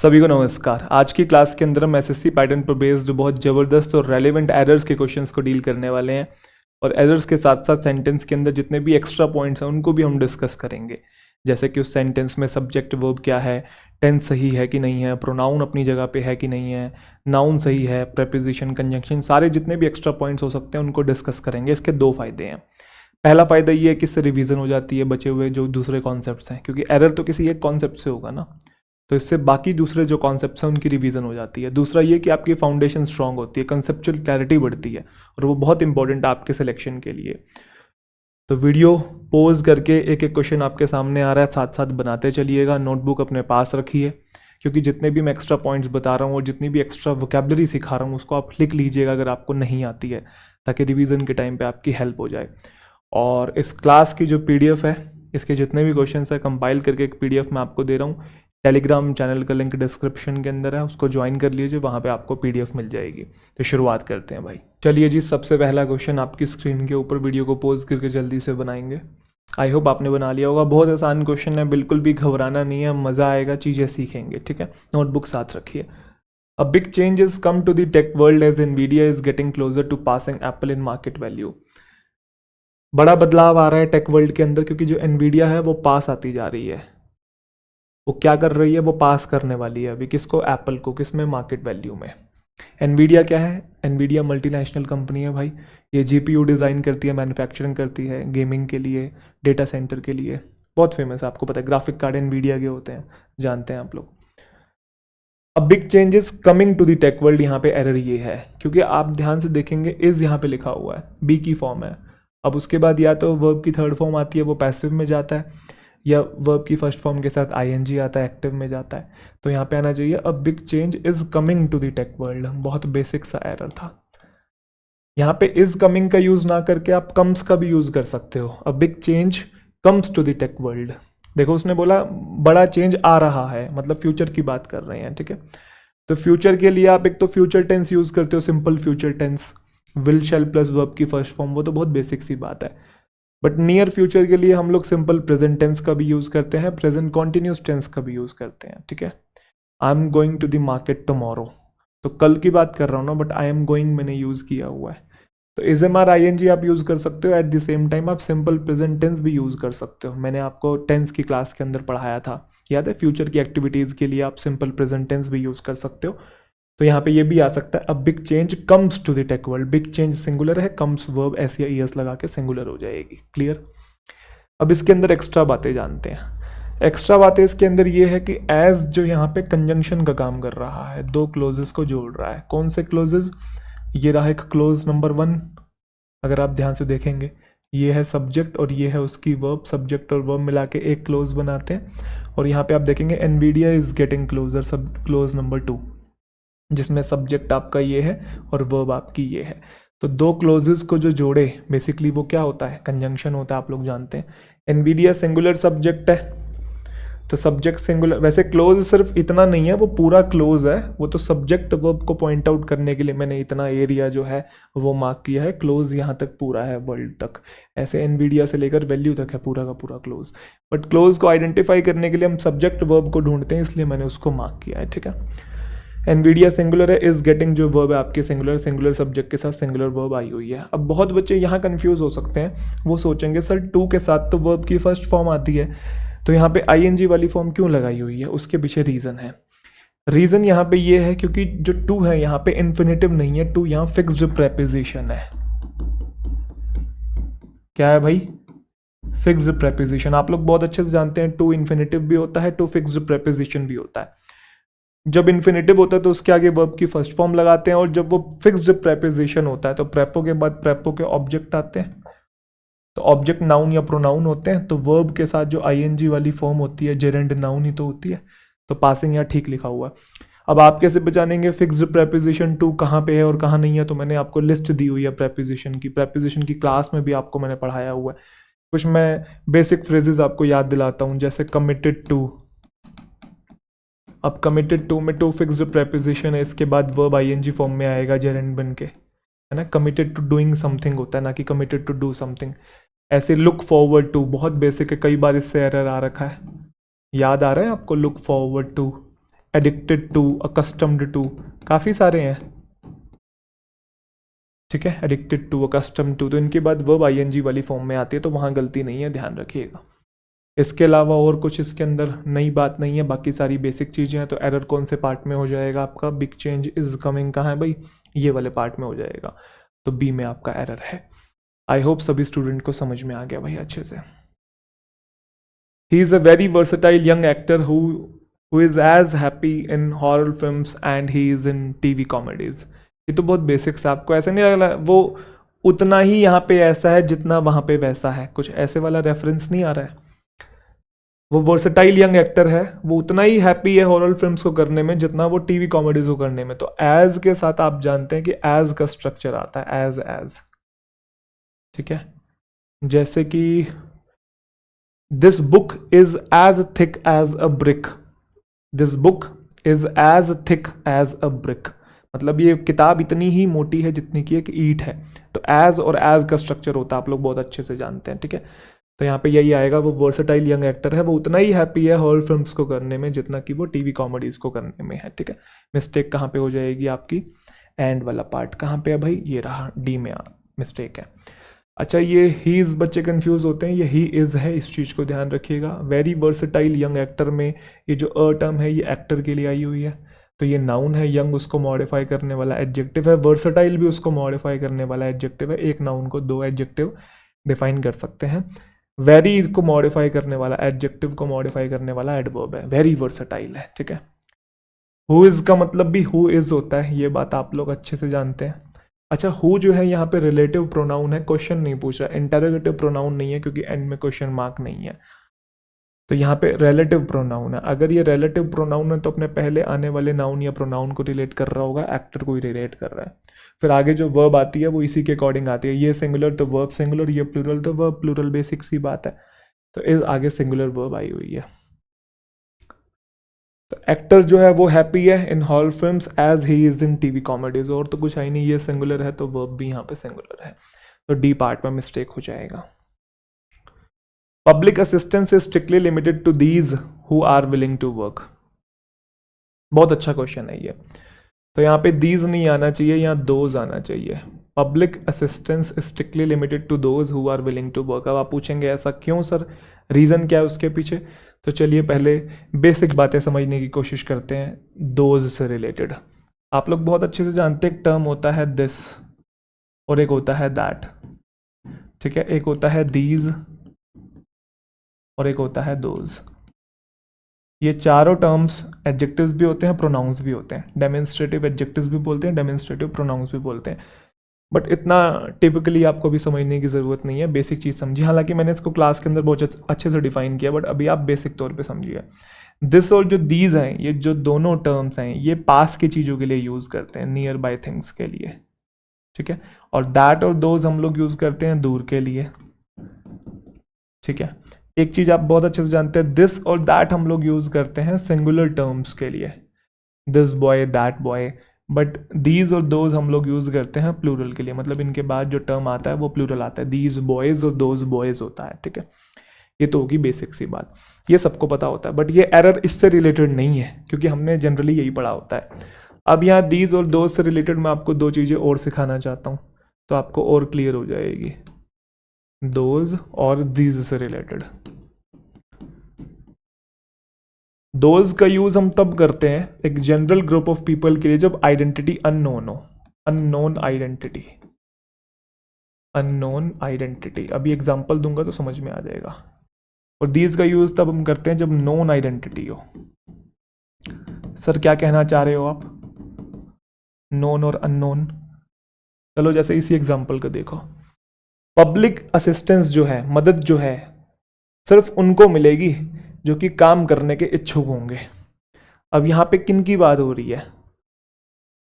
सभी को नमस्कार। आज की क्लास के अंदर हम एसएससी पैटर्न पर बेस्ड बहुत ज़बरदस्त और रेलेवेंट एरर्स के क्वेश्चंस को डील करने वाले हैं और एरर्स के साथ साथ सेंटेंस के अंदर जितने भी एक्स्ट्रा पॉइंट्स हैं उनको भी हम डिस्कस करेंगे। जैसे कि उस सेंटेंस में सब्जेक्ट वर्ब क्या है, टेंस सही है कि नहीं है, प्रोनाउन अपनी जगह पे है कि नहीं है, नाउन सही है, प्रेपोजिशन, कंजंक्शन, सारे जितने भी एक्स्ट्रा पॉइंट्स हो सकते हैं उनको डिस्कस करेंगे। इसके दो फायदे हैं। पहला फ़ायदा ये है कि इससे रिवीजन हो जाती है बचे हुए जो दूसरे कॉन्सेप्ट्स हैं, क्योंकि एरर तो किसी एक कॉन्सेप्ट से होगा ना, तो इससे बाकी दूसरे जो कॉन्सेप्ट्स हैं उनकी रिवीजन हो जाती है। दूसरा ये कि आपकी फाउंडेशन स्ट्रांग होती है, कंसेप्चुअल क्लैरिटी बढ़ती है और वो बहुत इंपॉर्टेंट है आपके सिलेक्शन के लिए। तो वीडियो पॉज करके एक एक क्वेश्चन आपके सामने आ रहा है, साथ साथ बनाते चलिएगा। नोटबुक अपने पास रखिए, क्योंकि जितने भी मैं एक्स्ट्रा पॉइंट्स बता रहा हूँ और जितनी भी एक्स्ट्रा वोकैबुलरी सिखा रहा हूँ उसको आप लिख लीजिएगा अगर आपको नहीं आती है, ताकि रिवीजन के टाइम पे आपकी हेल्प हो जाए। और इस क्लास की जो पीडीएफ है, इसके जितने भी क्वेश्चंस है कंपाइल करके एक पीडीएफ मैं आपको दे रहा हूँ। टेलीग्राम चैनल का लिंक डिस्क्रिप्शन के अंदर है, उसको ज्वाइन कर लीजिए, वहाँ पे आपको पीडीएफ मिल जाएगी। तो शुरुआत करते हैं भाई। चलिए जी, सबसे पहला क्वेश्चन आपकी स्क्रीन के ऊपर, वीडियो को पॉज करके जल्दी से बनाएंगे। आई होप आपने बना लिया होगा। बहुत आसान क्वेश्चन है, बिल्कुल भी घबराना नहीं है, मज़ा आएगा, चीज़ें सीखेंगे। ठीक है, नोटबुक साथ रखिए। A big change has come to the tech world as Nvidia is getting closer to passing Apple in market value. बड़ा बदलाव आ रहा है टेक वर्ल्ड के अंदर, क्योंकि जो एनवीडिया है वो पास आती जा रही है। वो क्या कर रही है, वो पास करने वाली है अभी किसको, एप्पल को। किसमें, मार्केट वैल्यू में। एनवीडिया क्या है, एनवीडिया मल्टीनेशनल कंपनी है भाई। ये जीपीयू डिज़ाइन करती है, मैन्युफैक्चरिंग करती है गेमिंग के लिए, डेटा सेंटर के लिए। बहुत फेमस है, आपको पता है, ग्राफिक कार्ड एनवीडिया के होते हैं, जानते हैं आप लोग। अब big changes coming to the tech world, यहाँ पे एरर ये है, क्योंकि आप ध्यान से देखेंगे इज यहाँ पे लिखा हुआ है, बी की फॉर्म है। अब उसके बाद या तो वर्ब की थर्ड फॉर्म आती है, वो पैसिव में जाता है, या वर्ब की फर्स्ट फॉर्म के साथ आईएनजी आता है, एक्टिव में जाता है। तो यहाँ पे आना चाहिए a big change is coming to the tech world. बहुत बेसिक सा एरर था। यहाँ पे इज कमिंग का यूज ना करके आप कम्स का भी यूज कर सकते हो। A big change comes to the tech world. देखो, उसने बोला बड़ा चेंज आ रहा है, मतलब फ्यूचर की बात कर रहे हैं। ठीक है, तो फ्यूचर के लिए आप एक तो फ्यूचर टेंस यूज करते हो, simple future tense, will shall plus verb की फर्स्ट फॉर्म, वो तो बहुत बेसिक सी बात है। बट नियर फ्यूचर के लिए हम लोग सिंपल प्रेजेंट टेंस का भी यूज करते हैं, प्रेजेंट कॉन्टिन्यूस टेंस का भी यूज करते हैं। ठीक है, I am going to the market tomorrow, तो कल की बात कर रहा हूँ ना, बट आई एम गोइंग मैंने यूज किया हुआ है। तो is am are I N G आप यूज कर सकते हो। एट द सेम टाइम आप सिंपल प्रेजेंट टेंस भी यूज कर सकते हो। मैंने आपको टेंस की क्लास के अंदर पढ़ाया था, याद है। फ्यूचर की एक्टिविटीज के लिए आप सिंपल प्रेजेंट टेंस भी यूज कर सकते हो। तो यहाँ पे ये भी आ सकता है, अब big change comes to the tech world. Big change singular है, कम्स वर्ब एस या ईएस लगा के सिंगुलर हो जाएगी। क्लियर। अब इसके अंदर एक्स्ट्रा बातें जानते हैं। एक्स्ट्रा बातें इसके अंदर ये है कि एज जो यहाँ पे कंजंक्शन का काम कर रहा है, दो क्लोजेस को जोड़ रहा है। कौन से क्लोजेस, ये रहा एक क्लोज नंबर 1, अगर आप ध्यान से देखेंगे, ये है सब्जेक्ट और ये है उसकी वर्ब। सब्जेक्ट और वर्ब मिला के एक क्लोज बनाते हैं। और यहाँ पे आप देखेंगे एनवीडिया इज गेटिंग क्लोजर, सब क्लोज नंबर 2, जिसमें सब्जेक्ट आपका ये है और वर्ब आपकी ये है। तो दो क्लोजेस को जो जोड़े, बेसिकली वो क्या होता है, कंजंक्शन होता है, आप लोग जानते हैं। एनवीडिया सिंगुलर सब्जेक्ट है, तो सब्जेक्ट सिंगुलर। वैसे क्लोज सिर्फ इतना नहीं है, वो पूरा क्लोज है, वो तो सब्जेक्ट वर्ब को पॉइंट आउट करने के लिए मैंने इतना एरिया जो है वो मार्क किया है। क्लोज यहाँ तक पूरा है, वर्ल्ड तक, ऐसे एनवीडिया से लेकर वैल्यू तक है पूरा का पूरा क्लोज। बट क्लोज को आइडेंटिफाई करने के लिए हम सब्जेक्ट वर्ब को ढूंढते हैं, इसलिए मैंने उसको मार्क किया है। ठीक है, एनवीडिया सिंगुलर है, इज गेटिंग जो वर्ब है आपके सिंगुलर, सिंगुलर सब्जेक्ट के साथ सिंगुलर वर्ब आई हुई है। अब बहुत बच्चे यहाँ कंफ्यूज हो सकते हैं, वो सोचेंगे सर टू के साथ तो वर्ब की फर्स्ट फॉर्म आती है, तो यहाँ पे आईएनजी वाली फॉर्म क्यों लगाई हुई है। उसके पीछे रीज़न है। रीज़न यहाँ पे ये है क्योंकि जो टू है यहाँ पे इन्फिनेटिव नहीं है, टू यहाँ फिक्स्ड प्रेपोजिशन है। क्या है भाई, फिक्स्ड प्रेपोजिशन। आप लोग बहुत अच्छे से जानते हैं, टू इन्फिनेटिव भी होता है, टू फिक्स्ड प्रेपोजिशन भी होता है। जब इन्फिनेटिव होता है तो उसके आगे वर्ब की फर्स्ट फॉर्म लगाते हैं, और जब वो फिक्स्ड प्रेपोजिशन होता है तो प्रेपो के बाद प्रेपो के ऑब्जेक्ट आते हैं, तो ऑब्जेक्ट नाउन या प्रोनाउन होते हैं। तो वर्ब के साथ जो आईएनजी वाली फॉर्म होती है, जेरेंड नाउन ही तो होती है। तो पासिंग यहाँ ठीक लिखा हुआ है। अब आप कैसे पहचानेंगे फिक्स्ड प्रेपोजिशन टू कहाँ पे है और कहाँ नहीं है, तो मैंने आपको लिस्ट दी हुई है प्रेपोजिशन की क्लास में भी आपको मैंने पढ़ाया हुआ है। कुछ मैं बेसिक फ्रेजेस आपको याद दिलाता हूँ, जैसे कमिटेड टू। अब कमिटेड टू में टू फिक्स्ड प्रेपोजिशन है, इसके बाद वर्ब आईएनजी फॉर्म में आएगा जेरेंड बन के, है ना। कमिटेड टू डूइंग समथिंग होता है, ना कि कमिटेड टू डू समथिंग। ऐसे लुक फॉरवर्ड टू, बहुत बेसिक है, कई बार इससे एरर आ रखा है, याद आ रहा है आपको, look forward to. Addicted to, accustomed to, काफ़ी सारे हैं, ठीक है। एडिक्टेड टू, अकस्टम्ड टू, तो इनके बाद वर्ब आईएनजी वाली फॉर्म में आती है, तो वहाँ गलती नहीं है, ध्यान रखिएगा। इसके अलावा और कुछ इसके अंदर नई बात नहीं है, बाकी सारी बेसिक चीज़ें हैं। तो एरर कौन से पार्ट में हो जाएगा आपका? बिग चेंज इज कमिंग कहाँ है भाई? ये वाले पार्ट में हो जाएगा, तो बी में आपका एरर है। आई होप सभी स्टूडेंट को समझ में आ गया भाई अच्छे से। He is a very versatile young actor who is as happy in horror films and he is in TV comedies. ये तो बहुत बेसिक्स है, आपको ऐसा नहीं लग रहा वो उतना ही यहाँ पे ऐसा है जितना वहाँ पे वैसा है? कुछ ऐसे वाला रेफरेंस नहीं आ रहा है। वो वर्सेटाइल यंग एक्टर है, वो उतना ही हैप्पी है हॉरर फिल्म्स को करने में जितना वो टीवी कॉमेडीज को करने में। तो एज के साथ आप जानते हैं कि एज का स्ट्रक्चर आता है, एज, ठीक है। जैसे कि this book is as thick as a brick, this book is as thick as a brick, मतलब ये किताब इतनी ही मोटी है जितनी की एक ईंट है। तो एज और एज का स्ट्रक्चर होता है, आप लोग बहुत अच्छे से जानते हैं, ठीक है। तो यहाँ पे यही आएगा, वो वर्सेटाइल यंग एक्टर है, वो उतना ही हैप्पी है हॉरर फिल्म्स को करने में जितना कि वो टीवी कॉमेडीज को करने में है, ठीक है। मिस्टेक कहाँ पे हो जाएगी आपकी? एंड वाला पार्ट कहाँ पे है भाई? ये रहा, डी में मिस्टेक है। अच्छा, ये ही इज़ बच्चे कंफ्यूज होते हैं, ये ही इज़ है, इस चीज़ को ध्यान रखिएगा। वेरी वर्सेटाइल यंग एक्टर में ये जो अ टर्म है ये एक्टर के लिए आई हुई है, तो ये नाउन है। यंग उसको मॉडिफाई करने वाला एडजेक्टिव है, वर्सेटाइल भी उसको मॉडिफाई करने वाला एडजेक्टिव है। एक नाउन को दो एडजेक्टिव डिफाइन कर सकते हैं। वेरी को मॉडिफाई करने वाला, एडजेक्टिव को मॉडिफाई करने वाला एडवर्ब है, वेरी वर्सेटाइल है, ठीक है। हु इज़ का मतलब भी हु इज़ होता है, ये बात आप लोग अच्छे से जानते हैं। अच्छा, हु जो है यहाँ पे रिलेटिव प्रोनाउन है, क्वेश्चन नहीं पूछ रहा, इंटरोगेटिव प्रोनाउन नहीं है क्योंकि एंड में क्वेश्चन मार्क नहीं है। तो यहाँ पे रिलेटिव प्रोनाउन है। अगर ये रिलेटिव प्रोनाउन है तो अपने पहले आने वाले नाउन या प्रोनाउन को रिलेट कर रहा होगा, एक्टर को ही रिलेट कर रहा है। फिर आगे जो वर्ब आती है वो इसी के अकॉर्डिंग आती है, ये सिंगुलर तो वर्ब सिंगुलर, ये प्लूरल तो वर्ब प्लूरल, बेसिक सी बात है। तो इस आगे सिंगुलर वर्ब आई हुई है। तो एक्टर जो है वो हैप्पी है in horror films as he is in TV comedies, और तो कुछ है नहीं, ये सिंगुलर है तो वर्ब भी यहाँ पे सिंगुलर है, तो डी पार्ट में मिस्टेक हो जाएगा। Public assistance is strictly limited to these who are willing to work. बहुत अच्छा क्वेश्चन है ये। तो यहाँ पे दीज नहीं आना चाहिए, यहाँ दोज आना चाहिए। Public assistance strictly limited to those who are willing to work. अब आप पूछेंगे ऐसा क्यों सर, रीज़न क्या है उसके पीछे? तो चलिए पहले बेसिक बातें समझने की कोशिश करते हैं दोज से रिलेटेड। आप लोग बहुत अच्छे से जानते हैं एक टर्म होता है दिस और एक होता है दैट, ठीक है। एक होता है दीज और एक होता है दोज। ये चारों टर्म्स एडजेक्टिव्स भी होते हैं, प्रोनाउंस भी होते हैं। डेमोन्स्ट्रेटिव एडजेक्टिव्स भी बोलते हैं, डेमोन्स्ट्रेटिव प्रोनाउंस भी बोलते हैं। बट इतना टिपिकली आपको भी समझने की ज़रूरत नहीं है, बेसिक चीज़ समझिए। हालांकि मैंने इसको क्लास के अंदर बहुत अच्छे से डिफाइन किया, बट अभी आप बेसिक तौर पे समझिए। दिस और जो दीज हैं, ये जो दोनों टर्म्स हैं, ये पास की चीज़ों के लिए यूज़ करते हैं, नियर बाय थिंग्स के लिए, ठीक है। और दैट और दोज हम लोग यूज़ करते हैं दूर के लिए, ठीक है। एक चीज़ आप बहुत अच्छे से जानते हैं, दिस और दैट हम लोग यूज़ करते हैं सिंगुलर टर्म्स के लिए, this boy that boy. But these और दोज हम लोग यूज़ करते हैं प्लूरल के लिए, मतलब इनके बाद जो टर्म आता है वो प्लूरल आता है, दीज बॉयज़ और दोज बॉयज़ होता है, ठीक है। ये तो होगी बेसिक सी बात, ये सबको पता होता है। बट ये एरर इससे रिलेटेड नहीं है क्योंकि हमने जनरली यही पढ़ा होता है। अब यहाँ दीज और दोज से रिलेटेड मैं आपको दो चीज़ें और सिखाना चाहता हूँ, तो आपको और क्लियर हो जाएगी दोज और दीज से रिलेटेड। दोज का यूज हम तब करते हैं एक जनरल ग्रुप ऑफ पीपल के लिए जब आइडेंटिटी अननोन हो, अननोन आइडेंटिटी, अननोन आइडेंटिटी। अभी एग्जांपल दूंगा तो समझ में आ जाएगा। और दीज का यूज तब हम करते हैं जब नोन आइडेंटिटी हो। सर क्या कहना चाह रहे हो आप, नोन और अननोन? चलो जैसे इसी एग्जांपल को देखो, पब्लिक असिस्टेंस जो है, मदद जो है, सिर्फ उनको मिलेगी जो कि काम करने के इच्छुक होंगे। अब यहाँ पे किन की बात हो रही है?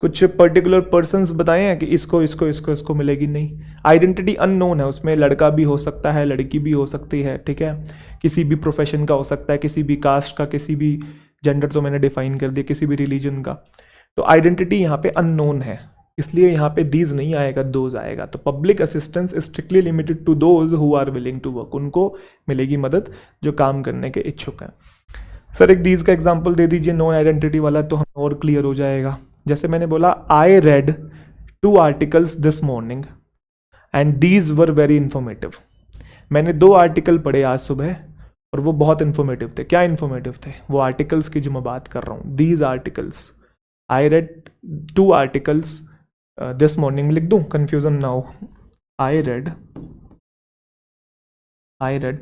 कुछ पर्टिकुलर पर्सन्स बताए हैं कि इसको इसको इसको इसको मिलेगी? नहीं। आइडेंटिटी अननोन है, उसमें लड़का भी हो सकता है, लड़की भी हो सकती है, ठीक है। किसी भी प्रोफेशन का हो सकता है, किसी भी कास्ट का, किसी भी जेंडर तो मैंने डिफाइन कर दिया, किसी भी रिलीजन का। तो आइडेंटिटी यहाँ पे अननोन है, इसलिए यहाँ पे दीज नहीं आएगा, दोज आएगा। तो public assistance strictly limited to those who are willing to work, उनको मिलेगी मदद जो काम करने के इच्छुक हैं। सर एक दीज का एग्जांपल दे दीजिए नॉन आइडेंटिटी वाला, तो हम और क्लियर हो जाएगा। जैसे मैंने बोला I read 2 articles this morning and these were very informative. मैंने 2 आर्टिकल पढ़े आज सुबह और वो बहुत इंफॉर्मेटिव थे। क्या इंफॉर्मेटिव थे? वो आर्टिकल्स की जो मैं बात कर रहा हूँ, these articles. I read 2 articles this morning, लिख दूं कंफ्यूजन ना हो। I read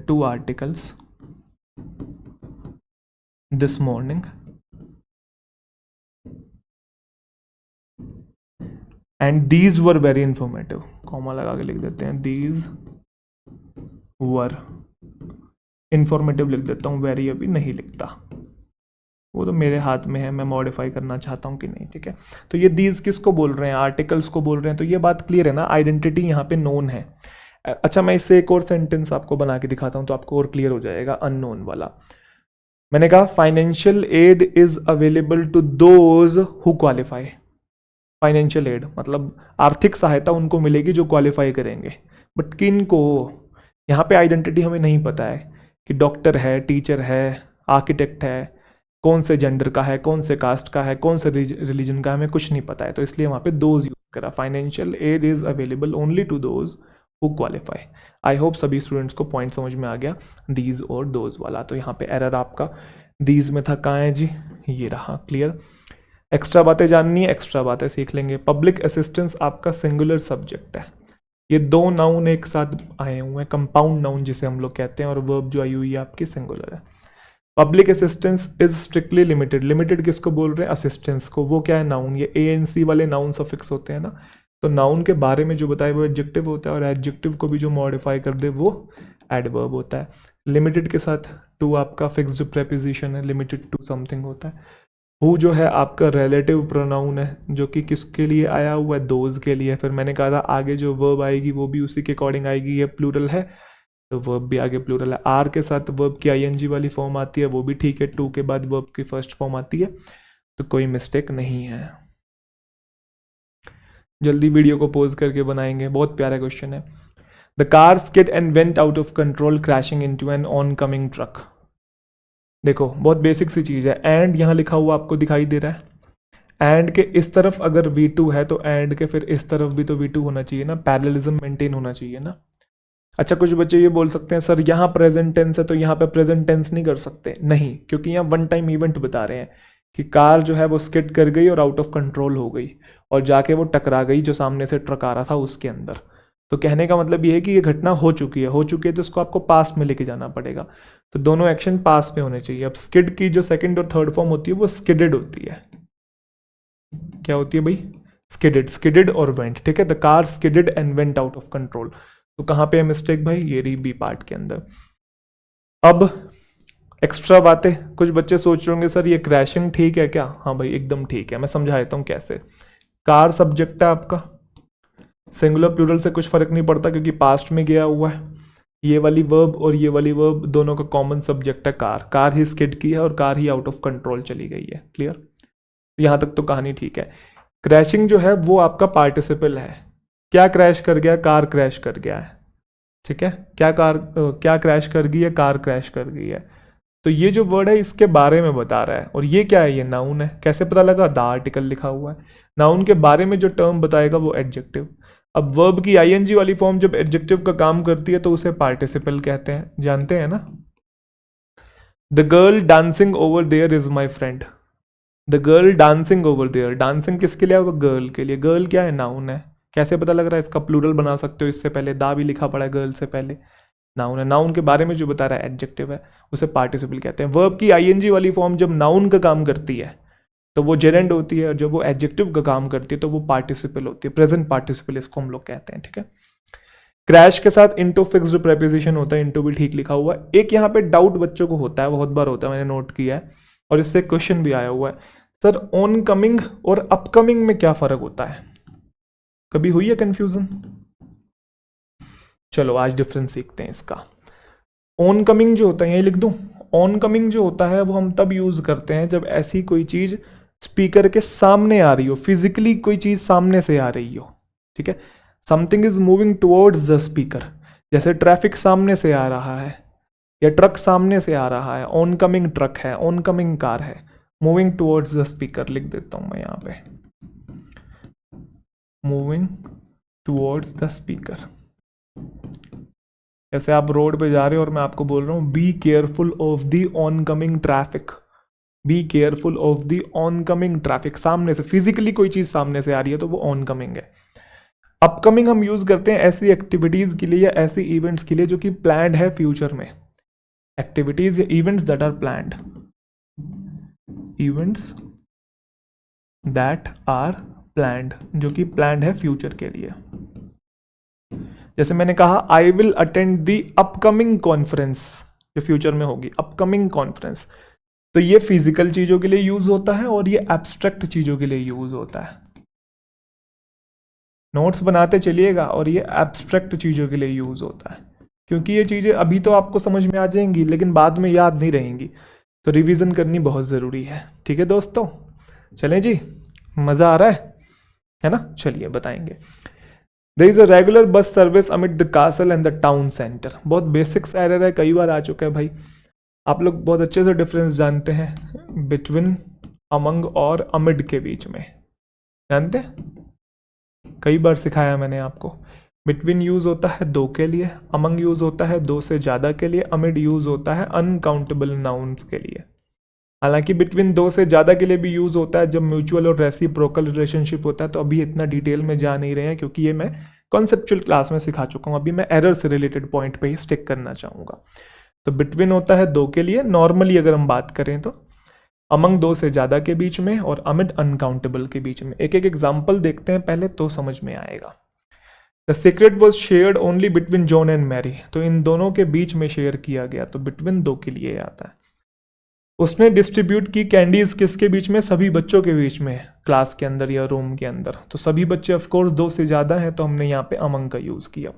2 articles this morning and these were very informative. Comma लगा के लिख देते हैं, दीज वर इंफॉर्मेटिव लिख देता हूँ, वेरी अभी नहीं लिखता, वो तो मेरे हाथ में है, मैं मॉडिफाई करना चाहता हूँ कि नहीं। ठीक है, तो ये दीज किसको बोल रहे हैं? आर्टिकल्स को बोल रहे हैं। तो ये बात क्लियर है ना, आइडेंटिटी यहाँ पे नोन है। अच्छा मैं इससे एक और सेंटेंस आपको बना के दिखाता हूँ तो आपको और क्लियर हो जाएगा अननोन वाला। मैंने कहा financial aid is available to those who qualify. Financial aid मतलब आर्थिक सहायता उनको मिलेगी जो क्वालिफाई करेंगे, बट किन को? यहाँ पे आइडेंटिटी हमें नहीं पता है कि डॉक्टर है, टीचर है, आर्किटेक्ट है, कौन से जेंडर का है, कौन से कास्ट का है, कौन से रिलीजन का है, हमें कुछ नहीं पता है। तो इसलिए वहाँ पे दोज यूज करा, financial aid is available only to those who qualify. I hope सभी स्टूडेंट्स को पॉइंट समझ में आ गया, दीज और दोज वाला। तो यहाँ पे एरर आपका दीज में था, कहाँ है जी? ये रहा। क्लियर? एक्स्ट्रा बातें जाननी है, एक्स्ट्रा बातें सीख लेंगे। पब्लिक असिस्टेंस आपका सिंगुलर सब्जेक्ट है। ये 2 नाउन एक साथ आए हुए हैं, कंपाउंड नाउन जिसे हम लोग कहते हैं, और वर्ब जो आई हुई है आपकी सिंगुलर है। Public assistance is strictly limited. Limited किसको बोल रहे हैं? असिस्टेंस को। वो क्या है? नाउन। ये एएनसी वाले नाउन सफिक्स होते हैं ना, तो नाउन के बारे में जो बताए वो एडजेक्टिव होता है, और एडजेक्टिव को भी जो मॉडिफाई कर दे वो एडवर्ब होता है। लिमिटेड के साथ टू आपका फिक्स्ड प्रेपोजिशन है, लिमिटेड टू समथिंग होता है। हु जो है आपका रिलेटिव प्रोनाउन है, जो कि किसके लिए आया हुआ है? दोज के लिए। फिर मैंने कहा था आगे जो वर्ब आएगी वो भी उसी के अकॉर्डिंग आएगी। ये प्लूरल है तो वर्ब भी आगे प्लूरल है। आर के साथ वर्ब की आईएनजी वाली फॉर्म आती है, वो भी ठीक है। टू के बाद वर्ब की फर्स्ट फॉर्म आती है, तो कोई मिस्टेक नहीं है। जल्दी वीडियो को पॉज करके बनाएंगे, बहुत प्यारा क्वेश्चन है। The car skid and went out of control crashing into an oncoming truck. देखो बहुत बेसिक सी चीज है, एंड यहाँ लिखा हुआ आपको दिखाई दे रहा है। एंड के इस तरफ अगर V2 है तो एंड के फिर इस तरफ भी तो V2 होना चाहिए ना, पैरेललिज्म मेंटेन होना चाहिए ना। अच्छा कुछ बच्चे ये बोल सकते हैं सर यहाँ प्रेजेंट टेंस है तो यहाँ पे प्रेजेंट टेंस नहीं कर सकते। नहीं, क्योंकि यहाँ वन टाइम इवेंट बता रहे हैं कि कार जो है वो स्किड कर गई और आउट ऑफ कंट्रोल हो गई और जाके वो टकरा गई जो सामने से ट्रक आ रहा था उसके अंदर। तो कहने का मतलब ये है कि ये घटना हो चुकी है तो उसको आपको पास्ट में लेके जाना पड़ेगा। तो दोनों एक्शन पास्ट में होने चाहिए। अब स्किड की जो सेकंड और थर्ड फॉर्म होती है वो स्किडेड होती है। क्या होती है भाई? स्किडेड और वेंट। ठीक है, the car skidded and went out of control. तो कहाँ पे है मिस्टेक भाई? ये रही बी पार्ट के अंदर। अब एक्स्ट्रा बातें, कुछ बच्चे सोच रहे होंगे सर ये क्रैशिंग ठीक है क्या? हाँ भाई एकदम ठीक है, मैं समझा देता हूँ कैसे। कार सब्जेक्ट है आपका, सिंगुलर प्लूरल से कुछ फर्क नहीं पड़ता क्योंकि पास्ट में गया हुआ है। ये वाली वर्ब और ये वाली वर्ब दोनों का कॉमन सब्जेक्ट है कार। कार ही स्किड की है और car he out of control चली गई है। क्लियर? यहां तक तो कहानी ठीक है। क्रैशिंग जो है वो आपका पार्टिसिपल है। क्या क्रैश कर गया? कार क्रैश कर गया है। ठीक है, क्या क्रैश कर गई है? कार क्रैश कर गई है। तो ये जो वर्ड है इसके बारे में बता रहा है। और ये क्या है? ये नाउन है। कैसे पता लगा? द आर्टिकल लिखा हुआ है। नाउन के बारे में जो टर्म बताएगा वो एडजेक्टिव। अब वर्ब की आईएनजी वाली फॉर्म जब एडजेक्टिव का काम करती है तो उसे पार्टिसिपल कहते हैं, जानते हैं ना। The girl dancing over there is my friend. The girl dancing over there, dancing किसके लिए होगा? गर्ल के लिए। गर्ल क्या है? नाउन है। कैसे पता लग रहा है? इसका प्लूरल बना सकते हो, इससे पहले दा भी लिखा पड़ा है गर्ल से पहले। नाउन है। नाउन के बारे में जो बता रहा है एडजेक्टिव है, उसे पार्टिसिपल कहते हैं। वर्ब की आईएनजी वाली फॉर्म जब नाउन का काम करती है तो वो जेरेंड होती है, और जब वो एडजेक्टिव का काम करती है तो वो पार्टिसिपल होती है, प्रेजेंट पार्टिसिपल इसको हम लोग कहते हैं। ठीक है, क्रैश के साथ इनटू फिक्स्ड प्रेपोजिशन होता है, इनटू भी ठीक लिखा हुआ है। एक यहाँ पे डाउट बच्चों को होता है, बहुत बार होता है, मैंने नोट किया है, और इससे क्वेश्चन भी आया हुआ है, सर ऑन कमिंग और अपकमिंग में क्या फर्क होता है? कभी हुई है कंफ्यूजन? चलो आज डिफरेंस सीखते हैं इसका। ऑन कमिंग जो होता है, यही लिख दूं, ऑन कमिंग जो होता है वो हम तब यूज करते हैं जब ऐसी कोई चीज स्पीकर के सामने आ रही हो, फिजिकली कोई चीज सामने से आ रही हो। ठीक है, something is moving towards the speaker, जैसे ट्रैफिक सामने से आ रहा है या ट्रक सामने से आ रहा है, ऑन कमिंग ट्रक है, ऑन कमिंग कार है। मूविंग टुवर्ड्स द स्पीकर लिख देता हूं मैं यहाँ पे, मूविंग टुवर्ड्स द स्पीकर। जैसे आप रोड पे जा रहे हो और मैं आपको बोल रहा हूँ be careful of the on coming traffic, be careful of the on coming traffic. सामने से फिजिकली कोई चीज सामने से आ रही है तो वो ऑन कमिंग है। अपकमिंग हम यूज करते हैं ऐसी एक्टिविटीज के लिए या ऐसी इवेंट्स के लिए जो कि प्लान्ड है फ्यूचर में। एक्टिविटीज या events that are planned, events that are planned, जो कि प्लान्ड है फ्यूचर के लिए। जैसे मैंने कहा I will attend the upcoming conference, जो फ्यूचर में होगी अपकमिंग कॉन्फ्रेंस, तो ये फिजिकल चीजों के लिए यूज होता है और ये एब्स्ट्रैक्ट चीजों के लिए यूज होता है। नोट्स बनाते चलिएगा, और ये एब्स्ट्रैक्ट चीजों के लिए यूज होता है, क्योंकि ये चीजें अभी तो आपको समझ में आ जाएंगी लेकिन बाद में याद नहीं रहेंगी, तो रिवीजन करनी बहुत ज़रूरी है। ठीक है दोस्तों, चलें जी, मज़ा आ रहा है ना? चलिए बताएंगे। There is a regular bus service amid the castle and the town centre. बहुत बेसिक्स एरर है, कई बार आ चुका है भाई। आप लोग बहुत अच्छे से डिफरेंस जानते हैं बिटवीन, अमंग और अमिड के बीच में, जानते हैं? कई बार सिखाया मैंने आपको। बिटवीन यूज होता है दो के लिए, अमंग यूज होता है दो से ज़्यादा के लिए, अमिड यूज होता है अनकाउंटेबल नाउन्स के लिए। हालांकि बिटवीन दो से ज़्यादा के लिए भी यूज़ होता है जब म्यूचुअल और रेसिप्रोकल रिलेशनशिप होता है, तो अभी इतना डिटेल में जा नहीं रहे हैं क्योंकि ये मैं कॉन्सेप्चुअल क्लास में सिखा चुका हूँ। अभी मैं एरर से रिलेटेड पॉइंट पे ही स्टिक करना चाहूँगा। तो बिटवीन होता है दो के लिए, नॉर्मली अगर हम बात करें तो अमंग दो से ज़्यादा के बीच में, और अमिड अनकाउंटेबल के बीच में। एक एक एग्जाम्पल देखते हैं पहले तो समझ में आएगा। The secret was shared only between John and Mary, तो इन दोनों के बीच में शेयर किया गया, तो बिटवीन दो के लिए आता है। उसने डिस्ट्रीब्यूट की कैंडीज किसके बीच में? सभी बच्चों के बीच में, क्लास के अंदर या रूम के अंदर। तो सभी बच्चे ऑफ कोर्स दो से ज्यादा हैं, तो हमने यहाँ पे अमंग का यूज किया।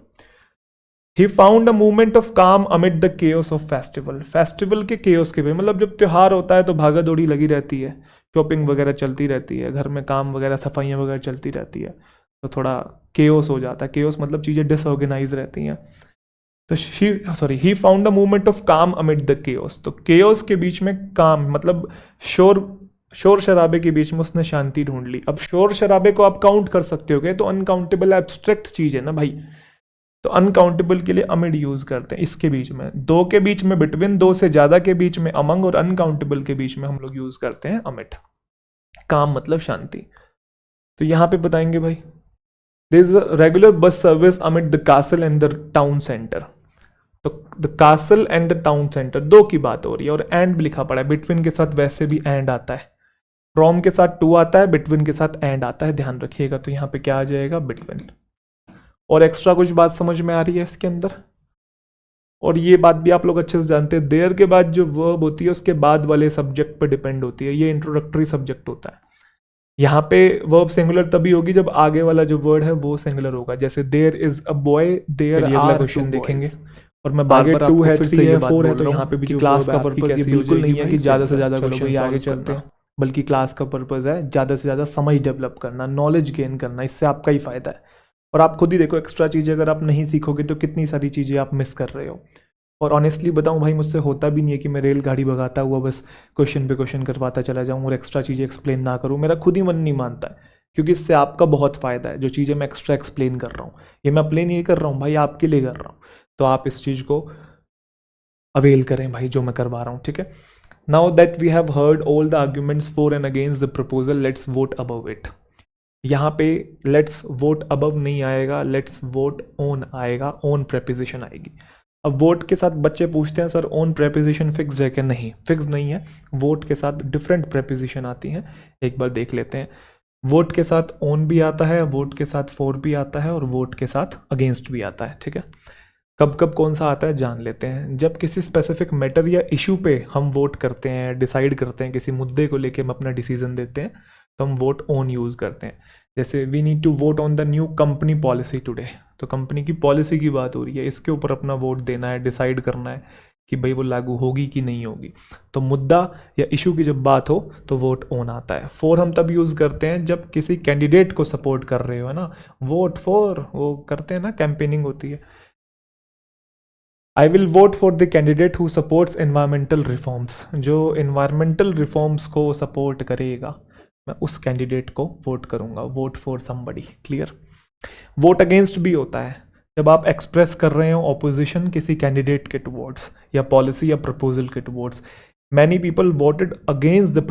He found a movement of calm amid the chaos of festival. Festival के केओस के बीच, मतलब जब त्योहार होता है तो भागा दौड़ी लगी रहती है, शॉपिंग वगैरह चलती रहती है, घर में काम वगैरह सफाइयाँ वगैरह चलती रहती है, तो थोड़ा केओस हो जाता है। केओस मतलब चीज़ें डिसऑर्गेनाइज रहती हैं। तो ही found a movement of calm amid the chaos. तो केओस के बीच में काम मतलब शोर शराबे के बीच में उसने शांति ढूंढ ली। अब शोर शराबे को आप काउंट कर सकते हो क्या? तो अनकाउंटेबल एब्स्ट्रैक्ट चीज है ना भाई, तो अनकाउंटेबल के लिए अमिड यूज करते हैं। इसके बीच में, दो के बीच में बिटवीन, दो से ज्यादा के बीच में अमंग, और अनकाउंटेबल के बीच में हम लोग यूज करते हैं अमिड। काम मतलब शांति। तो यहां पे बताएंगे भाई, there is a regular bus service amid the castle and the town centre. तो the castle and the town centre, दो की बात हो रही है, और एंड भी लिखा पड़ा है। बिटवीन के साथ वैसे भी एंड आता है, फ्रॉम के साथ टू आता है, बिटवीन के साथ एंड आता है, ध्यान रखिएगा। तो यहाँ पे क्या आ जाएगा? बिटवीन। और एक्स्ट्रा कुछ बात समझ में आ रही है इसके अंदर? और ये बात भी आप लोग अच्छे से जानते हैं, देयर के बाद जो वर्ब होती है उसके बाद वाले सब्जेक्ट पे डिपेंड होती है। ये इंट्रोडक्टरी सब्जेक्ट होता है। यहाँ पे वर्ब सिंगुलर तभी होगी जब आगे वाला जो वर्ड है वो सिंगुलर होगा। जैसे there is a boy, there अगला क्वेश्चन देखेंगे। और मैं बार बार टू है, थ्री है, फोर है, तो यहाँ पे भी क्लास का पर्पज ये बिल्कुल नहीं है कि ज़्यादा से ज़्यादा क्वेश्चन आगे चलते हैं, बल्कि क्लास का पर्पज है ज़्यादा से ज़्यादा समझ डेवलप करना, नॉलेज गेन करना। इससे आपका ही फायदा है। और आप खुद ही देखो, एक्स्ट्रा चीज़ें अगर आप नहीं सीखोगे तो कितनी सारी चीज़ें आप मिस कर रहे हो। और ऑनेस्टली बताऊं भाई, मुझसे होता भी नहीं है कि मैं रेलगाड़ी भगाता हुआ बस क्वेश्चन पे क्वेश्चन करवाता चला जाऊं और एक्स्ट्रा चीज़ें एक्सप्लेन ना करूं। मेरा खुद ही मन नहीं मानता है, क्योंकि इससे आपका बहुत फ़ायदा है। जो चीज़ें मैं एक्स्ट्रा एक्सप्लेन कर रहा हूँ, ये मैं अपने नहीं कर रहा हूँ भाई, आपके लिए कर रहा हूँ। तो आप इस चीज़ को अवेल करें भाई, जो मैं करवा रहा हूँ। ठीक है, now that we have heard all the arguments for and against the proposal, let's vote above it. यहाँ पे लेट्स वोट अबव नहीं आएगा, लेट्स वोट ऑन आएगा, ऑन प्रेपोजिशन आएगी। अब वोट के साथ बच्चे पूछते हैं, सर ऑन प्रेपोजिशन फिक्स है क्या? नहीं, फिक्स नहीं है। वोट के साथ डिफरेंट प्रेपोजिशन आती हैं, एक बार देख लेते हैं। वोट के साथ ऑन भी आता है, वोट के साथ फॉर भी आता है, और वोट के साथ अगेंस्ट भी आता है। ठीक है, कब कब कौन सा आता है जान लेते हैं। जब किसी स्पेसिफिक मैटर या इशू पे हम वोट करते हैं, डिसाइड करते हैं, किसी मुद्दे को लेके हम अपना डिसीजन देते हैं, तो हम वोट ऑन यूज़ करते हैं। जैसे we need to vote on the new company policy today, तो कंपनी की पॉलिसी की बात हो रही है, इसके ऊपर अपना वोट देना है, डिसाइड करना है कि भाई वो लागू होगी कि नहीं होगी। तो मुद्दा या इशू की जब बात हो तो वोट ऑन आता है। फॉर हम तब यूज़ करते हैं जब किसी कैंडिडेट को सपोर्ट कर रहे हो, है ना, वोट फॉर, वो करते हैं ना, कैंपेनिंग होती है। I will vote for the candidate who supports environmental reforms, जो एनवायरमेंटल रिफॉर्म्स को सपोर्ट करेगा मैं उस कैंडिडेट को वोट करूंगा, vote for somebody. Clear. Vote against भी होता है जब आप एक्सप्रेस कर रहे हो ऑपोजिशन किसी कैंडिडेट के टुवर्ड्स या पॉलिसी या प्रपोजल के towards. Many people voted against the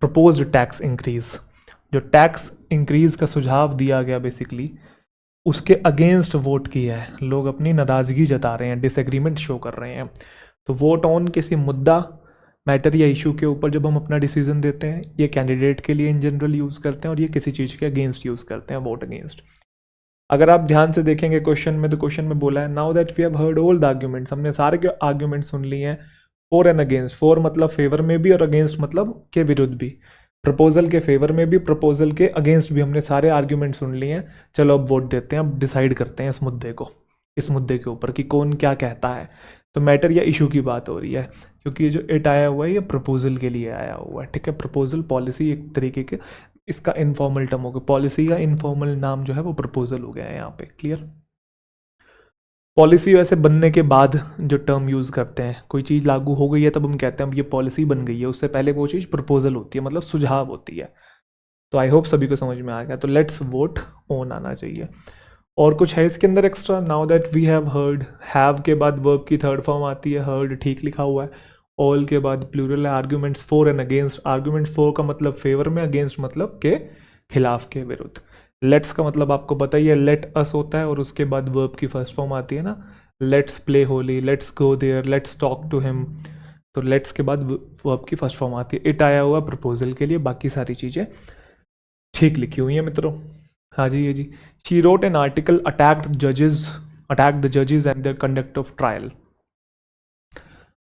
proposed tax increase, जो टैक्स इंक्रीज का सुझाव दिया गया बेसिकली उसके अगेंस्ट वोट किया है, लोग अपनी नाराज़गी जता रहे हैं, डिसएग्रीमेंट शो कर रहे हैं। तो वोट ऑन किसी मुद्दा, मैटर या इशू के ऊपर जब हम अपना डिसीजन देते हैं, ये कैंडिडेट के लिए इन जनरल यूज़ करते हैं और ये किसी चीज़ के अगेंस्ट यूज़ करते हैं, वोट अगेंस्ट। अगर आप ध्यान से देखेंगे क्वेश्चन में, तो क्वेश्चन में बोला है now that we have heard all the arguments, हमने सारे के आर्ग्यूमेंट सुन लिए हैं, फॉर एंड अगेंस्ट, फॉर मतलब फेवर में भी और अगेंस्ट मतलब के विरुद्ध भी, प्रपोजल के फेवर में भी प्रपोजल के अगेंस्ट भी हमने सारे आर्ग्यूमेंट सुन लिए हैं। चलो अब वोट देते हैं, अब डिसाइड करते हैं इस मुद्दे को, इस मुद्दे के ऊपर कि कौन क्या कहता है। तो मैटर या इशू की बात हो रही है, क्योंकि ये जो इट आया हुआ है ये प्रपोजल के लिए आया हुआ है। ठीक है, प्रपोजल पॉलिसी एक तरीके के, इसका इनफॉर्मल टर्म हो गया, पॉलिसी का इनफॉर्मल नाम जो है वो प्रपोजल हो गया है यहाँ पे। क्लियर। पॉलिसी वैसे बनने के बाद जो टर्म यूज़ करते हैं, कोई चीज़ लागू हो गई है तब हम कहते हैं अब ये पॉलिसी बन गई है, उससे पहले वो चीज़ प्रपोजल होती है, मतलब सुझाव होती है। तो आई होप सभी को समझ में आ गया। तो लेट्स वोट ऑन आना चाहिए। और कुछ है इसके अंदर extra, now that we have heard, have के बाद वर्ब की थर्ड फॉर्म आती है, हर्ड ठीक लिखा हुआ है, ऑल के बाद प्लूरल है, arguments for and against, arguments for का मतलब फेवर में, अगेंस्ट मतलब के खिलाफ, के विरुद्ध। लेट्स का मतलब आपको पता ही है, लेट अस होता है और उसके बाद वर्ब की फर्स्ट फॉर्म आती है ना, let's play Holi, let's go there, let's talk to him. तो लेट्स के बाद वर्ब की फर्स्ट फॉर्म आती है। इट आया हुआ प्रपोजल के लिए, बाकी सारी चीज़ें ठीक लिखी हुई हैं मित्रों। हाँ जी, ये जी, she wrote an article attacked the जजेस and the conduct of trial.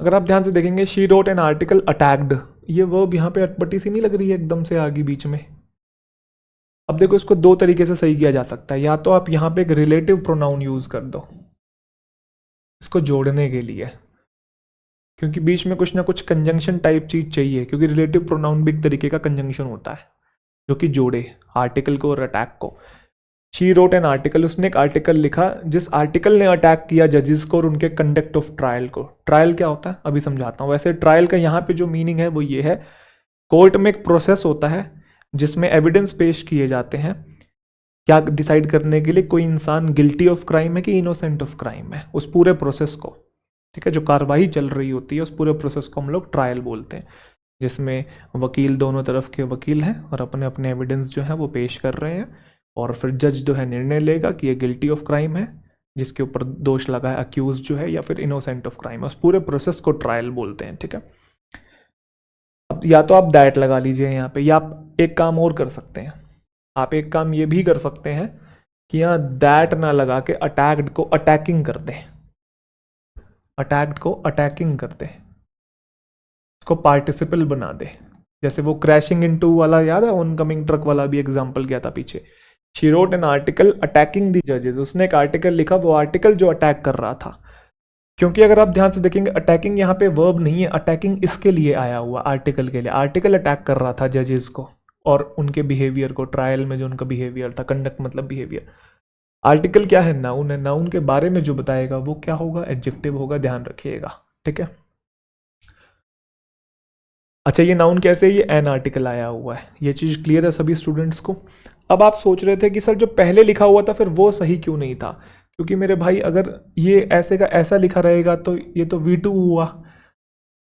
अगर आप ध्यान से देखेंगे, she wrote an article attacked, ये वर्ब यहाँ पे अटपटी सी नहीं लग रही है एकदम से आगे बीच में। अब देखो, इसको दो तरीके से सही किया जा सकता है, या तो आप यहाँ पे एक रिलेटिव प्रोनाउन यूज कर दो इसको जोड़ने के लिए, क्योंकि बीच में कुछ ना कुछ कंजंक्शन टाइप चीज चाहिए, क्योंकि रिलेटिव प्रोनाउन भी एक तरीके का कंजंक्शन होता है जो कि जोड़े आर्टिकल को और अटैक को। शी रोट एन आर्टिकल, उसने एक आर्टिकल लिखा जिस आर्टिकल ने अटैक किया जजेस को और उनके कंडक्ट ऑफ ट्रायल को। ट्रायल क्या होता है अभी समझाता हूँ। वैसे ट्रायल का यहाँ पे जो मीनिंग है वो ये है, कोर्ट में एक प्रोसेस होता है जिसमें एविडेंस पेश किए जाते हैं, क्या डिसाइड करने के लिए कोई इंसान गिल्टी ऑफ क्राइम है कि इनोसेंट ऑफ क्राइम है, उस पूरे प्रोसेस को। ठीक है, जो कार्रवाई चल रही होती है उस पूरे प्रोसेस को हम लोग ट्रायल बोलते हैं, जिसमें वकील दोनों तरफ के वकील हैं और अपने अपने एविडेंस जो है वो पेश कर रहे हैं, और फिर जज जो है निर्णय लेगा कि ये गिल्टी ऑफ क्राइम है जिसके ऊपर दोष लगा है, अक्यूज जो है, या फिर इनोसेंट ऑफ क्राइम है। उस पूरे प्रोसेस को ट्रायल बोलते हैं। ठीक है, अब या तो आप दैट लगा लीजिए यहाँ पे, या आप एक काम और कर सकते हैं, आप एक काम ये भी कर सकते हैं कि यहाँ दैट ना लगा के अटैक्ड को अटैकिंग कर दें, अटैक्ड को अटैकिंग कर दें, इसको पार्टिसिपल बना दे। जैसे वो क्रैशिंग इनटू वाला याद है, ओनकमिंग ट्रक वाला भी एग्जांपल किया था पीछे। She wrote an article attacking the जजेस, उसने एक आर्टिकल लिखा, वो आर्टिकल जो अटैक कर रहा था। क्योंकि अगर आप ध्यान से देखेंगे, अटैकिंग यहाँ पे वर्ब नहीं है, अटैकिंग इसके लिए आया हुआ, आर्टिकल के लिए। आर्टिकल अटैक कर रहा था जजेस को और उनके बिहेवियर को, ट्रायल में जो उनका बिहेवियर था, कंडक्ट मतलब बिहेवियर। आर्टिकल क्या है, नाउन है, नाउन के बारे में जो बताएगा वो क्या होगा, एडजेक्टिव होगा, ध्यान रखिएगा। ठीक है, अच्छा ये नाउन कैसे, ये एन आर्टिकल आया हुआ है, ये चीज़ क्लियर है सभी स्टूडेंट्स को। अब आप सोच रहे थे कि सर जो पहले लिखा हुआ था फिर वो सही क्यों नहीं था, क्योंकि मेरे भाई अगर ये ऐसे का ऐसा लिखा रहेगा तो ये तो V2 हुआ।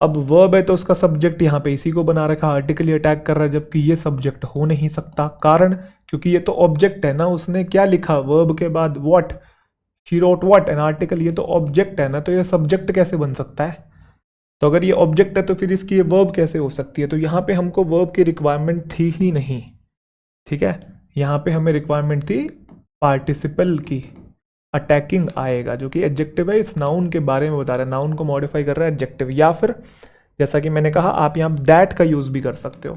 अब वर्ब है तो उसका सब्जेक्ट यहाँ पे इसी को बना रखा, आर्टिकल अटैक कर रहा है, जबकि ये सब्जेक्ट हो नहीं सकता। कारण क्योंकि ये तो ऑब्जेक्ट है ना, उसने क्या लिखा वर्ब के बाद what, she wrote what an article, ये तो ऑब्जेक्ट है ना, तो ये सब्जेक्ट कैसे बन सकता है। तो अगर ये ऑब्जेक्ट है तो फिर इसकी ये वर्ब कैसे हो सकती है। तो यहाँ पे हमको वर्ब की रिक्वायरमेंट थी ही नहीं। ठीक है, यहाँ पे हमें रिक्वायरमेंट थी पार्टिसिपल की, अटैकिंग आएगा जो कि एडजेक्टिव है, इस नाउन के बारे में बता रहा है, नाउन को मॉडिफाई कर रहा है एडजेक्टिव। या फिर जैसा कि मैंने कहा आप यहाँ दैट का यूज भी कर सकते हो,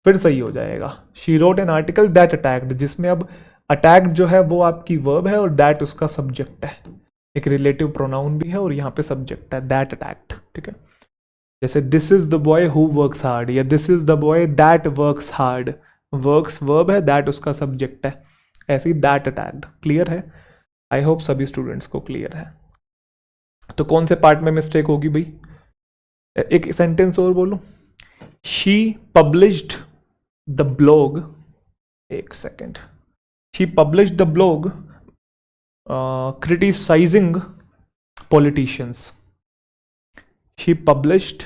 फिर सही हो जाएगा। She wrote an article that attacked, जिसमें अब अटैक्ड जो है वो आपकी वर्ब है और दैट उसका सब्जेक्ट है, एक रिलेटिव प्रोनाउन भी है और यहाँ पे सब्जेक्ट है दैट अटैक्ड। ठीक है, जैसे this is the boy who works hard, या this is the boy that works hard, works verb है, दैट उसका सब्जेक्ट है, ऐसे ही दैट अटैक्ड। क्लियर है, आई होप सभी स्टूडेंट्स को क्लियर है। तो कौन से पार्ट में मिस्टेक होगी भाई? एक सेंटेंस और बोलो। शी पब्लिश्ड द ब्लॉग, एक second, she published the blog criticising politicians. She published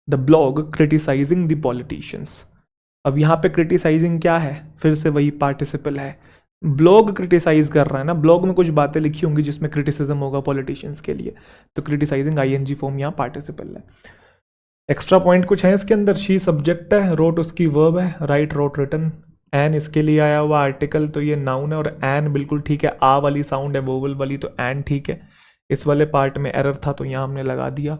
the blog criticising the politicians. अब यहाँ पे क्रिटिसाइजिंग क्या है? फिर से वही पार्टिसिपल है। ब्लॉग क्रिटिसाइज कर रहा है ना, ब्लॉग में कुछ बातें लिखी होंगी जिसमें क्रिटिसिज्म होगा पॉलिटिशियंस के लिए, तो क्रिटिसाइजिंग आईएनजी फॉर्म यहाँ पार्टिसिपल है। एक्स्ट्रा पॉइंट कुछ है इसके अंदर। शी सब्जेक्ट है, रोट उसकी वर्ब है, राइट रोट रिटन, एन इसके लिए आया हुआ आर्टिकल, तो ये नाउन है, और एन बिल्कुल ठीक है, आ वाली साउंड है वोवल वाली, तो एन ठीक है। इस वाले पार्ट में एरर था तो यहाँ हमने लगा दिया।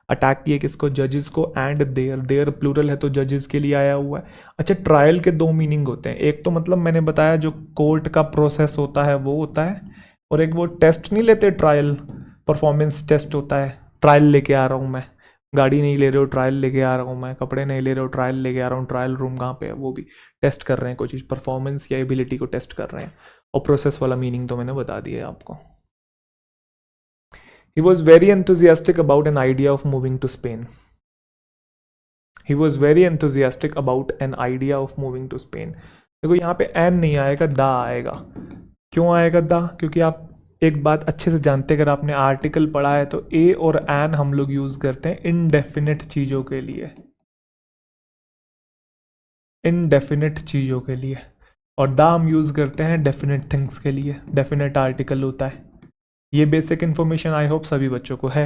अटैक किए किसको? जजेस को। एंड देयर, देयर प्लूरल है तो जजेस के लिए आया हुआ है। अच्छा, ट्रायल के दो मीनिंग होते हैं, एक तो मतलब मैंने बताया जो कोर्ट का प्रोसेस होता है वो होता है, और एक वो टेस्ट नहीं लेते, ट्रायल परफॉर्मेंस टेस्ट होता है। ट्रायल लेके आ रहा हूँ मैं, गाड़ी नहीं ले रहे हो ट्रायल लेके आ रहा हूँ मैं, कपड़े नहीं ले रहे हो ट्रायल लेके आ रहा हूँ। ट्रायल रूम कहाँ पे है? वो भी टेस्ट कर रहे हैं, कोई चीज़ परफॉर्मेंस या एबिलिटी को टेस्ट कर रहे हैं। और प्रोसेस वाला मीनिंग तो मैंने बता दिया है आपको। He was very enthusiastic about an idea of moving to Spain. He was very enthusiastic about an idea of moving to Spain. देखो यहाँ पे एन नहीं आएगा, दा आएगा। क्यों आएगा दा? क्योंकि आप एक बात अच्छे से जानते हैं, अगर आपने आर्टिकल पढ़ा है तो ए और एन हम लोग यूज करते हैं इनडेफिनेट चीजों के लिए, इनडेफिनेट चीजों के लिए, और दा हम यूज करते हैं डेफिनेट थिंग्स के लिए। डेफिनेट आर्टिकल होता है। ये बेसिक इन्फॉर्मेशन आई होप सभी बच्चों को है।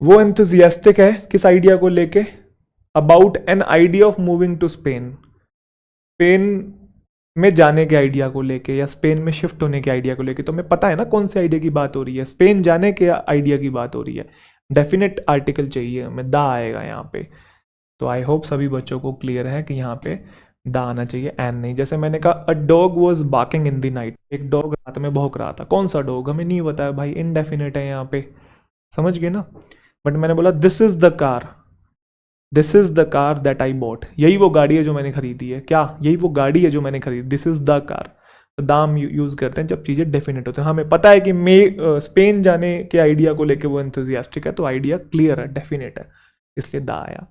वो एंथुजियास्टिक है किस आइडिया को लेके? About an idea of moving to Spain, Spain में जाने के आइडिया को लेके या स्पेन में शिफ्ट होने के आइडिया को लेके। तो हमें पता है ना कौन से आइडिया की बात हो रही है, स्पेन जाने के आइडिया की बात हो रही है। डेफिनेट आर्टिकल चाहिए हमें, दा आएगा यहाँ पे। तो आई होप सभी बच्चों को क्लियर है कि यहाँ पे दा आना चाहिए, एन नहीं। जैसे मैंने कहा a dog was barking in the night, एक डॉग रात में भौंक रहा था। कौन सा डॉग? हमें नहीं बताया भाई, इनडेफिनेट है यहाँ पे, समझ गए ना। बट मैंने बोला this is the car, this is the car that I bought, यही वो गाड़ी है जो मैंने खरीदी है। क्या? यही वो गाड़ी है जो मैंने खरीदी, दिस इज द कार। तो दाम यूज करते हैं जब चीजें डेफिनेट होते हैं। हमें पता है कि स्पेन जाने के आइडिया को लेके वो एंथुजियास्टिक है, तो आइडिया क्लियर है, डेफिनेट है, इसलिए दा आया।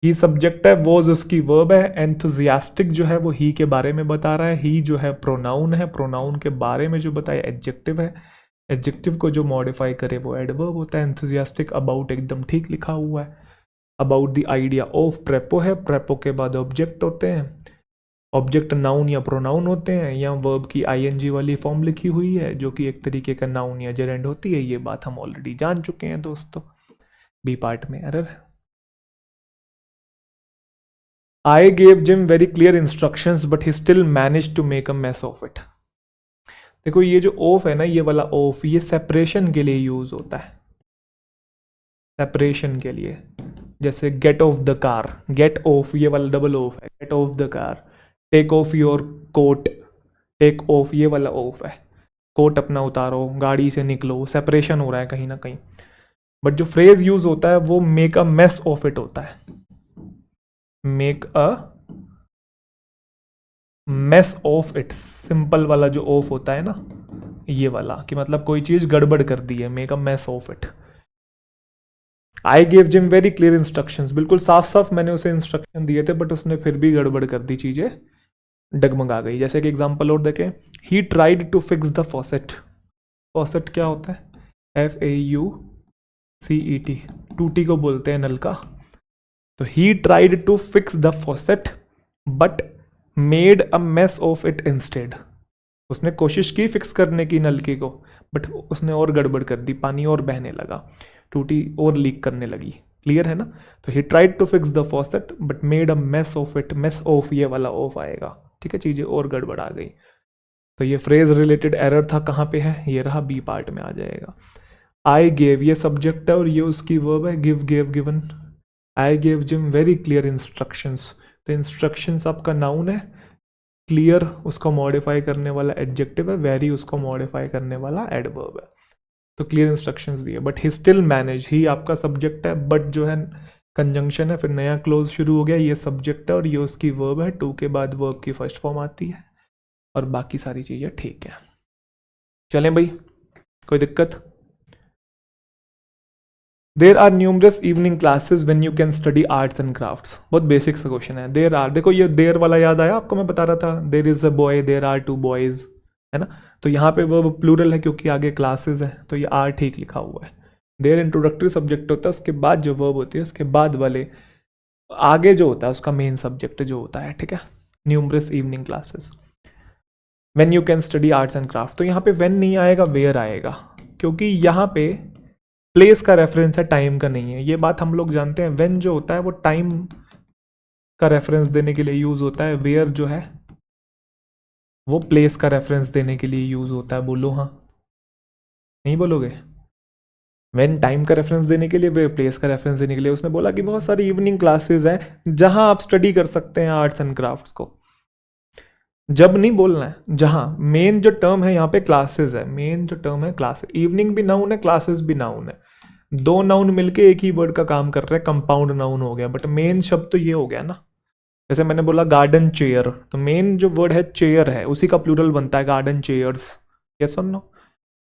ही सब्जेक्ट है, वॉज उसकी वर्ब है, एंथुजियास्टिक जो है वो ही के बारे में बता रहा है। ही जो है प्रोनाउन है, प्रोनाउन के बारे में जो बताया एडजेक्टिव है, एडजेक्टिव को जो मॉडिफाई करे वो एडवर्ब होता है। एंथुजियास्टिक अबाउट एकदम ठीक लिखा हुआ है। अबाउट द आइडिया ऑफ प्रेपो है, प्रेपो के बाद ऑब्जेक्ट होते हैं, ऑब्जेक्ट नाउन या प्रोनाउन होते हैं, या वर्ब की आईएनजी वाली फॉर्म लिखी हुई है जो कि एक तरीके का नाउन या जेरेंड होती है। ये बात हम ऑलरेडी जान चुके हैं दोस्तों। बी पार्ट में error. I gave Jim very clear instructions but he still managed to make a mess of it. देखो ये जो ऑफ है ना, ये वाला ऑफ, ये सेपरेशन के लिए यूज होता है, सेपरेशन के लिए। जैसे get off the car, get off ये वाला डबल ऑफ है, get off the car. Take off your coat, take off ये वाला ऑफ है, कोट अपना उतारो, गाड़ी से निकलो, सेपरेशन हो रहा है कहीं ना कहीं। बट जो फ्रेज यूज होता है वो make a mess of it होता है, make a mess of it. Simple वाला जो ऑफ होता है ना, ये वाला, कि मतलब कोई चीज गड़बड़ कर दी है, make a mess of it. I give gym very clear instructions, बिल्कुल साफ साफ मैंने उसे इंस्ट्रक्शन दिए थे बट उसने फिर भी गड़बड़ कर दी, चीजें डगमगा गई। जैसे कि एग्जांपल और देखें, he tried to fix the faucet. Faucet क्या होता है? FAUCET, टूटी को बोलते हैं नल का। तो he tried to fix the faucet but made a mess of it instead. उसने कोशिश की फिक्स करने की नलकी को, बट उसने और गड़बड़ कर दी, पानी और बहने लगा, टूटी और लीक करने लगी। क्लियर है ना। तो he tried to fix the faucet but made a mess of it, mess of ये वाला ऑफ आएगा, ठीक है, चीजें और गड़बड़ आ गई। तो ये फ्रेज रिलेटेड एरर था, कहाँ पे है? ये रहा, बी पार्ट में आ जाएगा। आई गेव ये सब्जेक्ट है और ये उसकी वर्ब है, give gave given. I gave gym very clear instructions, तो इंस्ट्रक्शंस आपका नाउन है, क्लियर उसको मॉडिफाई करने वाला एडजेक्टिव है, वेरी उसको मॉडिफाई करने वाला एडवर्ब है। तो क्लियर इंस्ट्रक्शंस दिए। बट ही स्टिल मैनेज, ही आपका सब्जेक्ट है, बट जो है कंजंक्शन है, फिर नया क्लोज शुरू हो गया, ये सब्जेक्ट है और ये उसकी वर्ब है। टू के बाद वर्ब की फर्स्ट फॉर्म आती है और बाकी सारी चीज़ें ठीक है। चलें भाई, कोई दिक्कत? There are numerous evening classes when you can study arts and crafts. बहुत बेसिक सा क्वेश्चन है। देर आर, देखो ये देर वाला याद आया आपको, मैं बता रहा था there is a boy, there are 2 boys, है ना। तो यहाँ पे वो प्लूरल है क्योंकि आगे क्लासेस है, तो ये आर ठीक लिखा हुआ है। देर इंट्रोडक्टरी सब्जेक्ट होता है, उसके बाद जो वर्ब होती है उसके बाद वाले आगे जो होता है उसका मेन सब्जेक्ट जो होता है, ठीक है। Numerous evening classes when you can study arts and craft. तो यहाँ पे व्हेन नहीं आएगा, वेयर आएगा, क्योंकि यहाँ पे प्लेस का रेफरेंस है, टाइम का नहीं है। ये बात हम लोग जानते हैं। व्हेन जो होता है वो टाइम का रेफरेंस देने के लिए यूज होता है, वेयर जो है वो प्लेस का रेफरेंस देने के लिए यूज होता है। बोलो हाँ, नहीं बोलोगे? व्हेन टाइम का रेफरेंस देने के लिए, वे प्लेस का रेफरेंस देने के लिए। उसने बोला कि बहुत सारी इवनिंग क्लासेस हैं जहां आप स्टडी कर सकते हैं आर्ट्स एंड क्राफ्ट्स को। जब नहीं बोलना है, जहां। मेन जो टर्म है यहाँ पे क्लासेस है, मेन जो टर्म है क्लासेस। इवनिंग भी नाउन है, क्लासेस भी नाउन है, दो नाउन मिलके एक ही वर्ड का काम कर रहे हैं, कंपाउंड नाउन हो गया। बट मेन शब्द तो ये हो गया ना। जैसे मैंने बोला गार्डन चेयर, तो मेन जो वर्ड है चेयर है, उसी का प्लूरल बनता है गार्डन चेयर्स। यस और नो?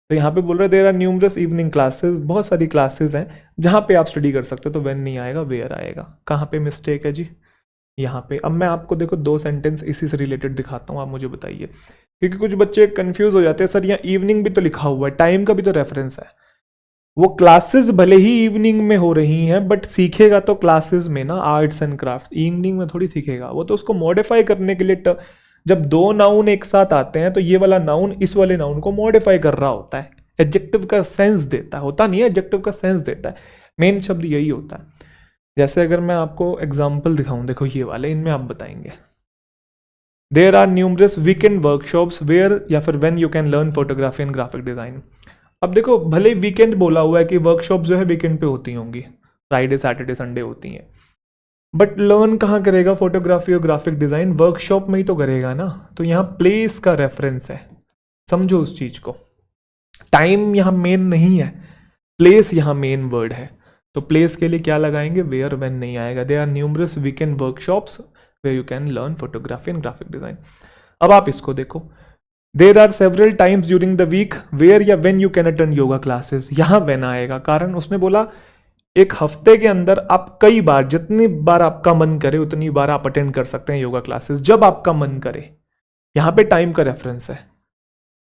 तो यहाँ पे बोल रहे there are numerous evening classes, बहुत सारी क्लासेस हैं जहाँ पे आप स्टडी कर सकते हो। तो व्हेन नहीं आएगा, वेयर आएगा। कहाँ पे मिस्टेक है जी? यहाँ पे। अब मैं आपको देखो 2 सेंटेंस इसी से रिलेटेड दिखाता हूँ, आप मुझे बताइए, क्योंकि कुछ बच्चे कंफ्यूज हो जाते हैं, सर यहाँ इवनिंग भी तो लिखा हुआ है, टाइम का भी तो रेफरेंस है। वो क्लासेस भले ही इवनिंग में हो रही हैं, बट सीखेगा तो क्लासेस में ना, आर्ट्स एंड क्राफ्ट। इवनिंग में थोड़ी सीखेगा वो, तो उसको मॉडिफाई करने के लिए जब 2 नाउन एक साथ आते हैं तो ये वाला नाउन इस वाले नाउन को मॉडिफाई कर रहा होता है, एडजेक्टिव का सेंस देता है, होता नहीं है, एडजेक्टिव का सेंस देता है। मेन शब्द यही होता है। जैसे अगर मैं आपको एग्जाम्पल दिखाऊं, देखो ये वाले, इनमें आप बताएंगे there are numerous weekend workshops where या फिर when you can learn photography and graphic design. अब देखो भले वीकेंड बोला हुआ है कि वर्कशॉप जो है वीकेंड पे होती होंगी, फ्राइडे सैटरडे संडे होती हैं, बट लर्न कहाँ करेगा फोटोग्राफी और ग्राफिक डिजाइन? वर्कशॉप में ही तो करेगा ना। तो यहाँ प्लेस का रेफरेंस है, समझो उस चीज को। टाइम यहाँ मेन नहीं है, प्लेस यहाँ मेन वर्ड है। तो प्लेस के लिए क्या लगाएंगे? वेयर। व्हेन नहीं आएगा। They are numerous weekend workshops where you can learn photography and graphic design. अब आप इसको देखो, there are several times during the week where या when you can attend yoga classes. यहाँ व्हेन आएगा, कारण उसने बोला एक हफ्ते के अंदर आप कई बार, जितनी बार आपका मन करे उतनी बार आप अटेंड कर सकते हैं योगा क्लासेस, जब आपका मन करे। यहाँ पे टाइम का रेफरेंस है,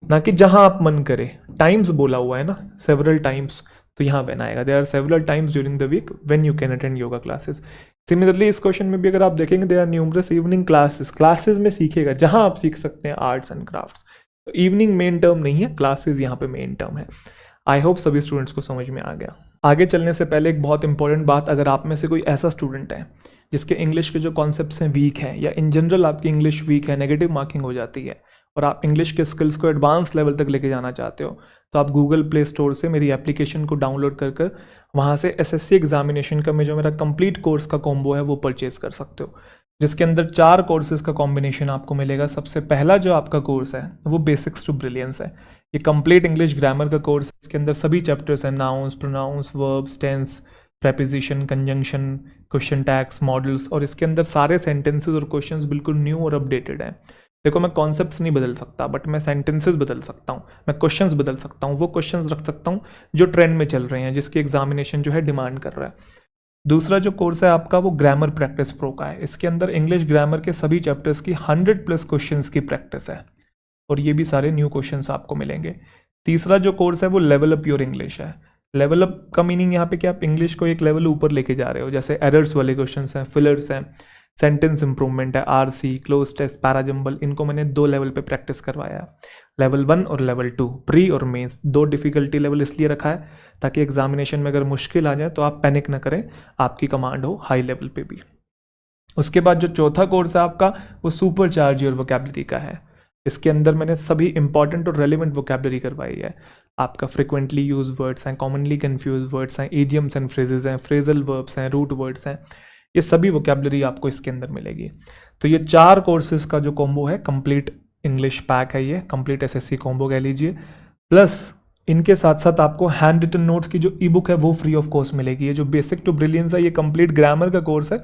ना कि जहां आप मन करे। टाइम्स बोला हुआ है ना, सेवरल टाइम्स, तो यहाँ व्हेन आएगा। There are several times during the week when you can attend yoga classes. Similarly इस क्वेश्चन में भी अगर आप देखेंगे, there are numerous evening classes, classes में सीखेगा जहां आप सीख सकते हैं आर्ट्स एंड क्राफ्ट्स। तो इवनिंग मेन टर्म नहीं है, क्लासेस यहाँ पे मेन टर्म है। आई होप सभी स्टूडेंट्स को समझ में आ गया। आगे चलने से पहले एक बहुत इंपॉर्टेंट बात, अगर आप में से कोई ऐसा स्टूडेंट है जिसके इंग्लिश के जो कॉन्सेप्ट्स हैं वीक हैं, या इन जनरल आपकी इंग्लिश वीक है, नेगेटिव मार्किंग हो जाती है, और आप इंग्लिश के स्किल्स को एडवांस लेवल तक लेके जाना चाहते हो, तो आप गूगल प्ले स्टोर से मेरी एप्लीकेशन को डाउनलोड कर वहाँ से एसएससी एग्जामिनेशन का जो मेरा कंप्लीट कोर्स का कॉम्बो है वो परचेज कर सकते हो, जिसके अंदर 4 कोर्सेज का कॉम्बिनेशन आपको मिलेगा। सबसे पहला जो आपका कोर्स है वो बेसिक्स टू ब्रिलियंस है। ये कंप्लीट इंग्लिश ग्रामर का कोर्स है। इसके अंदर सभी चैप्टर्स हैं, nouns, pronouns, verbs, tense, preposition, conjunction, question tags, modals, और इसके अंदर सारे सेंटेंसेस और क्वेश्चंस बिल्कुल न्यू और अपडेटेड हैं। देखो मैं कॉन्सेप्ट्स नहीं बदल सकता, बट मैं सेंटेंसेस बदल सकता हूँ, मैं क्वेश्चंस बदल सकता हूँ, वो क्वेश्चंस रख सकता हूँ जो ट्रेंड में चल रहे हैं, जिसकी एग्जामिनेशन जो है डिमांड कर रहा है। दूसरा जो कोर्स है आपका वो ग्रामर प्रैक्टिस प्रो का है। इसके अंदर इंग्लिश ग्रामर के सभी चैप्टर्स की 100+ क्वेश्चंस की प्रैक्टिस है, और ये भी सारे न्यू क्वेश्चंस आपको मिलेंगे। तीसरा जो कोर्स है वो लेवल अप योर इंग्लिश है। लेवल अप का मीनिंग यहाँ पे कि आप इंग्लिश को एक लेवल ऊपर लेके जा रहे हो, जैसे एरर्स वाले क्वेश्चंस हैं, फिलर्स हैं, सेंटेंस इंप्रूवमेंट है, आरसी, क्लोज टेस्ट, पैराजम्बल, इनको मैंने 2 लेवल पे प्रैक्टिस करवाया, लेवल 1 और लेवल 2, प्री और मेंस। 2 डिफिकल्टी लेवल इसलिए रखा है ताकि एग्जामिनेशन में अगर मुश्किल आ जाए तो आप पैनिक ना करें, आपकी कमांड हो हाई लेवल पे भी। उसके बाद जो चौथा कोर्स है आपका वो सुपर चार्ज योर वोकैबुलरी का है। इसके अंदर मैंने सभी इंपॉर्टेंट और रेलिवेंट वोकैबुलरी करवाई है। आपका फ्रिक्वेंटली यूज वर्ड्स हैं, कॉमनली कंफ्यूज वर्ड्स हैं, इडियम्स एंड फ्रेजेस हैं, फ्रेजल वर्ब्स हैं, रूट वर्ड्स हैं, ये सभी वोकैबुलरी आपको इसके अंदर मिलेगी। तो ये 4 कोर्सेज का जो कॉम्बो है, कंप्लीट इंग्लिश पैक है, ये कंप्लीट एसएससी कॉम्बो कह लीजिए। प्लस इनके साथ साथ आपको हैंड रिटन नोट्स की जो ई बुक है वो फ्री ऑफ कॉस्ट मिलेगी। ये जो बेसिक टू ब्रिलियंस है, ये कंप्लीट ग्रामर का कोर्स है,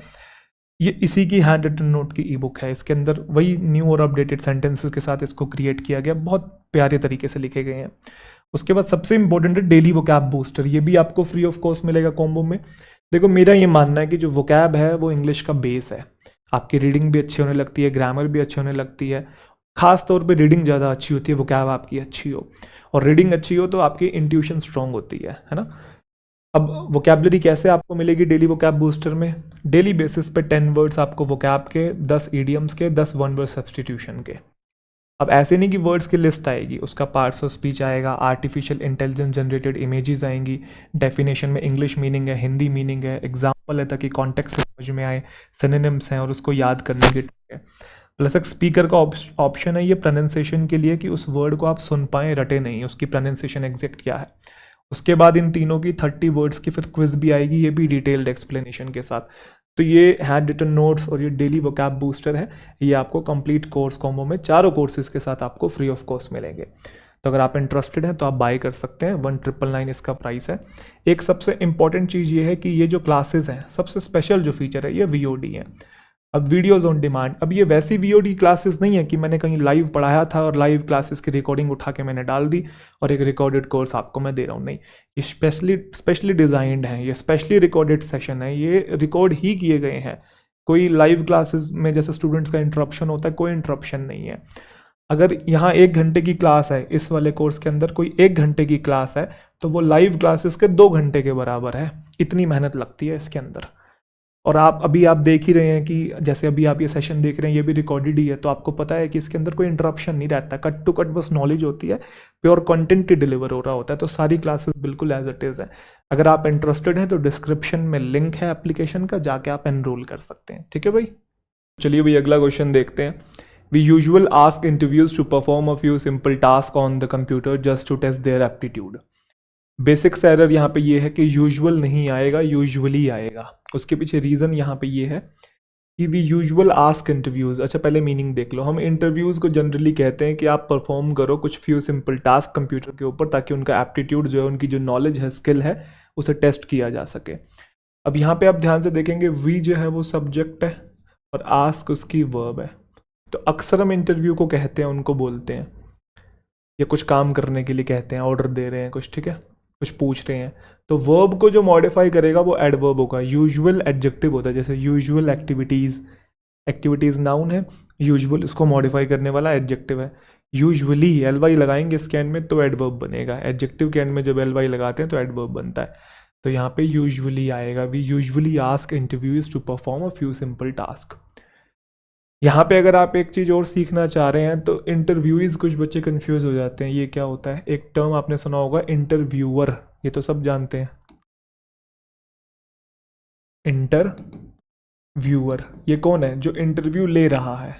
ये इसी की हैंड रिटन नोट की ई बुक है। इसके अंदर वही न्यू और अपडेटेड सेंटेंसेस के साथ इसको क्रिएट किया गया, बहुत प्यारे तरीके से लिखे गए हैं। उसके बाद सबसे इंपॉर्टेंट है डेली वोकैब बूस्टर, ये भी आपको फ्री ऑफ कॉस्ट मिलेगा कॉम्बो में। देखो मेरा ये मानना है कि जो वोकैब है वो इंग्लिश का बेस है, आपकी रीडिंग भी अच्छी होने लगती है, ग्रामर भी अच्छी होने लगती है, खास तौर पे रीडिंग ज़्यादा अच्छी होती है, वोकैब आपकी अच्छी हो, और रीडिंग अच्छी हो तो आपकी इंट्यूशन स्ट्रांग होती है ना। अब वोकैबलरी कैसे आपको मिलेगी डेली वोकैब बूस्टर में? डेली बेसिस पे 10 वर्ड्स आपको वोकैब के, 10 ईडियम्स के, 10 वन वर्ड सब्सटीट्यूशन के। अब ऐसे नहीं कि वर्ड्स की लिस्ट आएगी, उसका पार्ट्स ऑफ स्पीच आएगा, आर्टिफिशियल इंटेलिजेंस जनरेटेड इमेजेस आएंगी, डेफिनेशन में इंग्लिश मीनिंग है, हिंदी मीनिंग है, एग्जाम्पल है ताकि कॉन्टेक्स्ट समझ में आए, सिनोनिम्स हैं और उसको याद करने के है। प्लस एक स्पीकर का ऑप्शन है ये प्रोनाउंसिएशन के लिए कि उस वर्ड को आप सुन पाएँ, रटे नहीं, उसकी प्रोनाउंसिएशन एग्जैक्ट क्या है। उसके बाद इन तीनों की 30 वर्ड्स की फिर क्विज भी आएगी, ये भी डिटेल्ड एक्सप्लेनेशन के साथ। तो ये हैंड रिटन नोट्स और ये डेली वोकैब बूस्टर है, ये आपको कंप्लीट कोर्स कॉम्बो में चारों कोर्सेज के साथ आपको फ्री ऑफ कॉस्ट मिलेंगे। तो अगर आप इंटरेस्टेड हैं तो आप बाय कर सकते हैं, 1999 इसका प्राइस है। एक सबसे इंपॉर्टेंट चीज़ ये है कि ये जो क्लासेस हैं, सबसे स्पेशल जो फीचर है ये VOD है। अब वीडियोज़ ऑन डिमांड, अब ये वैसी VOD क्लासेस नहीं है कि मैंने कहीं लाइव पढ़ाया था और लाइव क्लासेस की रिकॉर्डिंग उठा के मैंने डाल दी और एक रिकॉर्डेड कोर्स आपको मैं दे रहा हूँ, नहीं। ये स्पेशली डिज़ाइंड हैं, ये स्पेशली रिकॉर्डेड सेशन है, ये रिकॉर्ड ही किए गए हैं। कोई लाइव क्लासेस में जैसे स्टूडेंट्स का इंटरप्शन होता है, कोई इंटरप्शन नहीं है। अगर यहाँ 1 घंटे की क्लास है, इस वाले कोर्स के अंदर कोई 1 घंटे की क्लास है, तो वो लाइव क्लासेस के 2 घंटे के बराबर है। इतनी मेहनत लगती है इसके अंदर। और आप देख ही रहे हैं कि जैसे अभी आप ये सेशन देख रहे हैं, ये भी रिकॉर्डेड ही है, तो आपको पता है कि इसके अंदर कोई इंटरप्शन नहीं रहता, कट टू कट बस नॉलेज होती है, प्योर कंटेंट ही डिलीवर हो रहा होता है। तो सारी क्लासेस बिल्कुल एज इट इज़ है। अगर आप इंटरेस्टेड हैं तो डिस्क्रिप्शन में लिंक है एप्लीकेशन का, जाके आप एनरोल कर सकते हैं। ठीक है भाई, चलिए भाई अगला क्वेश्चन देखते हैं। We usual ask interviews to perform a few simple task on the computer just to test their aptitude. Basics error यहाँ पे ये है कि यूजुअल नहीं आएगा, यूजुअली आएगा। उसके पीछे रीज़न यहाँ पे ये है कि वी यूजुअल आस्क इंटरव्यूज़। अच्छा पहले मीनिंग देख लो। हम इंटरव्यूज़ को जनरली कहते हैं कि आप परफॉर्म करो कुछ फ्यू सिंपल टास्क कंप्यूटर के ऊपर, ताकि उनका एप्टीट्यूड जो है, उनकी जो नॉलेज है, स्किल है, उसे टेस्ट किया जा सके। अब यहाँ पे आप ध्यान से देखेंगे, वी जो है वो सब्जेक्ट है और आस्क उसकी वर्ब है। तो अक्सर हम इंटरव्यू को कहते हैं, उनको बोलते हैं, या कुछ काम करने के लिए कहते हैं, ऑर्डर दे रहे हैं कुछ, ठीक है, कुछ पूछ रहे हैं, तो वर्ब को जो मॉडिफाई करेगा वो एडवर्ब होगा। यूजुअल एडजेक्टिव होता है, जैसे यूजुअल एक्टिविटीज़, एक्टिविटीज़ नाउन है, यूजुअल इसको मॉडिफाई करने वाला एडजेक्टिव है। यूजुअली LY लगाएंगे इसके एंड में तो एडवर्ब बनेगा। एडजेक्टिव के एंड में जब LY लगाते हैं तो एडवर्ब बनता है। तो यहाँ पे यूजुअली आएगा, we usually ask interviews to perform a few simple task. यहाँ पे अगर आप एक चीज़ और सीखना चाह रहे हैं तो इंटरव्यूज़, कुछ बच्चे कंफ्यूज हो जाते हैं, ये क्या होता है। एक टर्म आपने सुना होगा इंटरव्यूअर, ये तो सब जानते हैं। इंटरव्यूअर ये कौन है? जो इंटरव्यू ले रहा है,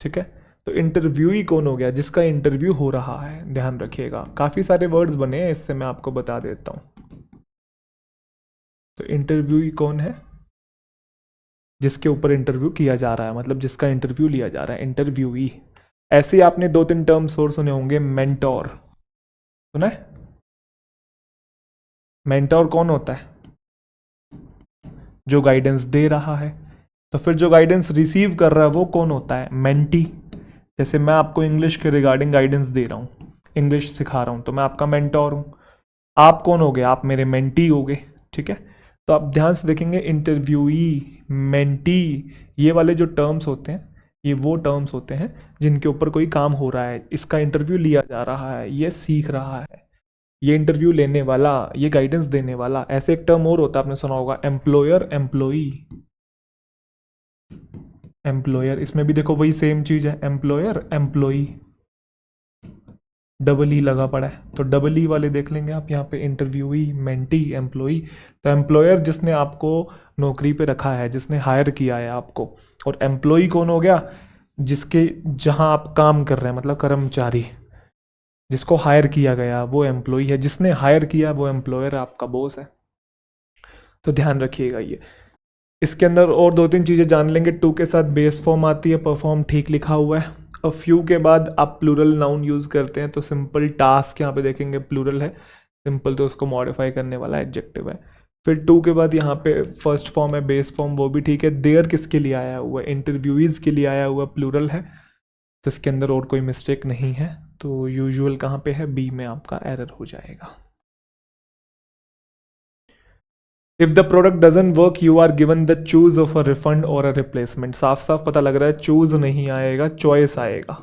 ठीक है। तो इंटरव्यूई कौन हो गया? जिसका इंटरव्यू हो रहा है। ध्यान रखिएगा, काफ़ी सारे वर्ड्स बने हैं, इससे मैं आपको बता देता हूँ। तो इंटरव्यूई कौन है? जिसके ऊपर इंटरव्यू किया जा रहा है, मतलब जिसका इंटरव्यू लिया जा रहा है, इंटरव्यूई। ऐसे ही आपने 2-3 टर्म्स और सुने होंगे। मेंटोर सुना है? मेंटोर कौन होता है? जो गाइडेंस दे रहा है। तो फिर जो गाइडेंस रिसीव कर रहा है वो कौन होता है? मेंटी। जैसे मैं आपको इंग्लिश के रिगार्डिंग गाइडेंस दे रहा हूँ, इंग्लिश सिखा रहा हूँ, तो मैं आपका मेंटोर हूँ। आप कौन हो गए? आप मेरे मेंटी हो गए, ठीक है। तो आप ध्यान से देखेंगे, इंटरव्यूई, मेंटी, ये वाले जो टर्म्स होते हैं, ये वो टर्म्स होते हैं जिनके ऊपर कोई काम हो रहा है, इसका इंटरव्यू लिया जा रहा है, ये सीख रहा है, ये इंटरव्यू लेने वाला, ये गाइडेंस देने वाला। ऐसे एक टर्म और होता है, आपने सुना होगा, एम्प्लॉयर, एम्प्लॉई। एम्प्लॉयर, इसमें भी देखो वही सेम चीज़ है, एम्प्लॉयर, एम्प्लॉई, डबल ई लगा पड़ा है। तो डबल ई वाले देख लेंगे आप यहाँ पे, इंटरव्यूई, मेंटी, एम्प्लॉई। तो एम्प्लॉयर जिसने आपको नौकरी पे रखा है, जिसने हायर किया है आपको। और एम्प्लॉई कौन हो गया? जिसके जहाँ आप काम कर रहे हैं, मतलब कर्मचारी, जिसको हायर किया गया वो एम्प्लॉई है, जिसने हायर किया वो एम्प्लॉयर, आपका बॉस है। तो ध्यान रखिएगा ये। इसके अंदर और 2-3 चीज़ें जान लेंगे। टू के साथ बेस फॉर्म आती है, परफॉर्म ठीक लिखा हुआ है। अ फ्यू के बाद आप प्लूरल नाउन यूज़ करते हैं, तो सिंपल टास्क यहाँ पे देखेंगे प्लूरल है, सिंपल तो उसको मॉडिफाई करने वाला एडजेक्टिव है। फिर टू के बाद यहाँ पे फर्स्ट फॉर्म है, बेस फॉर्म, वो भी ठीक है। देयर किसके लिए आया हुआ है? इंटरव्यूईज के लिए आया हुआ, प्लूरल है, तो इसके अंदर और कोई मिस्टेक नहीं है। तो यूजुअल कहाँ पे है, बी में आपका एरर हो जाएगा। If the product doesn't work you are given the choose of a refund और अ रिप्लेसमेंट। साफ साफ पता लग रहा है चूज नहीं आएगा, चॉइस आएगा।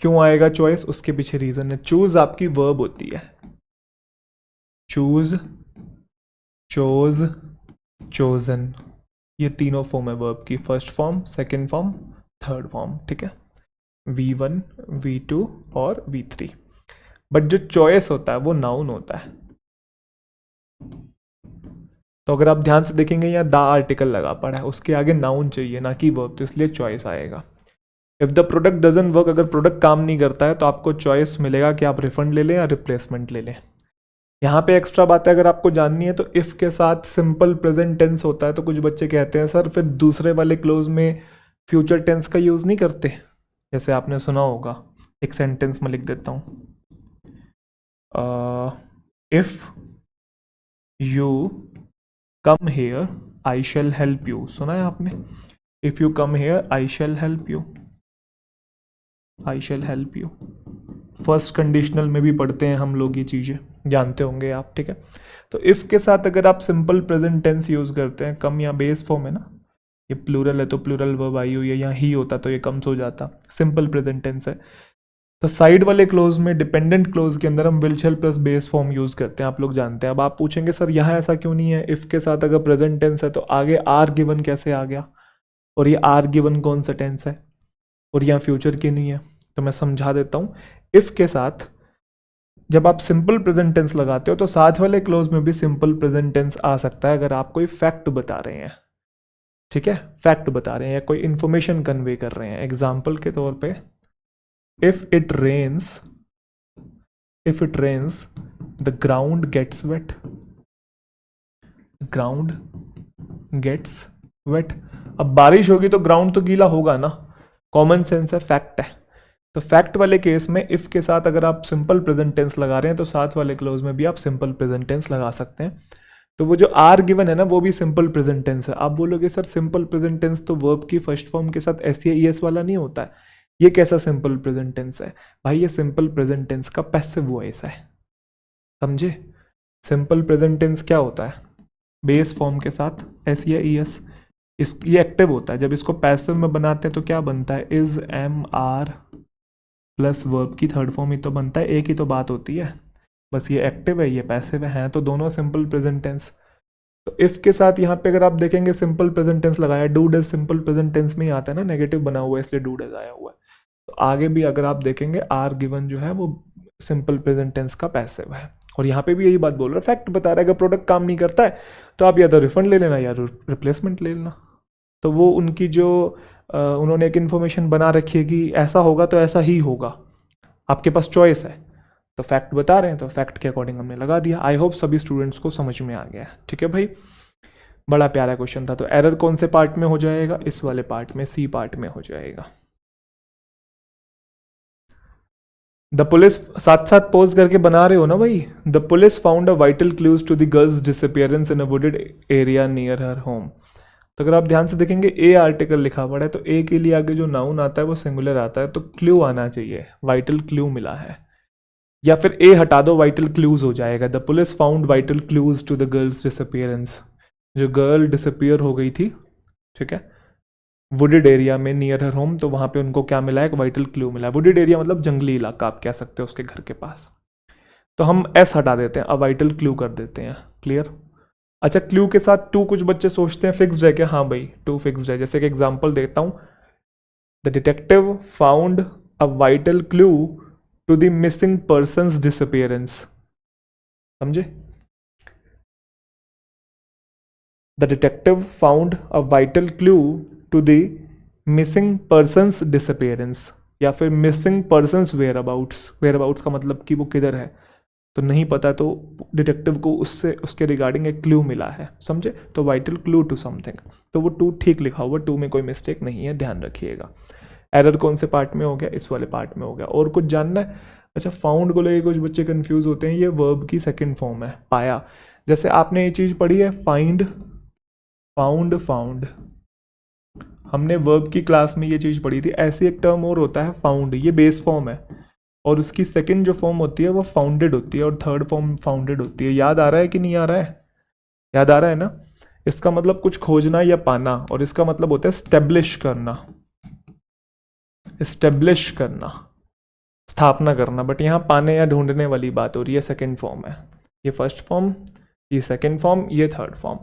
क्यों आएगा चॉइस, उसके पीछे रीजन है। चूज आपकी वर्ब होती है, चूज, चोज, चोजन, ये तीनों फॉर्म है वर्ब की, first form, second form, third form, ठीक है, V1, V2 और V3। बट जो चॉइस होता है वो नाउन होता है। तो अगर आप ध्यान से देखेंगे यहाँ द आर्टिकल लगा पड़ा है, उसके आगे नाउन चाहिए ना कि वर्ब, तो इसलिए चॉइस आएगा। If the product doesn't work, अगर प्रोडक्ट काम नहीं करता है तो आपको चॉइस मिलेगा कि आप रिफंड ले लें या रिप्लेसमेंट ले लें। यहाँ पे एक्स्ट्रा बात है अगर आपको जाननी है, तो इफ के साथ सिंपल प्रेजेंट टेंस होता है, तो कुछ बच्चे कहते हैं सर फिर दूसरे वाले क्लोज में फ्यूचर टेंस का यूज नहीं करते। जैसे आपने सुना होगा, एक सेंटेंस में लिख देता हूँ, if you come here I shell help you. सुना है आपने, if you come here I shell help you, I shell help you. First conditional में भी पढ़ते हैं हम लोग, ये चीज़ें जानते होंगे आप, ठीक है। तो इफ के साथ अगर आप सिंपल प्रेजेंट टेंस यूज करते हैं, कम या बेस फॉर्म है ना, ये प्लूरल है तो प्लूरल वर्ब आई हुई है, यहाँ ही होता तो ये कम्स हो जाता, सिंपल प्रेजेंट टेंस है। तो साइड वाले क्लोज में, डिपेंडेंट क्लोज के अंदर हम will shall plus base form use करते हैं, आप लोग जानते हैं। अब आप पूछेंगे सर यहाँ ऐसा क्यों नहीं है, इफ के साथ अगर प्रेजेंट टेंस है तो आगे आर गिवन कैसे आ गया, और ये आर गिवन कौन सा टेंस है, और यहाँ फ्यूचर की नहीं है। तो मैं समझा देता हूँ, इफ के साथ जब आप सिंपल प्रेजेंट टेंस लगाते हो तो साथ वाले क्लोज में भी सिंपल प्रेजेंट टेंस आ सकता है, अगर आप कोई फैक्ट बता रहे हैं, ठीक है, फैक्ट बता रहे हैं या कोई इंफॉर्मेशन कन्वे कर रहे हैं। एग्जाम्पल के तौर पे, if it rains, if it rains the ground gets wet, ground gets wet. अब बारिश होगी तो ग्राउंड तो गीला होगा ना, कॉमन सेंस है, फैक्ट है। तो फैक्ट वाले केस में इफ के साथ अगर आप सिंपल प्रेजेंट टेंस लगा रहे हैं तो साथ वाले क्लोज में भी आप सिंपल प्रेजेंट टेंस लगा सकते हैं। तो वो जो आर गिवन है ना, वो भी सिंपल प्रेजेंट टेंस है। आप बोलोगे सर सिंपल प्रेजेंट टेंस तो वर्ब की फर्स्ट फॉर्म के साथ एस या ई एस वाला नहीं होता है, ये कैसा सिंपल प्रेजेंट टेंस है भाई, ये सिंपल प्रेजेंट टेंस का पैसिव वॉइस है, समझे। सिंपल प्रेजेंट टेंस क्या होता है, बेस फॉर्म के साथ एस या ई एस, ये एक्टिव होता है। जब इसको पैसिव में बनाते हैं तो क्या बनता है, is am are plus verb की थर्ड फॉर्म ही तो बनता है, एक ही तो बात होती है, बस ये एक्टिव है ये पैसिव है, तो दोनों सिंपल प्रेजेंट टेंस। तो इफ के साथ यहाँ पे अगर आप देखेंगे सिंपल प्रेजेंट टेंस लगाया, do does simple present tense में ही आता है ना, नेगेटिव बना हुआ है इसलिए डू डज आया हुआ है। तो आगे भी अगर आप देखेंगे आर गिवन जो है वो सिंपल प्रेजेंट टेंस का पैसिव है, और यहाँ पे भी यही बात बोल रहा है, फैक्ट बता रहा है। अगर प्रोडक्ट काम नहीं करता है तो आप या तो रिफंड ले लेना या रिप्लेसमेंट ले लेना। तो वो उनकी जो उन्होंने एक इन्फॉर्मेशन बना रखी है कि ऐसा होगा तो ऐसा ही होगा, आपके पास चॉइस है, तो फैक्ट बता रहे हैं तो फैक्ट के अकॉर्डिंग हमने लगा दिया। आई होप सभी स्टूडेंट्स को समझ में आ गया, ठीक है भाई, बड़ा प्यारा क्वेश्चन था। तो एरर कौन से पार्ट में हो जाएगा, इस वाले पार्ट में, सी पार्ट में हो जाएगा। द पुलिस, साथ साथ पोज करके बना रहे हो ना भाई। The police found a vital clues to the girl's disappearance in a wooded area near her home. तो अगर आप ध्यान से देखेंगे ए आर्टिकल लिखा पड़ा है, तो ए के लिए आगे जो नाउन आता है वो सिंगुलर आता है, तो क्लू आना चाहिए, वाइटल क्लू मिला है, या फिर ए हटा दो वाइटल क्लूज हो जाएगा। The police found vital clues to the girl's disappearance, जो गर्ल डिसअपियर हो गई थी, ठीक है, वुडेड एरिया में नियर हर होम, तो वहां पे उनको क्या मिला है, एक वाइटल क्लू मिला है। वुडेड एरिया मतलब जंगली इलाका आप कह सकते हो उसके घर के पास। तो हम एस हटा देते हैं, अब वाइटल क्लू कर देते हैं, क्लियर। अच्छा, क्लू के साथ टू कुछ बच्चे सोचते हैं फिक्स्ड है क्या, हाँ भाई टू फिक्स्ड है। जैसे कि एग्जांपल देता हूं, the detective found a vital clue to the missing persons disappearance, समझे। The detective found a vital clue to the missing persons disappearance, या फिर missing persons whereabouts. Whereabouts का मतलब कि वो किधर है, तो नहीं पता, तो डिटेक्टिव को उससे उसके रिगार्डिंग एक क्लू मिला है, समझे। तो वाइटल क्लू टू समथिंग, तो वो टू ठीक लिखा हुआ, टू में कोई मिस्टेक नहीं है, ध्यान रखिएगा। एरर कौन से पार्ट में हो गया, इस वाले पार्ट में हो गया। और कुछ जानना है, अच्छा फाउंड को लेकर कुछ बच्चे कंफ्यूज होते हैं, ये वर्ब की सेकंड फॉर्म है, पाया। जैसे आपने ये चीज़ पढ़ी है, फाइंड, फाउंड, फाउंड, हमने वर्ब की क्लास में ये चीज़ पढ़ी थी। ऐसी एक टर्म और होता है फाउंड, ये बेस फॉर्म है और उसकी सेकंड जो फॉर्म होती है वो फाउंडेड होती है और थर्ड फॉर्म फाउंडेड होती है। याद आ रहा है कि नहीं आ रहा है? याद आ रहा है ना? इसका मतलब कुछ खोजना या पाना और इसका मतलब होता है स्टेब्लिश करना, स्टेब्लिश करना, स्थापना करना। बट यहाँ पाने या ढूंढने वाली बात हो रही है, सेकंड फॉर्म है। ये फर्स्ट फॉर्म, ये सेकंड फॉर्म, ये थर्ड फॉर्म।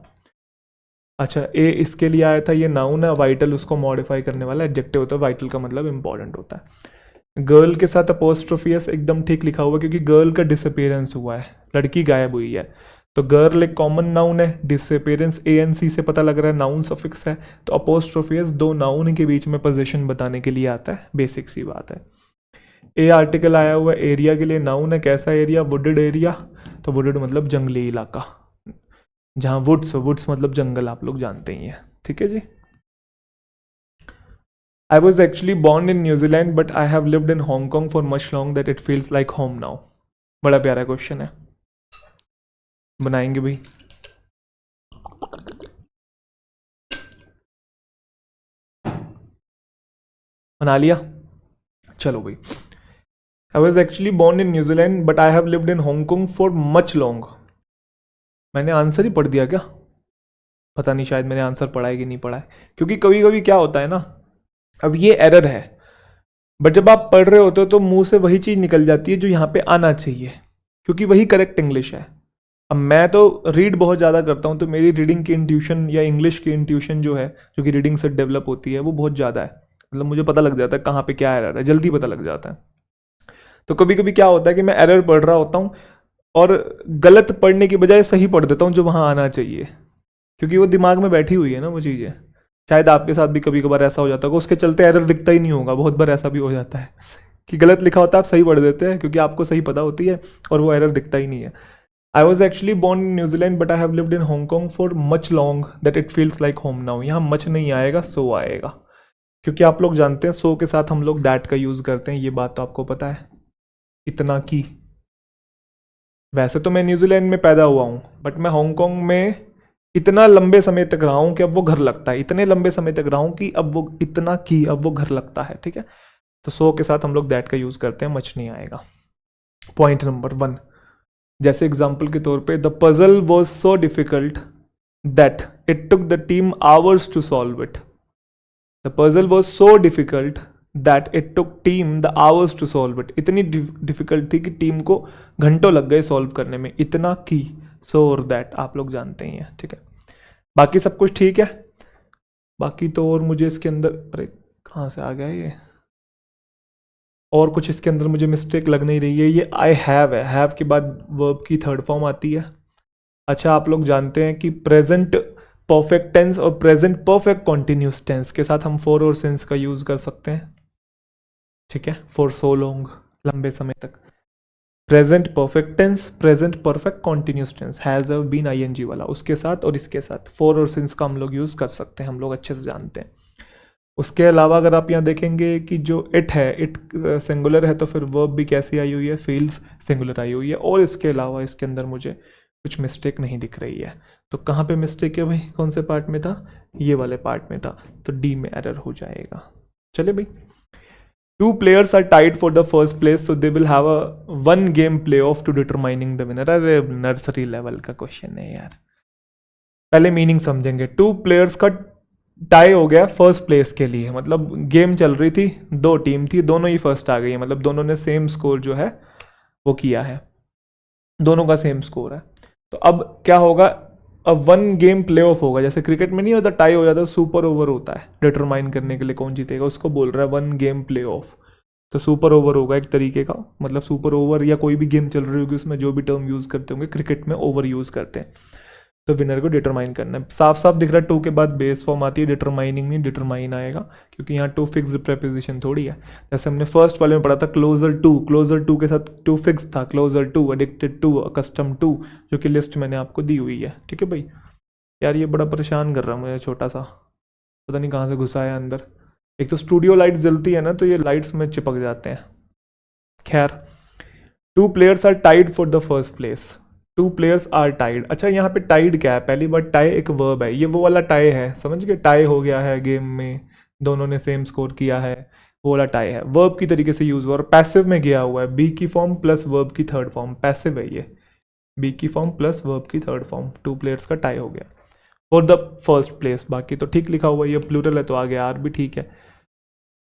अच्छा, ए इसके लिए आया था, ये नाउन है, वाइटल उसको मॉडिफाई करने वाला एडजेक्टिव होता है। वाइटल का मतलब इंपॉर्टेंट होता है। गर्ल के साथ अपोस्ट्रोफियस एकदम ठीक लिखा हुआ क्योंकि गर्ल का डिसअपियरेंस हुआ है, लड़की गायब हुई है। तो गर्ल एक कॉमन नाउन है, डिसअपियरेंस ANC से पता लग रहा है, नाउन सफिक्स है। तो अपोस्ट्रोफियस दो नाउन के बीच में पोजीशन बताने के लिए आता है, बेसिक सी बात है। ए आर्टिकल आया हुआ है, एरिया के लिए नाउन है। कैसा एरिया? Wooded area. तो वुडेड मतलब जंगली इलाका, जहाँ वुड्स, वुड्स मतलब जंगल, आप लोग जानते ही हैं। ठीक है जी। I was actually born in New Zealand but I have lived in Hong Kong for much long that it feels like home now। बड़ा प्यारा क्वेश्चन है, बनाएंगे भाई। बना लिया? चलो भाई। I was actually born in New Zealand but I have lived in Hong Kong for much long। मैंने आंसर ही पढ़ दिया क्या? पता नहीं, शायद मैंने आंसर पढ़ा है कि नहीं पढ़ा है, क्योंकि कभी कभी क्या होता है ना, अब ये एरर है, बट जब आप पढ़ रहे होते हो तो मुंह से वही चीज़ निकल जाती है जो यहाँ पे आना चाहिए, क्योंकि वही करेक्ट इंग्लिश है। अब मैं तो रीड बहुत ज़्यादा करता हूँ, तो मेरी रीडिंग की इंट्यूशन या इंग्लिश की इंट्यूशन जो है, जो कि रीडिंग से डेवलप होती है, वो बहुत ज़्यादा है। मतलब मुझे पता लग जाता है कहाँ पे क्या एरर है, जल्दी पता लग जाता है। तो कभी कभी क्या होता है कि मैं एरर पढ़ रहा होता हूँ और गलत पढ़ने की बजाय सही पढ़ देता हूँ जो वहाँ आना चाहिए, क्योंकि वो दिमाग में बैठी हुई है ना वो चीज़ें। शायद आपके साथ भी कभी कभार ऐसा हो जाता होगा, उसके चलते एरर दिखता ही नहीं होगा। बहुत बार ऐसा भी हो जाता है कि गलत लिखा होता है, आप सही पढ़ देते हैं क्योंकि आपको सही पता होती है और वो एरर दिखता ही नहीं है। I was actually born in New Zealand but I have lived in Hong Kong for much long that it feels like home now. यहाँ मच नहीं आएगा, सो आएगा, क्योंकि आप लोग जानते हैं सो के साथ हम लोग दैट का यूज़ करते हैं, ये बात तो आपको पता है। इतना की, वैसे तो मैं न्यूजीलैंड में पैदा हुआ हूँ बट मैं हांगकॉन्ग में इतना लंबे समय तक रहा हूँ कि अब वो घर लगता है। इतने लंबे समय तक रहा हूँ कि अब वो इतना की, अब वो घर लगता है। ठीक है, तो सो के साथ हम लोग दैट का यूज़ करते हैं, मच नहीं आएगा। पॉइंट नंबर 1, जैसे एग्जाम्पल के तौर पे, the puzzle was so difficult that it took the team hours to solve it. The puzzle was so difficult that it took team the hours to solve it. इतनी difficult थी कि team को घंटों लग गए सॉल्व करने में। इतना की, सो और दैट आप लोग जानते ही हैं। ठीक है, बाकी सब कुछ ठीक है। बाकी तो और मुझे इसके अंदर, अरे कहाँ से आ गया ये, और कुछ इसके अंदर मुझे मिस्टेक लग नहीं रही है। ये आई हैव है, हैव के बाद वर्ब की थर्ड फॉर्म आती है। अच्छा, आप लोग जानते हैं कि प्रेजेंट परफेक्ट टेंस और प्रेजेंट परफेक्ट कॉन्टिन्यूस टेंस के साथ हम फॉर और सिंस का यूज़ कर सकते हैं। ठीक है, फॉर सो लॉन्ग, लंबे समय तक। Present perfect tense, present perfect continuous tense, has have been ING वाला, उसके साथ और इसके साथ फॉर और सिंस का हम लोग यूज़ कर सकते हैं, हम लोग अच्छे से जानते हैं। उसके अलावा अगर आप यहाँ देखेंगे कि जो इट है, इट सिंगुलर है, तो फिर वर्ब भी कैसी आई हुई है, फील्स सिंगुलर आई हुई है। और इसके अलावा इसके अंदर मुझे कुछ मिस्टेक नहीं दिख रही है। तो कहाँ पे मिस्टेक है भाई, कौन से पार्ट में था? ये वाले पार्ट में था, तो डी में एरर हो जाएगा। चले भाई, 2 players are tied for the first place, so they will have a 1 game playoff to determining the winner। अरे नर्सरी लेवल का क्वेश्चन है यार, पहले मीनिंग समझेंगे। 2 players का टाई हो गया फर्स्ट प्लेस के लिए, मतलब गेम चल रही थी, 2 टीम थी, दोनों ही फर्स्ट आ गई है, मतलब दोनों ने सेम स्कोर जो है वो किया है, दोनों का सेम स्कोर है। तो अब क्या होगा, अब 1 गेम प्ले ऑफ होगा। जैसे क्रिकेट में नहीं होता टाई हो जाता है, सुपर ओवर होता है डिटरमाइन करने के लिए कौन जीतेगा, उसको बोल रहा है 1 गेम प्ले ऑफ। तो सुपर ओवर होगा एक तरीके का, मतलब सुपर ओवर या कोई भी गेम चल रही होगी उसमें जो भी टर्म यूज़ करते होंगे, क्रिकेट में ओवर यूज़ करते हैं। तो विनर को डिटरमाइन करना है। साफ साफ दिख रहा है 2 के बाद बेस फॉर्म आती है, डिटरमाइनिंग नहीं डिटरमाइन आएगा, क्योंकि यहाँ 2 फिक्स्ड प्रेपोजिशन थोड़ी है। जैसे हमने फर्स्ट वाले में पढ़ा था क्लोजर टू, क्लोजर टू के साथ 2 फिक्स था, closer to, addicted to, accustom to, जो कि लिस्ट मैंने आपको दी हुई है। ठीक है भाई, यार ये बड़ा परेशान कर रहा है मुझे, छोटा सा, पता नहीं कहाँ से घुसा है अंदर। एक तो स्टूडियो लाइट जलती है ना, तो ये लाइट्स में चिपक जाते हैं। खैर, 2 players are tied for the first place. 2 players are tied. अच्छा, यहाँ पे टाइड क्या है? पहली बार टाई एक वर्ब है, ये वो वाला टाई है, समझ गए, टाई हो गया है गेम में, दोनों ने सेम स्कोर किया है, वो वाला टाई है। वर्ब की तरीके से यूज हुआ और पैसिव में गया हुआ है, बी की फॉर्म प्लस वर्ब की थर्ड फॉर्म, पैसिव है ये, बी की फॉर्म प्लस वर्ब की थर्ड फॉर्म, 2 प्लेयर्स का टाई हो गया फॉर द फर्स्ट प्लेस। बाकी तो ठीक लिखा हुआ है, ये प्लूरल है तो आगे आर भी ठीक है।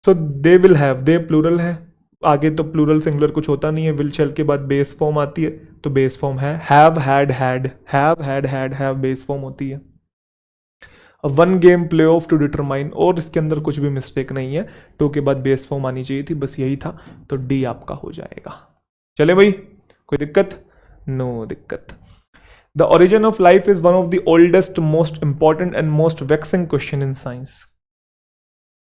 So they will have, they plural है, आगे तो प्लूरल सिंगुलर कुछ होता नहीं है, विल शेल के बाद बेस फॉर्म आती है तो बेस फॉर्म है, have had had, have had have base form होती है। One game play off to determine, और इसके अंदर कुछ भी मिस्टेक नहीं है, टू के बाद बेस फॉर्म आनी चाहिए थी, बस यही था, तो डी आपका हो जाएगा। चले भाई, कोई दिक्कत? नो दिक्कत। The origin of life is one of the oldest, most important and most waxing question in science.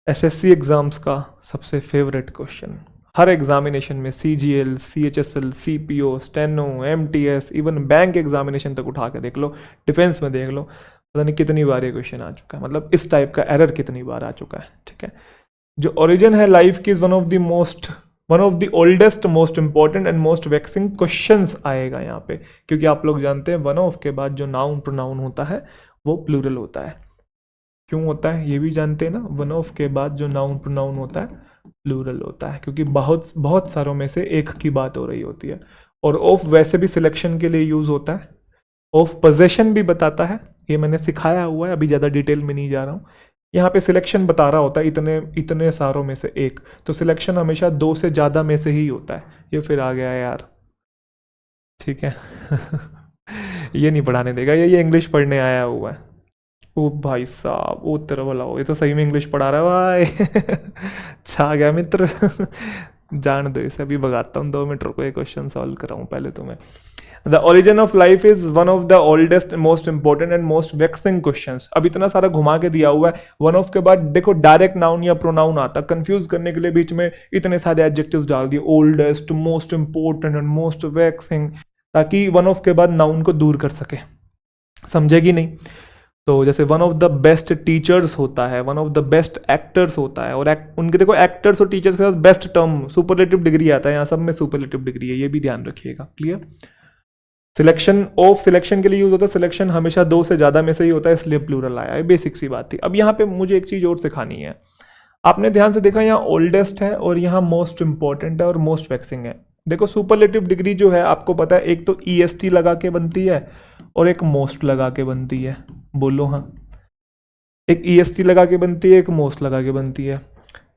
SSC exams का सबसे फेवरेट क्वेश्चन, हर एग्जामिनेशन में, CGL, CHSL, CPO, steno, MTS, even bank examination तक उठा के देख लो, defence में देख लो, पता नहीं कितनी बार ये क्वेश्चन आ चुका है, मतलब इस टाइप का एरर कितनी बार आ चुका है। ठीक है, जो ओरिजिन है लाइफ की, one of the oldest, most important and most waxing questions आएगा यहाँ पे, क्योंकि आप लोग जानते हैं वन ऑफ के बाद जो नाउन प्रोनाउन होता है वो प्लूरल होता है। क्यों होता है ये भी जानते हैं ना, वन ऑफ के बाद जो नाउन प्रोनाउन होता है प्लूरल होता है, क्योंकि बहुत सारों में से एक की बात हो रही होती है। और ऑफ वैसे भी सिलेक्शन के लिए यूज होता है, ऑफ पोजेशन भी बताता है, ये मैंने सिखाया हुआ है, अभी ज़्यादा डिटेल में नहीं जा रहा हूँ। यहाँ पे सिलेक्शन बता रहा होता है इतने सारों में से एक, तो सिलेक्शन हमेशा 2 से ज़्यादा में से ही होता है। ये फिर आ गया यार, ठीक है ये नहीं पढ़ाने देगा, ये इंग्लिश पढ़ने आया हुआ है। ओ भाई साहब, ओ तेरा भला हो, ये तो सही में इंग्लिश पढ़ा रहा है भाई छा गया मित्र जान दो इसे, अभी भगाता हूँ, 2 मिनट रुको, ये क्वेश्चन सॉल्व कराऊँ पहले तुम्हें। The origin of life is one of the oldest, most important and most waxing questions. अब इतना सारा घुमा के दिया हुआ है, वन ऑफ के बाद देखो डायरेक्ट नाउन या प्रोनाउन आता, कंफ्यूज करने के लिए बीच में इतने सारे एडजेक्टिव्स डाल दिए, oldest, most important and most waxing, ताकि वन ऑफ के बाद नाउन को दूर कर सके, समझेगी नहीं। तो जैसे one of the best teachers होता है, one of the best actors होता है, और उनके देखो एक्टर्स और टीचर्स के साथ बेस्ट टर्म सुपरलेटिव डिग्री आता है, यहाँ सब में सुपरलेटिव डिग्री है, ये भी ध्यान रखिएगा। क्लियर? सिलेक्शन ऑफ, सिलेक्शन के लिए यूज होता है, सिलेक्शन हमेशा 2 से ज़्यादा में से ही होता है, इसलिए प्लूरल आया है, बेसिक सी बात थी। अब यहाँ पे मुझे एक चीज़ और सिखानी है, आपने ध्यान से देखा यहाँ ओल्डेस्ट है और यहाँ मोस्ट इंपॉर्टेंट है और मोस्ट वैक्सिंग है। देखो सुपरलेटिव डिग्री जो है आपको पता है, एक तो ईएसटी लगा के बनती है और एक मोस्ट लगा के बनती है, बोलो हाँ, एक ईएसटी लगा के बनती है, एक मोस्ट लगा के बनती है।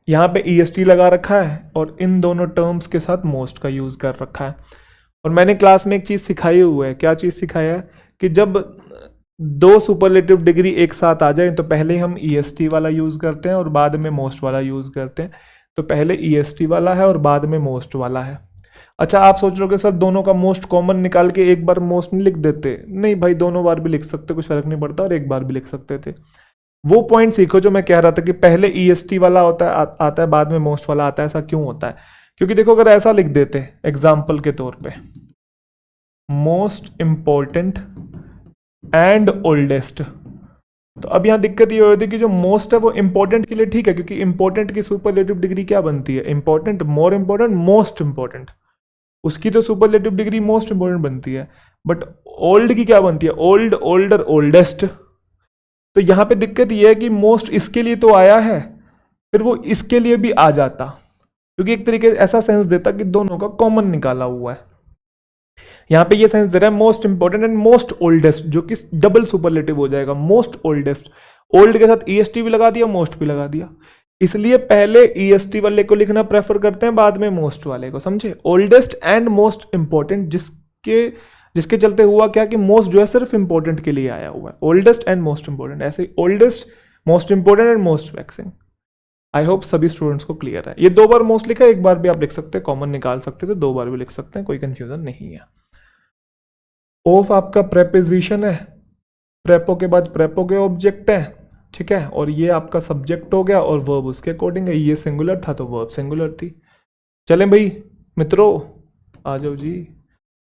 यहाँ पे ईएसटी लगा रखा है और इन दोनों टर्म्स के साथ मोस्ट का यूज कर रखा है। और मैंने क्लास में एक चीज सिखाई हुई है, क्या चीज सिखाया है कि जब 2 सुपरलेटिव डिग्री एक साथ आ जाए तो पहले हम ईएसटी वाला यूज करते हैं और बाद में मोस्ट वाला यूज करते हैं। तो पहले ईएसटी वाला है और बाद में मोस्ट वाला है। अच्छा, आप सोच रहे हो कि सर दोनों का मोस्ट कॉमन निकाल के एक बार मोस्ट नहीं लिख देते? नहीं भाई, दोनों बार भी लिख सकते, कुछ फर्क नहीं पड़ता, और एक बार भी लिख सकते थे। वो पॉइंट सीखो जो मैं कह रहा था कि पहले ईएसटी वाला आता है बाद में मोस्ट वाला आता है। ऐसा क्यों होता है? क्योंकि देखो अगर ऐसा लिख देते एग्जाम्पल के तौर पे, मोस्ट इंपॉर्टेंट एंड ओल्डेस्ट, तो अब यहाँ दिक्कत ये होती है कि जो मोस्ट है वो इंपॉर्टेंट के लिए ठीक है, क्योंकि इंपॉर्टेंट की सुपरलेटिव डिग्री क्या बनती है? Important, more important, most important, उसकी तो सुपरलेटिव डिग्री मोस्ट इंपॉर्टेंट बनती है। बट ओल्ड की क्या बनती है? Old, older, oldest. तो यहां पे दिक्कत यह है कि मोस्ट इसके लिए तो आया है, फिर वो इसके लिए भी आ जाता, क्योंकि एक तरीके से ऐसा सेंस देता कि दोनों का कॉमन निकाला हुआ है। यहां पे ये सेंस दे रहा है most important and most oldest, जो कि डबल सुपरलेटिव हो जाएगा, मोस्ट ओल्डेस्ट। ओल्ड के साथ ईएसटी भी लगा दिया, मोस्ट भी लगा दिया, इसलिए पहले ईएसटी वाले को लिखना प्रेफर करते हैं, बाद में मोस्ट वाले को, समझे? ओल्डेस्ट एंड मोस्ट इंपॉर्टेंट, जिसके चलते हुआ क्या कि मोस्ट जो है सिर्फ इंपॉर्टेंट के लिए आया हुआ है, ओल्डेस्ट एंड मोस्ट इंपॉर्टेंट। ऐसे ही oldest, most important and most waxing. I hope सभी स्टूडेंट्स को क्लियर है। ये 2 बार मोस्ट लिखा है, एक बार भी आप लिख सकते हैं, कॉमन निकाल सकते थे, 2 बार भी लिख सकते हैं, कोई कंफ्यूजन नहीं है। ऑफ आपका प्रेपोजिशन है, प्रेपो के बाद प्रेपो के ऑब्जेक्ट है, ठीक है, और ये आपका सब्जेक्ट हो गया और वर्ब उसके अकॉर्डिंग है। ये सिंगुलर था तो वर्ब सिंगुलर थी। चलें भाई मित्रों, आ जाओ जी,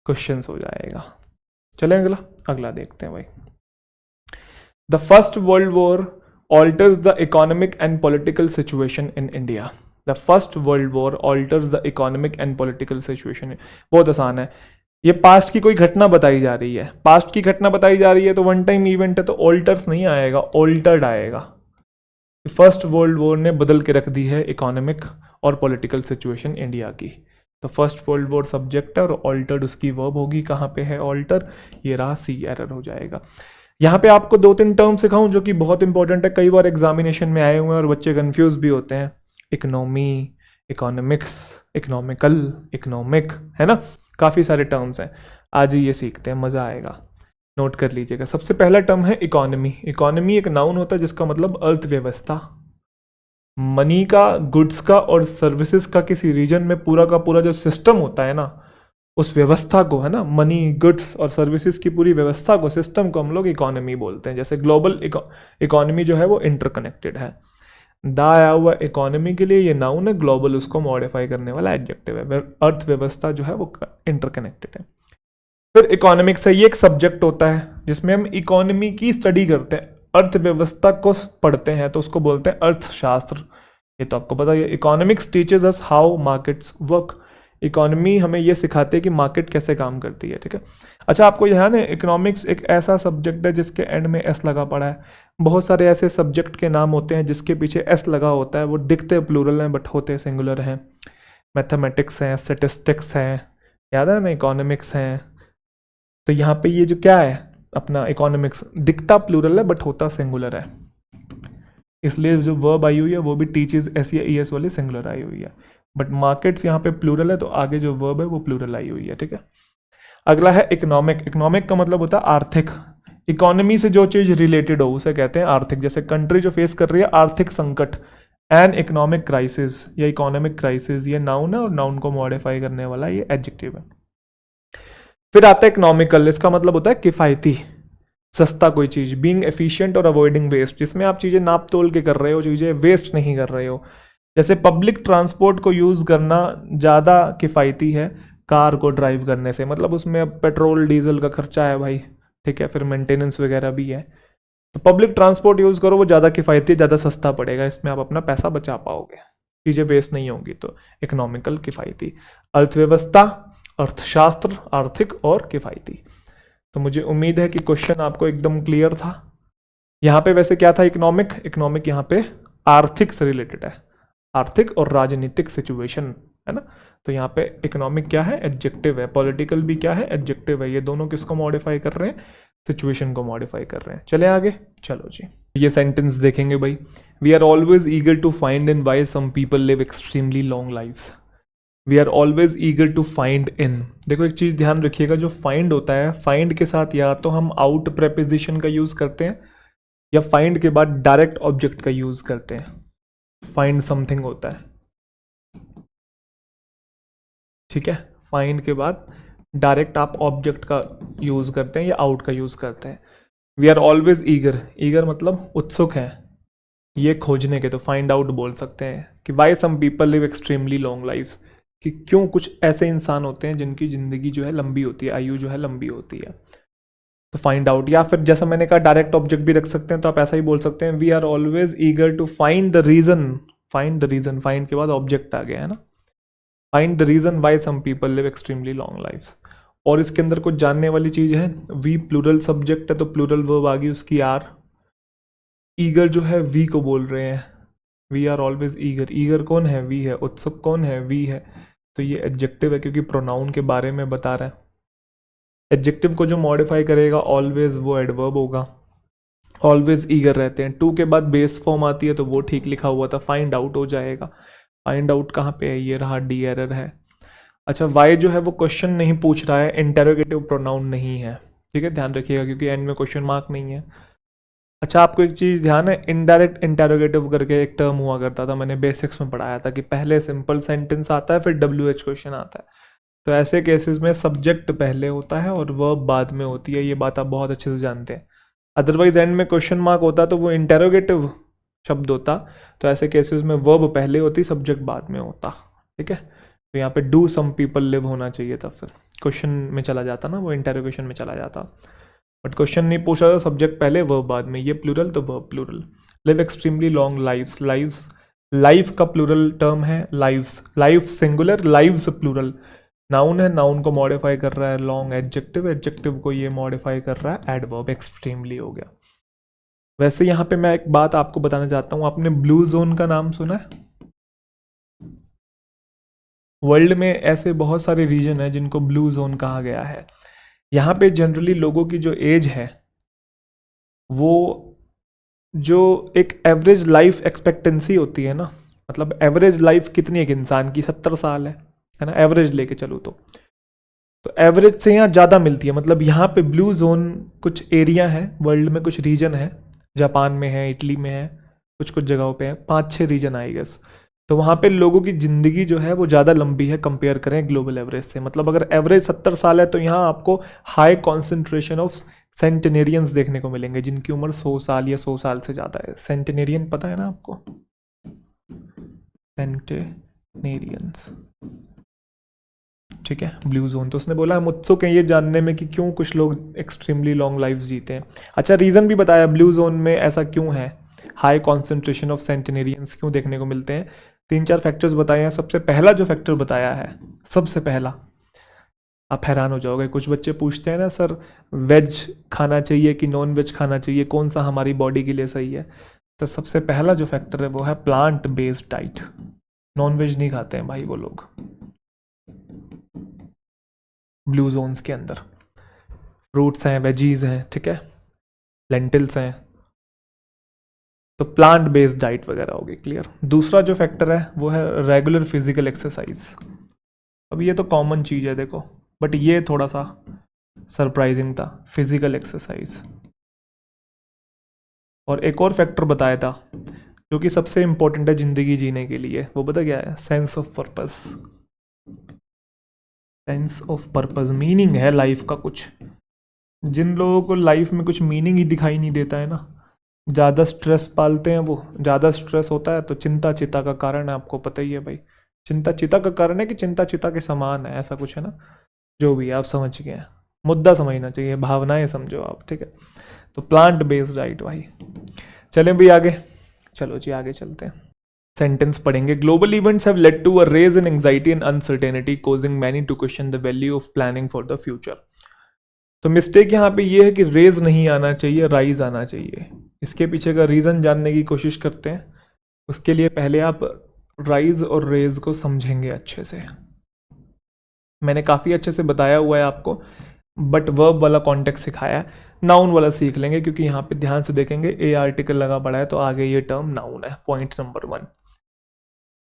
क्वेश्चंस हो जाएगा। चलें अगला देखते हैं भाई। The first world war alters the economic and political situation in India. The first world war alters the economic and political situation. बहुत आसान है, ये पास्ट की कोई घटना बताई जा रही है, पास्ट की घटना बताई जा रही है तो वन टाइम इवेंट है तो ऑल्टर्स नहीं आएगा, ऑल्टर्ड आएगा, फर्स्ट वर्ल्ड वॉर ने बदल के रख दी है इकोनॉमिक और पॉलिटिकल सिचुएशन इंडिया की। तो फर्स्ट वर्ल्ड वॉर सब्जेक्ट है और ऑल्टर्ड उसकी वर्ब होगी, कहाँ पे है ऑल्टर, ये रहा सी, एरर हो जाएगा। यहाँ पे आपको 2-3 टर्म सिखाऊं जो कि बहुत इंपॉर्टेंट है, कई बार एग्जामिनेशन में आए हुए हैं और बच्चे कंफ्यूज भी होते हैं। इकोनॉमी, इकोनॉमिक्स, इकोनॉमिकल, इकोनॉमिक, है ना, काफ़ी सारे टर्म्स हैं। आज ये सीखते हैं, मज़ा आएगा, नोट कर लीजिएगा। सबसे पहला टर्म है इकोनॉमी। इकोनॉमी एक नाउन होता है जिसका मतलब अर्थव्यवस्था। मनी का, गुड्स का और सर्विसेज का किसी रीजन में पूरा का पूरा जो सिस्टम होता है ना, उस व्यवस्था को, है ना, मनी, गुड्स और सर्विसेज की पूरी व्यवस्था को, सिस्टम को हम लोग इकोनॉमी बोलते हैं। जैसे ग्लोबल इकोनॉमी जो है वो इंटरकनेक्टेड है। दा आया हुआ इकोनॉमी के लिए ये नाउन है, ग्लोबल उसको मॉडिफाई करने वाला एडजेक्टिव है। अर्थव्यवस्था जो है वो इंटरकनेक्टेड है। फिर इकोनॉमिक्स है, ये एक सब्जेक्ट होता है जिसमें हम इकोनॉमी की स्टडी करते हैं, अर्थव्यवस्था को पढ़ते हैं, तो उसको बोलते हैं अर्थशास्त्र। ये तो आपको पता है। Economics teaches us how markets work. Economy हमें ये सिखाती है कि मार्केट कैसे काम करती है, ठीक है। अच्छा, आपको ध्यान है इकोनॉमिक्स एक ऐसा सब्जेक्ट है जिसके एंड में एस लगा पड़ा है। बहुत सारे ऐसे सब्जेक्ट के नाम होते हैं जिसके पीछे एस लगा होता है, वो दिखते प्लूरल हैं बट होते सिंगुलर हैं। मैथमेटिक्स हैं, स्टेटिस्टिक्स हैं, याद है ना, इकोनॉमिक्स हैं। तो यहाँ पे ये जो क्या है अपना इकोनॉमिक्स, दिखता प्लूरल है बट होता सिंगुलर है, इसलिए जो वर्ब आई हुई है वो भी टीचेस एस या ईएस वाली सिंगुलर आई हुई है। बट मार्केट्स यहाँ पे प्लूरल है, तो आगे जो वर्ब है वो प्लूरल आई हुई है, ठीक है। अगला है इकोनॉमिक। इकोनॉमिक का मतलब होता है आर्थिक। इकोनॉमी से जो चीज रिलेटेड हो उसे कहते हैं आर्थिक। जैसे कंट्री जो फेस कर रही है आर्थिक संकट, एन इकोनॉमिक क्राइसिस या इकोनॉमिक क्राइसिस, ये नाउन है और नाउन को मॉडिफाई करने वाला ये एडजेक्टिव है। फिर आता है इकोनॉमिकल, इसका मतलब होता है किफायती, सस्ता कोई चीज। बीइंग एफिशिएंट और अवॉइडिंग वेस्ट, जिसमें आप चीजें नाप तोल के कर रहे हो, चीजें वेस्ट नहीं कर रहे हो। जैसे पब्लिक ट्रांसपोर्ट को यूज करना ज्यादा किफायती है कार को ड्राइव करने से, मतलब उसमें अब पेट्रोल डीजल का खर्चा है भाई, ठीक है, फिर मेंटेनेंस वगैरह भी है। तो पब्लिक ट्रांसपोर्ट यूज करो, वो ज्यादा किफायती, ज्यादा सस्ता पड़ेगा, इसमें आप अपना पैसा बचा पाओगे, चीजें वेस्ट नहीं होंगी। तो इकोनॉमिकल, किफायती। अर्थव्यवस्था, अर्थशास्त्र, आर्थिक और किफायती। तो मुझे उम्मीद है कि क्वेश्चन आपको एकदम क्लियर था। यहाँ पे वैसे क्या था, इकोनॉमिक, इकोनॉमिक यहाँ पे आर्थिक से रिलेटेड है, आर्थिक और राजनीतिक सिचुएशन, है ना। तो यहाँ पे इकोनॉमिक क्या है, एडजेक्टिव है। पॉलिटिकल भी क्या है, एडजेक्टिव है। ये दोनों किसको मॉडिफाई कर रहे हैं, सिचुएशन को मॉडिफाई कर रहे हैं। चले आगे, चलो जी, ये सेंटेंस देखेंगे भाई। We are always eager to find in why some people live extremely long lives. We are always eager to find in. देखो एक चीज़ ध्यान रखिएगा, जो फाइंड होता है, फाइंड के साथ या तो हम आउट प्रेपोजिशन का यूज़ करते हैं या फाइंड के बाद डायरेक्ट ऑब्जेक्ट का यूज़ करते हैं। फाइंड समथिंग होता है, ठीक है। फाइंड के बाद डायरेक्ट आप ऑब्जेक्ट का यूज़ करते हैं या आउट का यूज़ करते हैं। We are always eager, eager मतलब उत्सुक है ये खोजने के, तो फाइंड आउट बोल सकते हैं कि why some people live extremely long lives, कि क्यों कुछ ऐसे इंसान होते हैं जिनकी ज़िंदगी जो है लंबी होती है, आयु जो है लंबी होती है। तो फाइंड आउट, या फिर जैसा मैंने कहा डायरेक्ट ऑब्जेक्ट भी रख सकते हैं, तो आप ऐसा ही बोल सकते हैं, we are always eager to find the reason. Find the reason, find के बाद ऑब्जेक्ट आ गया है ना। Find the reason why some people live extremely long lives. और इसके अंदर कुछ जानने वाली चीज़ है, वी प्लूरल सब्जेक्ट है तो प्लूरल वर्ब आ गई उसकी आर। ईगर जो है वी को बोल रहे हैं, we are always eager. Eager कौन है, वी है। उत्सुक कौन है, वी है। तो ये एडजेक्टिव है क्योंकि प्रोनाउन के बारे में बता रहा है। एडजेक्टिव को जो मॉडिफाई करेगा ऑलवेज, वो एडवर्ब होगा। ऑलवेज ईगर रहते हैं। टू के बाद बेस फॉर्म आती है तो वो ठीक लिखा हुआ था, फाइंड आउट हो जाएगा। फाइंड आउट कहाँ पे है, ये रहा, डी एरर है। अच्छा, वाई जो है वो क्वेश्चन नहीं पूछ रहा है, इंटेरोगेटिव प्रोनाउन नहीं है, ठीक है, ध्यान रखिएगा क्योंकि एंड में क्वेश्चन मार्क नहीं है। अच्छा, आपको एक चीज़ ध्यान है, इनडायरेक्ट इंटेरोगेटिव करके एक टर्म हुआ करता था, मैंने बेसिक्स में पढ़ाया था कि पहले सिंपल सेंटेंस आता है फिर WH क्वेश्चन आता है। तो ऐसे केसेस में सब्जेक्ट पहले होता है और वर्ब बाद में होती है, ये बात आप बहुत अच्छे से जानते हैं। अदरवाइज एंड में क्वेश्चन मार्क होता तो वो इंटेरोगेटिव शब्द होता, तो ऐसे केसेस में वर्ब पहले होती, सब्जेक्ट बाद में होता, ठीक है। तो यहाँ पे डू सम पीपल लिव होना चाहिए था, फिर क्वेश्चन में चला जाता ना, वो इंटेरोगेशन में चला जाता। बट क्वेश्चन नहीं पूछा था, सब्जेक्ट पहले वर्ब बाद में, ये प्लूरल तो verb plural. Live extremely long lives, lives life का प्लूरल टर्म है, lives, life singular, lives plural. Noun है, नाउन को मॉडिफाई कर रहा है लॉन्ग, एडजेक्टिव, एडजेक्टिव को ये मॉडिफाई कर रहा है एडवर्ब, एक्सट्रीमली हो गया। वैसे यहाँ पे मैं एक बात आपको बताना चाहता हूँ, आपने ब्लू जोन का नाम सुना है? वर्ल्ड में ऐसे बहुत सारे रीजन है जिनको ब्लू जोन कहा गया है। यहाँ पे जनरली लोगों की जो एज है वो, जो एक एवरेज लाइफ एक्सपेक्टेंसी होती है ना, मतलब एवरेज लाइफ कितनी है एक इंसान की, 70 साल है ना, एवरेज लेके चलो तो एवरेज से यहाँ ज़्यादा मिलती है। मतलब यहाँ पे ब्लू जोन कुछ एरिया है वर्ल्ड में, कुछ रीजन है, जापान में है, इटली में है, कुछ कुछ जगहों पे है, 5-6 रीजन आई गेस। तो वहाँ पे लोगों की ज़िंदगी जो है वो ज़्यादा लंबी है कंपेयर करें ग्लोबल एवरेज से। मतलब अगर एवरेज 70 साल है तो यहाँ आपको हाई कॉन्सेंट्रेशन ऑफ सेंटेनेरियंस देखने को मिलेंगे जिनकी उम्र 100 साल या 100 साल से ज़्यादा है। सेंटेनेरियन पता है ना आपको? सेंटेनेरियंस, ठीक है, ब्लू जोन। तो उसने बोला हम उत्सुक हैं ये जानने में कि क्यों कुछ लोग एक्सट्रीमली लॉन्ग लाइफ जीते हैं। अच्छा, रीज़न भी बताया ब्लू जोन में ऐसा क्यों है, हाई कॉन्सेंट्रेशन ऑफ सेंटेनेरियंस क्यों देखने को मिलते हैं। 3-4 फैक्टर्स बताए हैं। सबसे पहला जो फैक्टर बताया है, सबसे पहला, आप हैरान हो जाओगे। कुछ बच्चे पूछते हैं ना सर वेज खाना चाहिए कि नॉन वेज खाना चाहिए, कौन सा हमारी बॉडी के लिए सही है। तो सबसे पहला जो फैक्टर है वो है plant based diet. Non veg नहीं खाते हैं भाई वो लोग ब्लू जोन्स के अंदर। फ्रूट्स हैं, वेजीज हैं, ठीक है, लेंटिल्स हैं, तो प्लांट बेस्ड डाइट वगैरह होगी। क्लियर। दूसरा जो फैक्टर है वो है रेगुलर फिजिकल एक्सरसाइज। अब ये तो कॉमन चीज़ है देखो, बट ये थोड़ा सा सरप्राइजिंग था, फिजिकल एक्सरसाइज। और एक और फैक्टर बताया था जो कि सबसे इंपॉर्टेंट है ज़िंदगी जीने के लिए, वो पता क्या है? Sense of purpose. Sense of purpose, meaning है लाइफ का कुछ। जिन लोगों को लाइफ में कुछ मीनिंग ही दिखाई नहीं देता है ना, ज़्यादा स्ट्रेस पालते हैं वो। ज़्यादा स्ट्रेस होता है तो चिंता चिता का कारण है, आपको पता ही है भाई। चिंता चिता का कारण है कि चिंता चिता के समान है, ऐसा कुछ है ना। जो भी आप समझ गए, मुद्दा समझना चाहिए, भावनाएं समझो आप, ठीक है। तो प्लांट बेस्ड डाइट भाई। चलें भाई आगे, चलो जी आगे चलते हैं। सेंटेंस पढ़ेंगे। Global events have led to a raise in anxiety and uncertainty causing many to question the value of planning for the future. तो मिस्टेक यहाँ पे ये है कि रेज नहीं आना चाहिए, राइज आना चाहिए। इसके पीछे का रीज़न जानने की कोशिश करते हैं। उसके लिए पहले आप राइज और रेज को समझेंगे अच्छे से। मैंने काफ़ी अच्छे से बताया हुआ है आपको, बट वर्ब वाला कॉन्टेक्स्ट सिखाया है। नाउन वाला सीख लेंगे क्योंकि यहाँ पे ध्यान से देखेंगे ए आर्टिकल लगा पड़ा है तो आगे ये टर्म नाउन है। पॉइंट नंबर 1,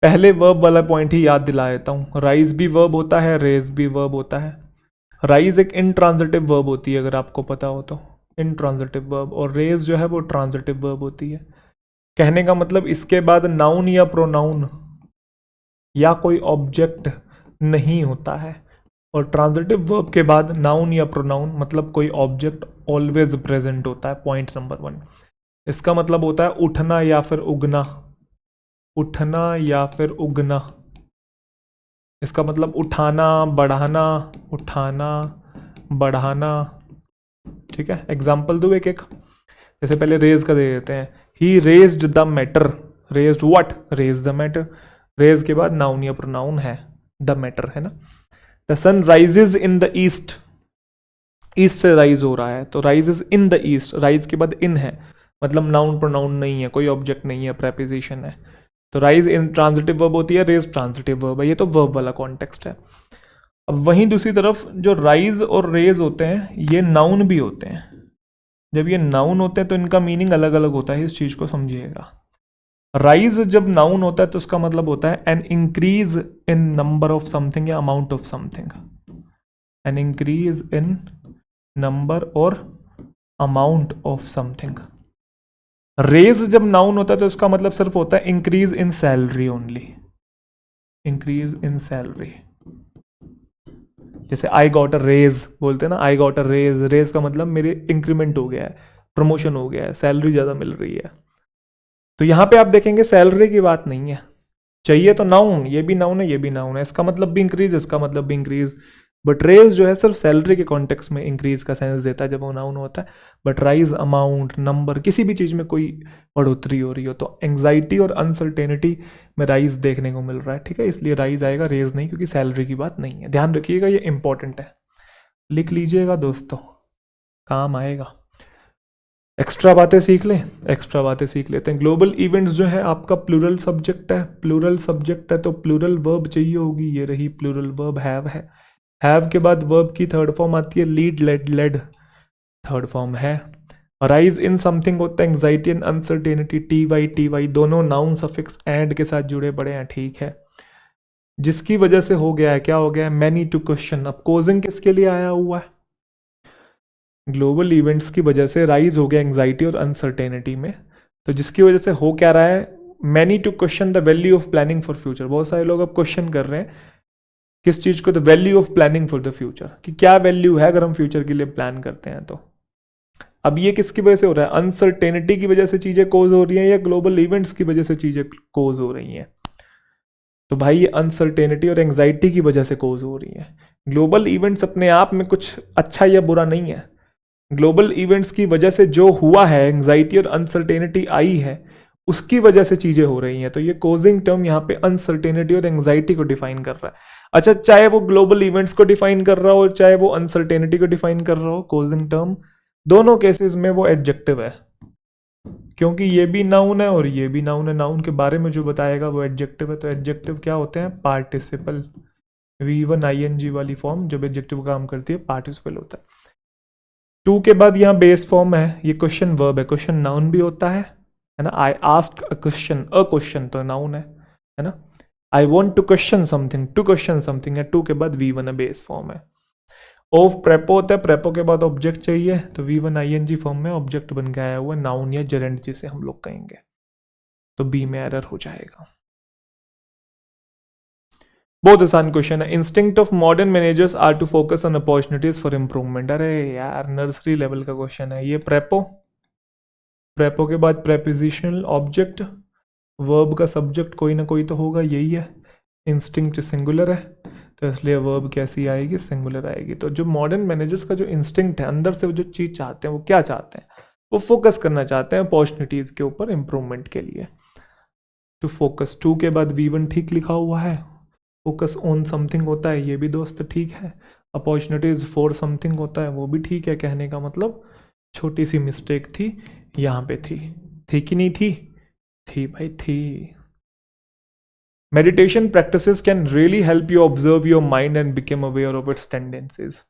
पहले वर्ब वाला पॉइंट ही याद दिला देता हूँ। राइज भी वर्ब होता है, रेज भी वर्ब होता है। राइज एक इनट्रांजिटिव वर्ब होती है अगर आपको पता हो तो, इनट्रांजिटिव वर्ब, और रेज जो है वो ट्रांजिटिव वर्ब होती है। कहने का मतलब इसके बाद नाउन या प्रोनाउन या कोई ऑब्जेक्ट नहीं होता है, और ट्रांजिटिव वर्ब के बाद नाउन या प्रोनाउन मतलब कोई ऑब्जेक्ट ऑलवेज प्रेजेंट होता है। पॉइंट नंबर 1, इसका मतलब होता है उठना या फिर उगना, उठना या फिर उगना। इसका मतलब उठाना, बढ़ाना, उठाना, बढ़ाना, ठीक है। एग्जाम्पल दो एक एक, जैसे पहले रेज का दे देते हैं। He raised the matter, raised what? Raise the matter. Raise के बाद नाउन या प्रोनाउन है, द मैटर है ना। The sun rises in the east, east से राइज हो रहा है तो rises in the east, rise के बाद इन है, मतलब नाउन प्रोनाउन नहीं है, कोई ऑब्जेक्ट नहीं है, प्रेपोजिशन है। तो राइज इन ट्रांजिटिव वर्ब होती है, रेज ट्रांजिटिव वर्ब है। ये तो वर्ब वाला कॉन्टेक्स्ट है। अब वहीं दूसरी तरफ जो राइज और रेज होते हैं ये नाउन भी होते हैं। जब ये नाउन होते हैं तो इनका मीनिंग अलग अलग होता है, इस चीज को समझिएगा। राइज जब नाउन होता है तो उसका मतलब होता है an increase in number of something या amount of something, an increase in number और अमाउंट ऑफ समथिंग। रेज जब नाउन होता है तो उसका मतलब सिर्फ होता है increase in salary only, increase in salary. जैसे आई गॉट अ रेज बोलते हैं ना, I got a raise, raise का मतलब मेरे इंक्रीमेंट हो गया है, प्रमोशन हो गया है, सैलरी ज़्यादा मिल रही है। तो यहाँ पे आप देखेंगे सैलरी की बात नहीं है, चाहिए तो नाउन, ये भी नाउन है, ये भी नाउन है, इसका मतलब भी इंक्रीज, इसका मतलब भी इंक्रीज। बट रेज जो है सिर्फ सैलरी के कॉन्टेक्स्ट में इंक्रीज का सेंस देता है जब वो नाउन होता है। बट राइज अमाउंट, नंबर, किसी भी चीज़ में कोई बढ़ोतरी हो रही हो तो एंग्जाइटी और अनसर्टेनिटी में राइज देखने को मिल रहा है, ठीक है। इसलिए राइज आएगा, रेज नहीं, क्योंकि सैलरी की बात नहीं है। ध्यान रखिएगा, ये इंपॉर्टेंट है, लिख लीजिएगा दोस्तों, काम आएगा। एक्स्ट्रा बातें सीख लें, एक्स्ट्रा बातें सीख लेते हैं। ग्लोबल इवेंट्स जो है आपका प्लूरल सब्जेक्ट है, प्लूरल सब्जेक्ट है तो प्लूरल वर्ब चाहिए होगी, ये रही प्लूरल वर्ब हैव है। हैव के बाद वर्ब की थर्ड फॉर्म आती है lead, led, led third form है। राइज इन समथिंग होता है anxiety and uncertainty, T Y दोनों नाउन सफिक्स एंड के साथ जुड़े पड़े हैं, ठीक है। जिसकी वजह से हो गया है, क्या हो गया है, मैनी टू क्वेश्चन। अब कोजिंग किसके लिए आया हुआ है, ग्लोबल इवेंट्स की वजह से राइज हो गया एंग्जाइटी और अनसर्टेनिटी में, तो जिसकी वजह से हो क्या रहा है, many to question the value of planning for future. बहुत सारे लोग अब क्वेश्चन कर रहे हैं किस चीज़ को, the value of planning for the future, कि क्या वैल्यू है अगर हम फ्यूचर के लिए प्लान करते हैं तो। अब ये किसकी वजह से हो रहा है, अनसर्टेनिटी की वजह से चीज़ें कोज हो रही हैं या ग्लोबल इवेंट्स की वजह से चीज़ें कोज हो रही हैं। तो भाई ये अनसर्टेनिटी और एंग्जाइटी की वजह से कोज हो रही है। ग्लोबल इवेंट्स अपने आप में कुछ अच्छा या बुरा नहीं है, ग्लोबल इवेंट्स की वजह से जो हुआ है, एंग्जाइटी और अनसर्टेनिटी आई है, उसकी वजह से चीजें हो रही हैं। तो ये कोजिंग टर्म यहाँ पे अनसर्टेनिटी और एंग्जाइटी को डिफाइन कर रहा है। अच्छा, चाहे वो ग्लोबल इवेंट्स को डिफाइन कर रहा हो चाहे वो अनसर्टेनिटी को डिफाइन कर रहा हो, कोजिंग टर्म दोनों केसेस में वो एडजेक्टिव है, क्योंकि ये भी नाउन है और ये भी नाउन है। नाउन के बारे में जो बताएगा वो एडजेक्टिव है। तो एडजेक्टिव क्या होते हैं, पार्टिसिपल, V1 ING वाली फॉर्म जब एडजेक्टिव काम करती है पार्टिसिपल होता है। 2 के बाद यहाँ बेस फॉर्म है, ये क्वेश्चन वर्ब है, क्वेश्चन नाउन भी होता है ना। आई आस्क्ड अ क्वेश्चन तो नाउन है ना। I want to question something, to question something है, 2 के बाद V1 है, बेस फॉर्म है। ऑफ प्रेपो होता है, प्रेपो के बाद ऑब्जेक्ट चाहिए तो V1 ING फॉर्म में ऑब्जेक्ट बन के आया हुआ नाउन या जेरेंड जिसे हम लोग कहेंगे, तो बी में एरर हो जाएगा। बहुत आसान क्वेश्चन है। Instinct of modern managers are to focus on opportunities for improvement. अरे यार नर्सरी लेवल का क्वेश्चन है ये। प्रेपो, प्रेपो के बाद प्रेपोजिशनल ऑब्जेक्ट, वर्ब का सब्जेक्ट कोई ना कोई तो होगा, यही है। इंस्टिंक्ट सिंगुलर है तो इसलिए वर्ब कैसी आएगी, सिंगुलर आएगी। तो जो मॉडर्न मैनेजर्स का जो इंस्टिंक्ट है, अंदर से वो जो चीज़ चाहते हैं वो क्या चाहते हैं, वो फोकस करना चाहते हैं अपॉर्चुनिटीज़ के ऊपर इंप्रूवमेंट के लिए। टू फोकस, 2 के बाद V1 ठीक लिखा हुआ है। फोकस ऑन समथिंग होता है, ये भी दोस्त ठीक है। अपॉर्चुनिटीज फॉर समथिंग होता है, वो भी ठीक है। कहने का मतलब छोटी सी मिस्टेक थी यहाँ पे, थी कि नहीं थी, थी भाई थी। Meditation practices can really help you observe your mind and become aware of its tendencies.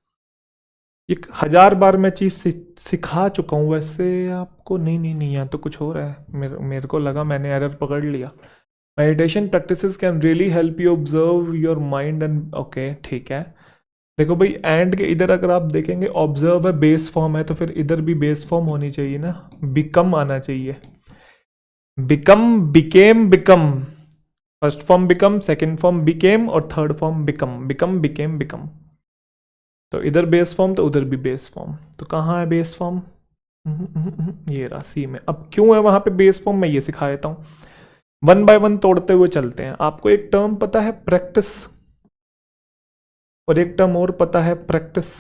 एक 1000 बार मैं चीज़ सिखा चुका हूँ वैसे आपको। नहीं यहाँ तो कुछ हो रहा है, मेरे को लगा मैंने एरर पकड़ लिया। Meditation practices can really help you observe your mind and, okay ठीक है। देखो भाई एंड के इधर अगर आप देखेंगे ऑब्जर्व है, बेस फॉर्म है, तो फिर इधर भी बेस फॉर्म होनी चाहिए ना, बिकम आना चाहिए। Become, became, become, first form become, second form became और third form become, become, became, become. तो इधर बेस फॉर्म तो उधर भी बेस फॉर्म, तो कहाँ है बेस फॉर्म, ये रहा सी में। अब क्यों है वहां पे बेस फॉर्म, मैं ये सिखा देता हूँ। 1 बाय 1 तोड़ते हुए चलते हैं। आपको एक टर्म पता है प्रैक्टिस, और एक टर्म और पता है प्रैक्टिस।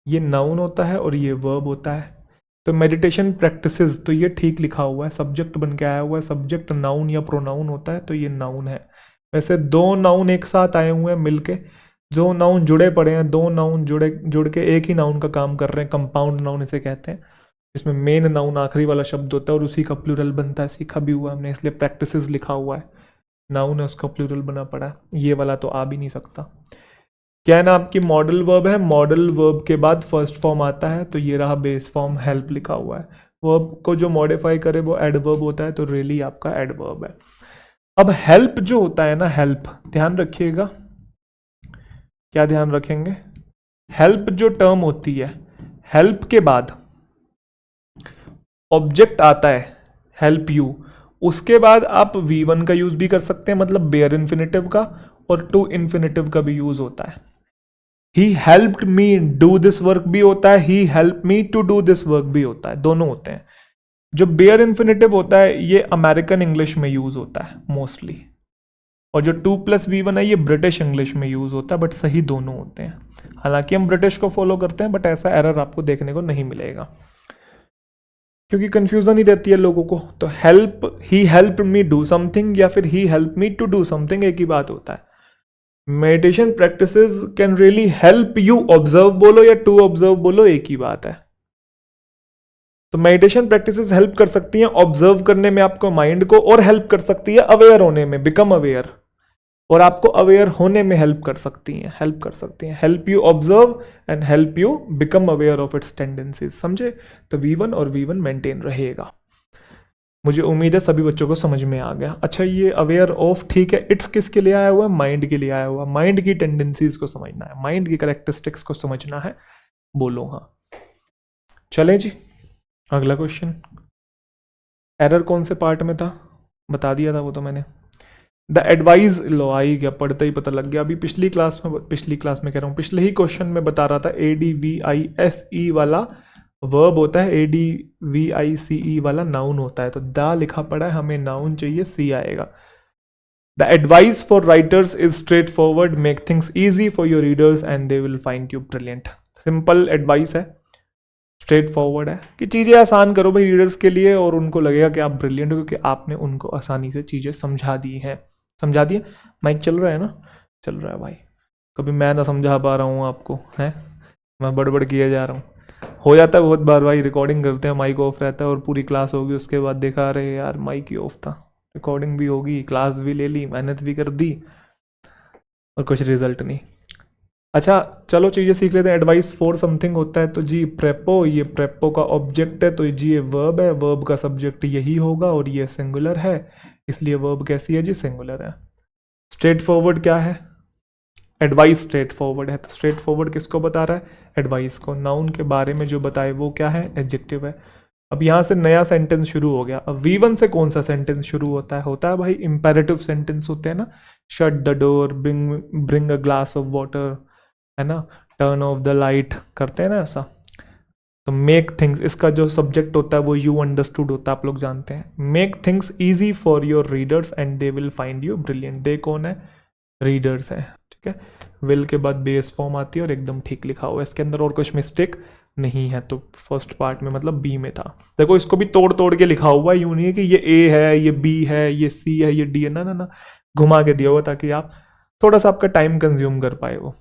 ये नाउन होता है और ये वर्ब होता है। तो मेडिटेशन प्रैक्टिसेस, तो ये ठीक लिखा हुआ है, सब्जेक्ट बन के आया हुआ है। सब्जेक्ट नाउन या प्रोनाउन होता है तो ये नाउन है। वैसे 2 नाउन एक साथ आए हुए हैं मिलके, जो नाउन जुड़े पड़े हैं, 2 नाउन जुड़ के एक ही नाउन का काम कर रहे हैं, कंपाउंड नाउन इसे कहते हैं। इसमें मेन नाउन आखिरी वाला शब्द होता है और उसी का प्लूरल बनता है, सीखा भी हुआ हमने, इसलिए प्रैक्टिसेस लिखा हुआ है। नाउन है उसका प्लूरल बना पड़ा है, ये वाला तो आ भी नहीं सकता। क्या है ना, आपकी मॉडल वर्ब है, मॉडल वर्ब के बाद फर्स्ट फॉर्म आता है, तो ये रहा बेस फॉर्म, हेल्प लिखा हुआ है। वर्ब को जो मॉडिफाई करे वो एडवर्ब होता है, तो रियली आपका एडवर्ब है। अब हेल्प जो होता है ना, हेल्प ध्यान रखिएगा, क्या ध्यान रखेंगे, हेल्प जो टर्म होती है, हेल्प के बाद ऑब्जेक्ट आता है हेल्प यू, उसके बाद आप V1 का यूज भी कर सकते हैं, मतलब बेयर इन्फिनेटिव का, और टू इन्फिनेटिव का भी यूज होता है। He helped me do this work भी होता है, he help me to do this work भी होता है, दोनों होते हैं। जो बेयर इन्फिनेटिव होता है ये अमेरिकन इंग्लिश में यूज होता है मोस्टली, और जो 2+V1 है ये ब्रिटिश इंग्लिश में यूज होता है, बट सही दोनों होते हैं। हालांकि हम ब्रिटिश को फॉलो करते हैं, बट ऐसा एरर आपको देखने को नहीं मिलेगा, क्योंकि कंफ्यूजन ही रहती है लोगों को। तो help, he help me do something या फिर he help me to do something, एक ही बात होता है। Meditation practices can really help you observe बोलो या टू ऑब्जर्व बोलो, एक ही बात है। तो मेडिटेशन प्रैक्टिसेस हेल्प कर सकती हैं ऑब्जर्व करने में आपको माइंड को, और हेल्प कर सकती है अवेयर होने में, बिकम अवेयर, और आपको अवेयर होने में हेल्प कर सकती हैं, help you observe and help you become aware of its tendencies. समझे? तो V1 और V1 मेंटेन रहेगा। मुझे उम्मीद है सभी बच्चों को समझ में आ गया। अच्छा, ये अवेयर ऑफ ठीक है, इट्स किसके लिए आया हुआ है? माइंड के लिए आया हुआ है। माइंड की टेंडेंसीज को समझना है, माइंड की कैरेक्टरिस्टिक्स को समझना है। बोलो हाँ। चलें जी, अगला क्वेश्चन। एरर कौन से पार्ट में था? बता दिया था वो तो मैंने। द एडवाइज लो, आई गया, पढ़ते ही पता लग गया। अभी पिछली क्लास में कह रहा हूँ, पिछले ही क्वेश्चन में बता रहा था ADVICE वाला वर्ब होता है, ADVICE वाला नाउन होता है। तो द लिखा पड़ा है, हमें नाउन चाहिए, सी आएगा। The advice for writers is straight forward, make things easy for your readers and they will find you brilliant. Simple advice है, स्ट्रेट फॉरवर्ड है कि चीज़ें आसान करो भाई रीडर्स के लिए, और उनको लगेगा कि आप ब्रिलियंट हो क्योंकि आपने उनको आसानी से चीज़ें समझा दी हैं। समझा दिए? माइक चल रहा है ना? चल रहा है भाई। कभी मैं ना समझा पा रहा हूँ आपको, हैं? मैं बड़बड़ किए जा रहा हूँ। हो जाता है बहुत बार भाई, रिकॉर्डिंग करते हैं माइक ऑफ रहता है और पूरी क्लास होगी, उसके बाद देखा रहे यार माइक ही ऑफ था। रिकॉर्डिंग भी होगी, क्लास भी ले ली, मेहनत भी कर दी और कुछ रिजल्ट नहीं। अच्छा चलो चीज़ें सीख लेते हैं। एडवाइस फॉर समथिंग होता है तो जी प्रेपो, ये प्रेपो का ऑब्जेक्ट है, तो जी ये वर्ब है, वर्ब का सब्जेक्ट यही होगा, और ये सिंगुलर है, इसलिए वर्ब कैसी है जी? सिंगुलर है। स्ट्रेट फॉरवर्ड क्या है? एडवाइस स्ट्रेट फॉरवर्ड है, तो स्ट्रेट फॉरवर्ड किसको बता रहा है? एडवाइस को। नाउन के बारे में जो बताए वो क्या है? एडजेक्टिव है। अब यहाँ से नया सेंटेंस शुरू हो गया। अब V1 से कौन सा सेंटेंस शुरू होता है? होता है भाई इंपेरेटिव सेंटेंस होते हैं ना, shut the door, bring a glass of water, है ना, टर्न ऑफ द लाइट, करते हैं ना ऐसा। तो मेक थिंग्स, इसका जो सब्जेक्ट होता है वो यू अंडरस्टूड होता है, आप लोग जानते हैं। Make things easy for your readers and they will find you brilliant. They कौन है? रीडर्स है, ठीक है। विल के बाद बेस फॉर्म आती है और एकदम ठीक लिखा हुआ है इसके अंदर, और कुछ मिस्टेक नहीं है। तो फर्स्ट पार्ट में मतलब बी में था। देखो इसको भी तोड़ तोड़ के लिखा हुआ है, यूं नहीं है कि ये ए है, ये बी है, ये सी है, ये डी है, ना ना ना, घुमा के दिया हुआ ताकि आप थोड़ा सा आपका टाइम कंज्यूम कर पाए वो।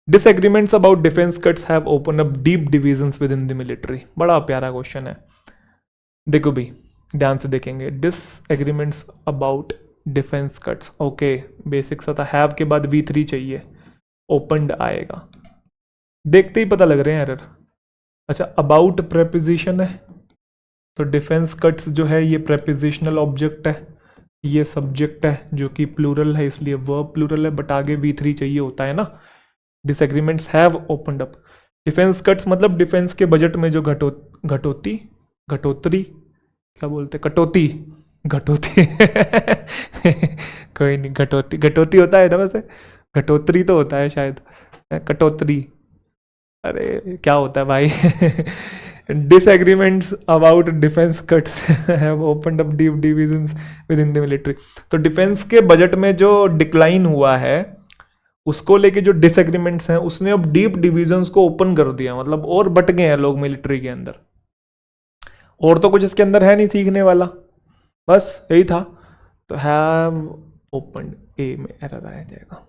Disagreements about defense cuts have opened up deep divisions within the military। बड़ा प्यारा क्वेश्चन है। देखो भाई ध्यान से देखेंगे। Disagreements about defence cuts, okay, basics होता है, हैव के बाद V3 चाहिए, ओपनड आएगा। देखते ही पता लग रहे हैं एरर। अच्छा, अबाउट प्रेपोजिशन है, तो डिफेंस कट्स जो है ये प्रेपोजिशनल ऑब्जेक्ट है, ये सब्जेक्ट है जो कि प्लूरल है, इसलिए वर्ब प्लूरल है, बट आगे V3 चाहिए होता है ना। Disagreements have opened up. Defence cuts मतलब डिफेंस के बजट में जो घटोतरी, क्या बोलते, कटौती कोई नहीं, घटोती होता है ना वैसे, घटोतरी तो होता है शायद, कटौतरी, अरे क्या होता है भाई। Disagreements about defence cuts have opened up deep divisions with in the military. तो डिफेंस के बजट में जो डिक्लाइन हुआ है उसको लेके जो डिसएग्रीमेंट्स हैं उसने अब डीप डिविजन्स को ओपन कर दिया, मतलब और बट गए हैं लोग मिलिट्री के अंदर। और तो कुछ इसके अंदर है नहीं सीखने वाला, बस यही था। तो हैव ओपन, ए में एरर आ जाएगा।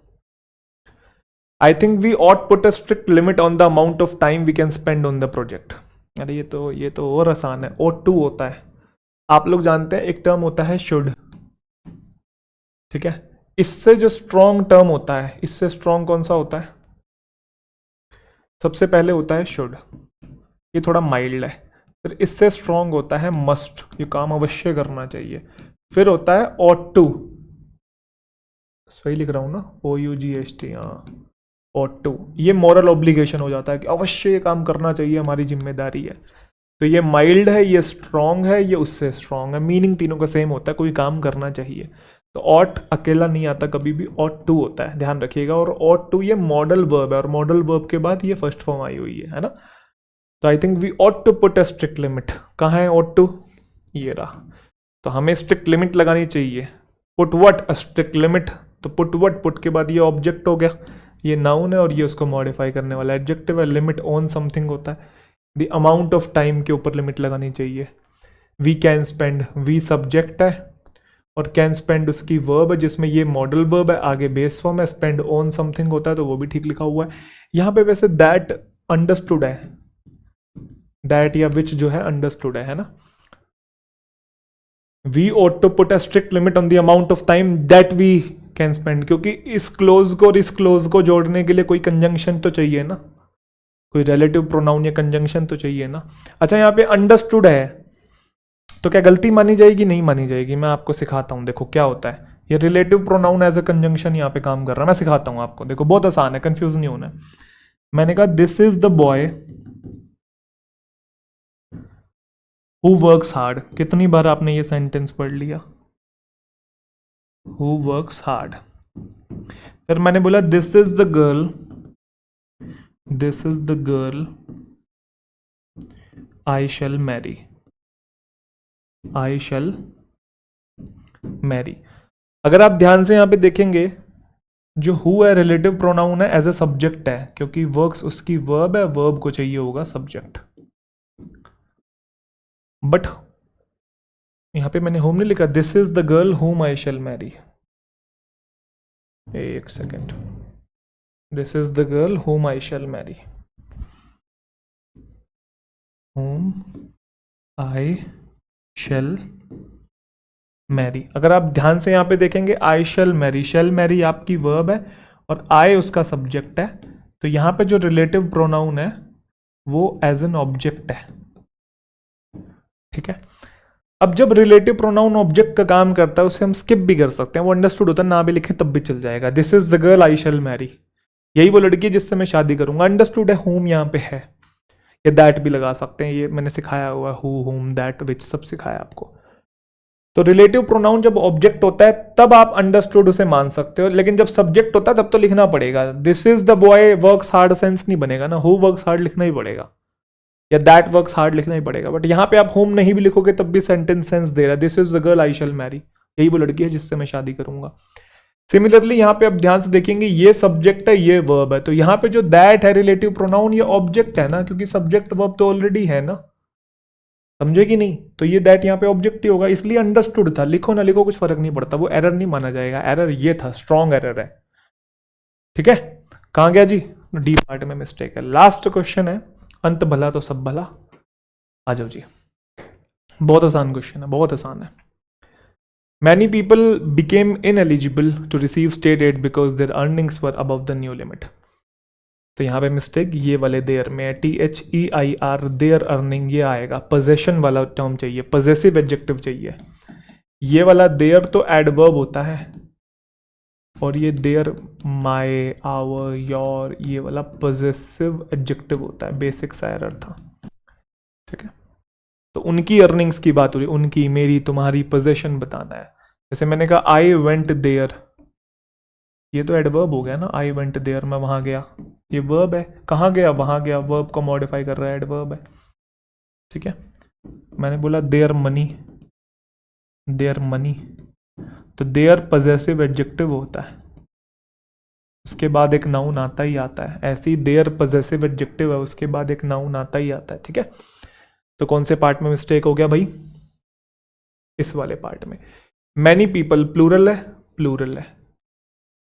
I think we ought put a strict limit on the amount of time we can spend on the project. अरे ये तो और आसान है। ought to होता है, आप लोग जानते हैं एक टर्म होता है शुड, ठीक है। इससे जो स्ट्रॉन्ग टर्म होता है, इससे स्ट्रॉन्ग कौन सा होता है? सबसे पहले होता है शुड, ये थोड़ा माइल्ड है। फिर इससे स्ट्रॉन्ग होता है मस्ट, ये काम अवश्य करना चाहिए। फिर होता है ought to, सही लिख रहा हूं ना, OUGHT, हाँ, ought to, ये मॉरल ऑब्लिगेशन हो जाता है कि अवश्य ये काम करना चाहिए, हमारी जिम्मेदारी है। तो ये माइल्ड है, ये स्ट्रॉन्ग है, ये उससे स्ट्रॉन्ग है, मीनिंग तीनों का सेम होता है, कोई काम करना चाहिए। तो ought अकेला नहीं आता कभी भी, ought to होता है, ध्यान रखिएगा। और ought to ये मॉडल वर्ब है, और मॉडल वर्ब के बाद ये फर्स्ट फॉर्म आई हुई है ना। तो I think we ought to put a strict limit। कहाँ है ought to? ये रहा। तो हमें स्ट्रिक्ट लिमिट लगानी चाहिए। Put what? A strict limit. तो पुट व्हाट, पुट के बाद ये ऑब्जेक्ट हो गया, ये नाउन है, और ये उसको मॉडिफाई करने वाला एडजेक्टिव है। लिमिट ऑन समथिंग होता है, द अमाउंट ऑफ टाइम के ऊपर लिमिट लगानी चाहिए। We can spend, we subject है, और कैन स्पेंड उसकी वर्ब है जिसमें ये मॉडल वर्ब है, आगे बेस फॉर्म है, स्पेंड ऑन समथिंग होता है, तो वो भी ठीक लिखा हुआ है। यहाँ पे वैसे दैट अंडरस्टूड है, दैट या विच जो है अंडरस्टूड है ना। We ought to put a strict limit on the amount of time that we can spend, क्योंकि इस क्लोज को और इस क्लोज को जोड़ने के लिए कोई कंजंक्शन तो चाहिए ना, कोई रिलेटिव प्रोनाउन या कंजंक्शन तो चाहिए ना। अच्छा यहाँ पे अंडरस्टूड है तो क्या गलती मानी जाएगी? नहीं मानी जाएगी। मैं आपको सिखाता हूँ, देखो क्या होता है। ये relative pronoun as a conjunction यहाँ पे काम कर रहा है। मैं सिखाता हूँ आपको, देखो बहुत आसान है, कंफ्यूज नहीं होना है। मैंने कहा this is the boy who works hard. कितनी बार आपने ये सेंटेंस पढ़ लिया? Who works hard. फिर मैंने बोला this is the girl, this is the girl I shall marry, I shall marry. अगर आप ध्यान से यहां पे देखेंगे, जो हु है रिलेटिव प्रोनाउन है, एज ए सब्जेक्ट है, क्योंकि वर्क्स उसकी वर्ब है, वर्ब को चाहिए होगा सब्जेक्ट। बट यहां पे मैंने होम नहीं लिखा, दिस इज द गर्ल हुम आई शैल मैरी। एक second, this is the girl हुम आई शैल मैरी, हुम आई शैल मैरी। अगर आप ध्यान से यहां पे देखेंगे, आई शैल मैरी, शैल मैरी आपकी वर्ब है और आई उसका सब्जेक्ट है, तो यहां पे जो रिलेटिव प्रोनाउन है वो एज एन ऑब्जेक्ट है। ठीक है। अब जब रिलेटिव प्रोनाउन ऑब्जेक्ट का काम करता है, उसे हम स्किप भी कर सकते हैं, वो अंडरस्टूड होता है, ना भी लिखे तब भी चल जाएगा। This is the girl I shall marry, यही वो लड़की है जिससे मैं शादी करूंगा। अंडरस्टूड है, होम यहाँ पे है, या दैट भी लगा सकते हैं, ये मैंने सिखाया हुआ है, हु होम दैट विच सब सिखाया आपको। तो रिलेटिव प्रोनाउन जब ऑब्जेक्ट होता है तब आप अंडरस्टूड उसे मान सकते हो, लेकिन जब सब्जेक्ट होता है तब तो लिखना पड़ेगा। This is the boy works hard sense नहीं बनेगा ना, हु वर्क्स हार्ड लिखना ही पड़ेगा, या दैट वर्क्स हार्ड लिखना ही पड़ेगा। बट यहाँ पे आप होम नहीं भी लिखोगे तब भी सेंटेंस सेंस दे रहा है, this is the girl I shall marry, यही वो लड़की है जिससे मैं शादी करूंगा। सिमिलरली यहाँ पे आप ध्यान से देखेंगे, ये सब्जेक्ट है, ये वर्ब है, तो यहाँ पे जो दैट है रिलेटिव प्रोनाउन, ये ऑब्जेक्ट है ना, क्योंकि सब्जेक्ट वर्ब तो ऑलरेडी है ना, समझे कि नहीं? तो ये दैट यहाँ पे ऑब्जेक्ट ही होगा, इसलिए अंडरस्टूड था। लिखो ना लिखो कुछ फर्क नहीं पड़ता, वो एरर नहीं माना जाएगा। एरर ये था, स्ट्रॉन्ग एरर है। ठीक है, कहां गया जी? डी पार्ट में मिस्टेक है। लास्ट क्वेश्चन है, अंत भला तो सब भला। आ जाओ जी, बहुत आसान क्वेश्चन है, बहुत आसान है। Many people became ineligible to receive state aid because their earnings were above the new limit. तो यहाँ पे मिस्टेक ये वाले देयर में है, THEIR, देयर अर्निंग, ये आएगा। पोजेशन वाला टर्म चाहिए, पॉजेसिव एडजेक्टिव चाहिए। ये वाला देयर तो एडवर्ब होता है, और ये देयर, माय, आवर, योर, ये वाला पॉजेसिव एडजेक्टिव होता है। बेसिक सा एरर था। ठीक है, तो उनकी अर्निंग्स की बात हो रही, उनकी, मेरी, तुम्हारी, पोजेशन बताना है। जैसे मैंने कहा आई वेंट देयर, ये तो एडवर्ब हो गया ना, आई वेंट देयर, मैं वहां गया, ये वर्ब है। कहाँ गया? वहां गया, वर्ब को मॉडिफाई कर रहा है, एडवर्ब है। ठीक है, मैंने बोला देयर मनी, देयर मनी, तो देयर पॉजेसिव एडजेक्टिव होता है, उसके बाद एक नाउन आता ही आता है। ऐसे ही देयर पॉजेसिव एडजेक्टिव है, उसके बाद एक नाउन आता ही आता है। ठीक है, तो कौन से पार्ट में मिस्टेक हो गया भाई? इस वाले पार्ट में। मैनी पीपल प्लूरल है, प्लूरल है,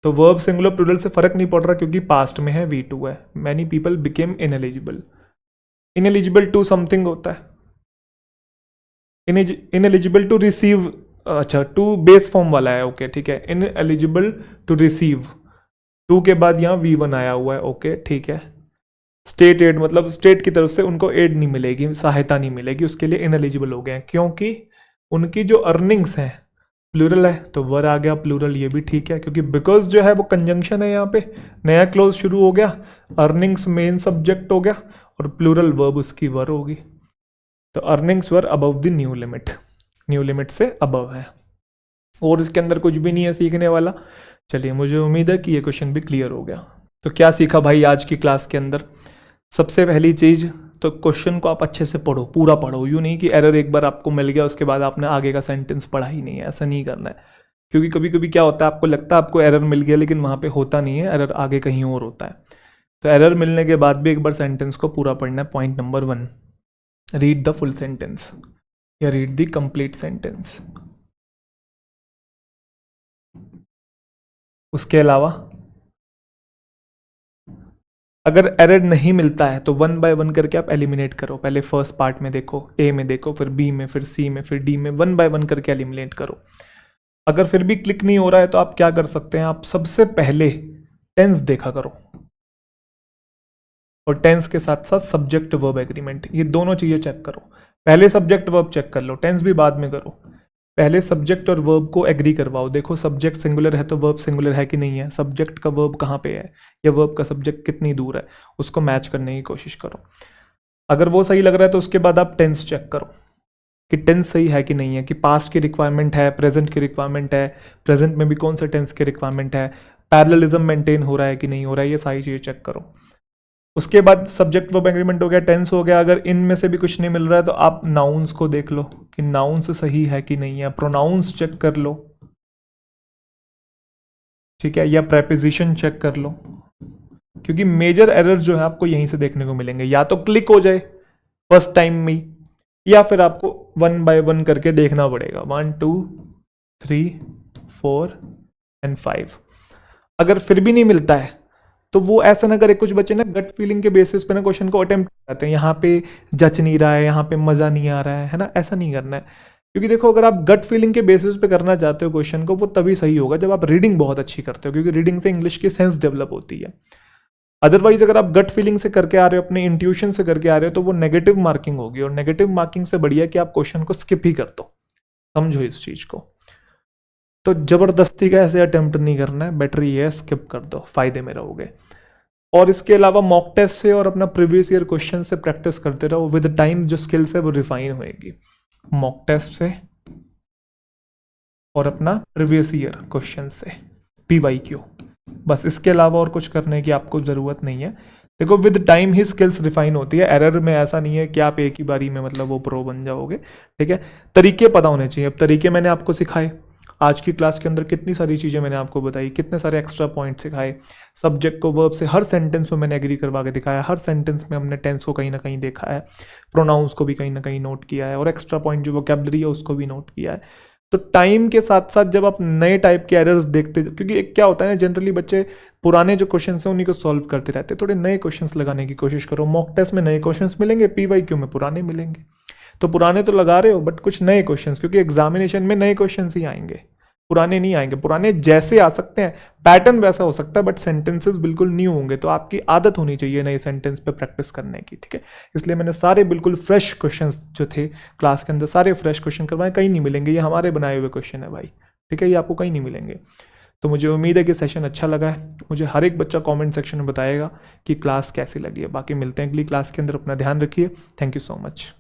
तो वर्ब सिंगुलर प्लूरल से फर्क नहीं पड़ रहा, क्योंकि पास्ट में है, V2 है। Many people became ineligible, ineligible to something होता है, इनएलिजिबल टू रिसीव, अच्छा टू बेस फॉर्म वाला है, ओके ठीक है। इनएलिजिबल टू रिसीव, टू के बाद यहाँ V1 आया हुआ है, ओके ठीक है। स्टेट एड, मतलब स्टेट की तरफ से उनको एड नहीं मिलेगी, सहायता नहीं मिलेगी, उसके लिए इनएलिजिबल हो गए हैं, क्योंकि उनकी जो अर्निंग्स हैं, प्लूरल है तो वर आ गया प्लूरल, ये भी ठीक है, क्योंकि बिकॉज जो है वो कंजंक्शन है, यहाँ पे नया क्लोज शुरू हो गया, अर्निंग्स मेन सब्जेक्ट हो गया और प्लूरल वर्ब उसकी वर होगी। तो earnings were above the new limit, new limit से अबव है, और इसके अंदर कुछ भी नहीं है सीखने वाला। चलिए, मुझे उम्मीद है कि ये क्वेश्चन भी क्लियर हो गया। तो क्या सीखा भाई आज की क्लास के अंदर? सबसे पहली चीज़ तो क्वेश्चन को आप अच्छे से पढ़ो, पूरा पढ़ो, यूँ नहीं कि एरर एक बार आपको मिल गया उसके बाद आपने आगे का सेंटेंस पढ़ा ही नहीं है, ऐसा नहीं करना है। क्योंकि कभी कभी क्या होता है, आपको लगता है आपको एरर मिल गया, लेकिन वहाँ पे होता नहीं है, एरर आगे कहीं और होता है। तो एरर मिलने के बाद भी एक बार सेंटेंस को पूरा पढ़ना है। Point number 1, read the full sentence या रीड द कंप्लीट सेंटेंस। उसके अलावा अगर एरर नहीं मिलता है तो 1 बाय 1 करके आप एलिमिनेट करो। पहले फर्स्ट पार्ट में देखो, ए में देखो, फिर बी में, फिर सी में, फिर डी में, 1 बाय 1 करके एलिमिनेट करो। अगर फिर भी क्लिक नहीं हो रहा है तो आप क्या कर सकते हैं, आप सबसे पहले टेंस देखा करो, और टेंस के साथ साथ सब्जेक्ट वर्ब एग्रीमेंट, ये दोनों चीजें चेक करो। पहले सब्जेक्ट वर्ब चेक कर लो, टेंस भी बाद में करो। पहले सब्जेक्ट और वर्ब को एग्री करवाओ, देखो सब्जेक्ट सिंगुलर है तो वर्ब सिंगुलर है कि नहीं है, सब्जेक्ट का वर्ब कहाँ पे है, या वर्ब का सब्जेक्ट कितनी दूर है, उसको मैच करने की कोशिश करो। अगर वो सही लग रहा है तो उसके बाद आप टेंस चेक करो कि टेंस सही है कि नहीं है, कि पास्ट की रिक्वायरमेंट है, प्रेजेंट की रिक्वायरमेंट है, प्रेजेंट में भी कौन सा टेंस की रिक्वायरमेंट है, पैरेललिज्म मेंटेन हो रहा है कि नहीं हो रहा है, ये सारी चीज़ें चेक करो। उसके बाद सब्जेक्ट वर्ब एग्रीमेंट हो गया, टेंस हो गया। अगर इनमें से भी कुछ नहीं मिल रहा है तो आप नाउन्स को देख लो कि नाउन्स सही है कि नहीं है, प्रोनाउंस चेक कर लो, ठीक है, या प्रेपोजिशन चेक कर लो, क्योंकि मेजर एरर जो है आपको यहीं से देखने को मिलेंगे। या तो क्लिक हो जाए फर्स्ट टाइम में, या फिर आपको 1 बाय 1 करके देखना पड़ेगा, 1 2 3 4 एंड 5। अगर फिर भी नहीं मिलता है तो वो ऐसा ना करे, कुछ बच्चे ना गट फीलिंग के बेसिस पे ना क्वेश्चन को अटेम्प्ट करते हैं, यहाँ पे जच नहीं रहा है, यहाँ पे मज़ा नहीं आ रहा है ना, ऐसा नहीं करना है। क्योंकि देखो अगर आप गट फीलिंग के बेसिस पे करना चाहते हो क्वेश्चन को, वो तभी सही होगा जब आप रीडिंग बहुत अच्छी करते हो, क्योंकि रीडिंग से इंग्लिश की सेंस डेवलप होती है। अदरवाइज अगर आप गट फीलिंग से करके आ रहे हो, अपने इंट्यूशन से करके आ रहे हो, तो वो नेगेटिव मार्किंग होगी, और नेगेटिव मार्किंग से बढ़िया कि आप क्वेश्चन को स्किप ही कर दो। समझो इस चीज़ को। तो जबरदस्ती का ऐसे अटेम्प्ट नहीं करना है, बेटर ये है स्किप कर दो, फायदे में रहोगे। और इसके अलावा मॉक टेस्ट से और अपना प्रीवियस ईयर क्वेश्चन से प्रैक्टिस करते रहो, विद टाइम जो स्किल्स है वो रिफाइन होएगी। मॉक टेस्ट से और अपना प्रीवियस ईयर क्वेश्चन से, PYQ, बस इसके अलावा और कुछ करने की आपको ज़रूरत नहीं है। देखो with time he skills refine होती है, एरर में ऐसा नहीं है कि आप एक ही बारी में मतलब वो प्रो बन जाओगे, ठीक है। तरीके पता होने चाहिए। अब तरीके मैंने आपको सिखाए, आज की क्लास के अंदर कितनी सारी चीज़ें मैंने आपको बताई, कितने सारे एक्स्ट्रा पॉइंट सिखाए, सब्जेक्ट को वर्ब से हर सेंटेंस में मैंने एग्री करवा के दिखाया, हर सेंटेंस में हमने टेंस को कहीं ना कहीं देखा है, प्रोनाउंस को भी कहीं ना कहीं नोट किया है, और एक्स्ट्रा पॉइंट जो वोकैबुलरी है उसको भी नोट किया है। तो टाइम के साथ साथ जब आप नए टाइप के एरर्स देखते, क्योंकि एक क्या होता है ना, जनरली बच्चे पुराने जो क्वेश्चन हैं उन्हीं को सॉल्व करते रहते हैं, थोड़े नए क्वेश्चंस लगाने की कोशिश करो। मॉक टेस्ट में नए क्वेश्चंस मिलेंगे, PYQ में पुराने मिलेंगे, तो पुराने तो लगा रहे हो बट कुछ नए क्वेश्चंस, क्योंकि एग्जामिनेशन में नए क्वेश्चंस ही आएंगे, पुराने नहीं आएंगे। पुराने जैसे आ सकते हैं, पैटर्न वैसा हो सकता है, बट सेंटेंसेस बिल्कुल न्यू होंगे। तो आपकी आदत होनी चाहिए नए सेंटेंस पे प्रैक्टिस करने की, ठीक है। इसलिए मैंने सारे बिल्कुल फ्रेश क्वेश्चंस जो थे क्लास के अंदर, सारे फ्रेश क्वेश्चन करवाए, कहीं नहीं मिलेंगे, ये हमारे बनाए हुए क्वेश्चन है भाई, ठीक है, ये आपको कहीं नहीं मिलेंगे। तो मुझे उम्मीद है कि सेशन अच्छा लगा है। मुझे हर एक बच्चा कमेंट सेक्शन में बताएगा कि क्लास कैसी लगी है। बाकी मिलते हैं अगली क्लास के अंदर, अपना ध्यान रखिए। Thank you so much.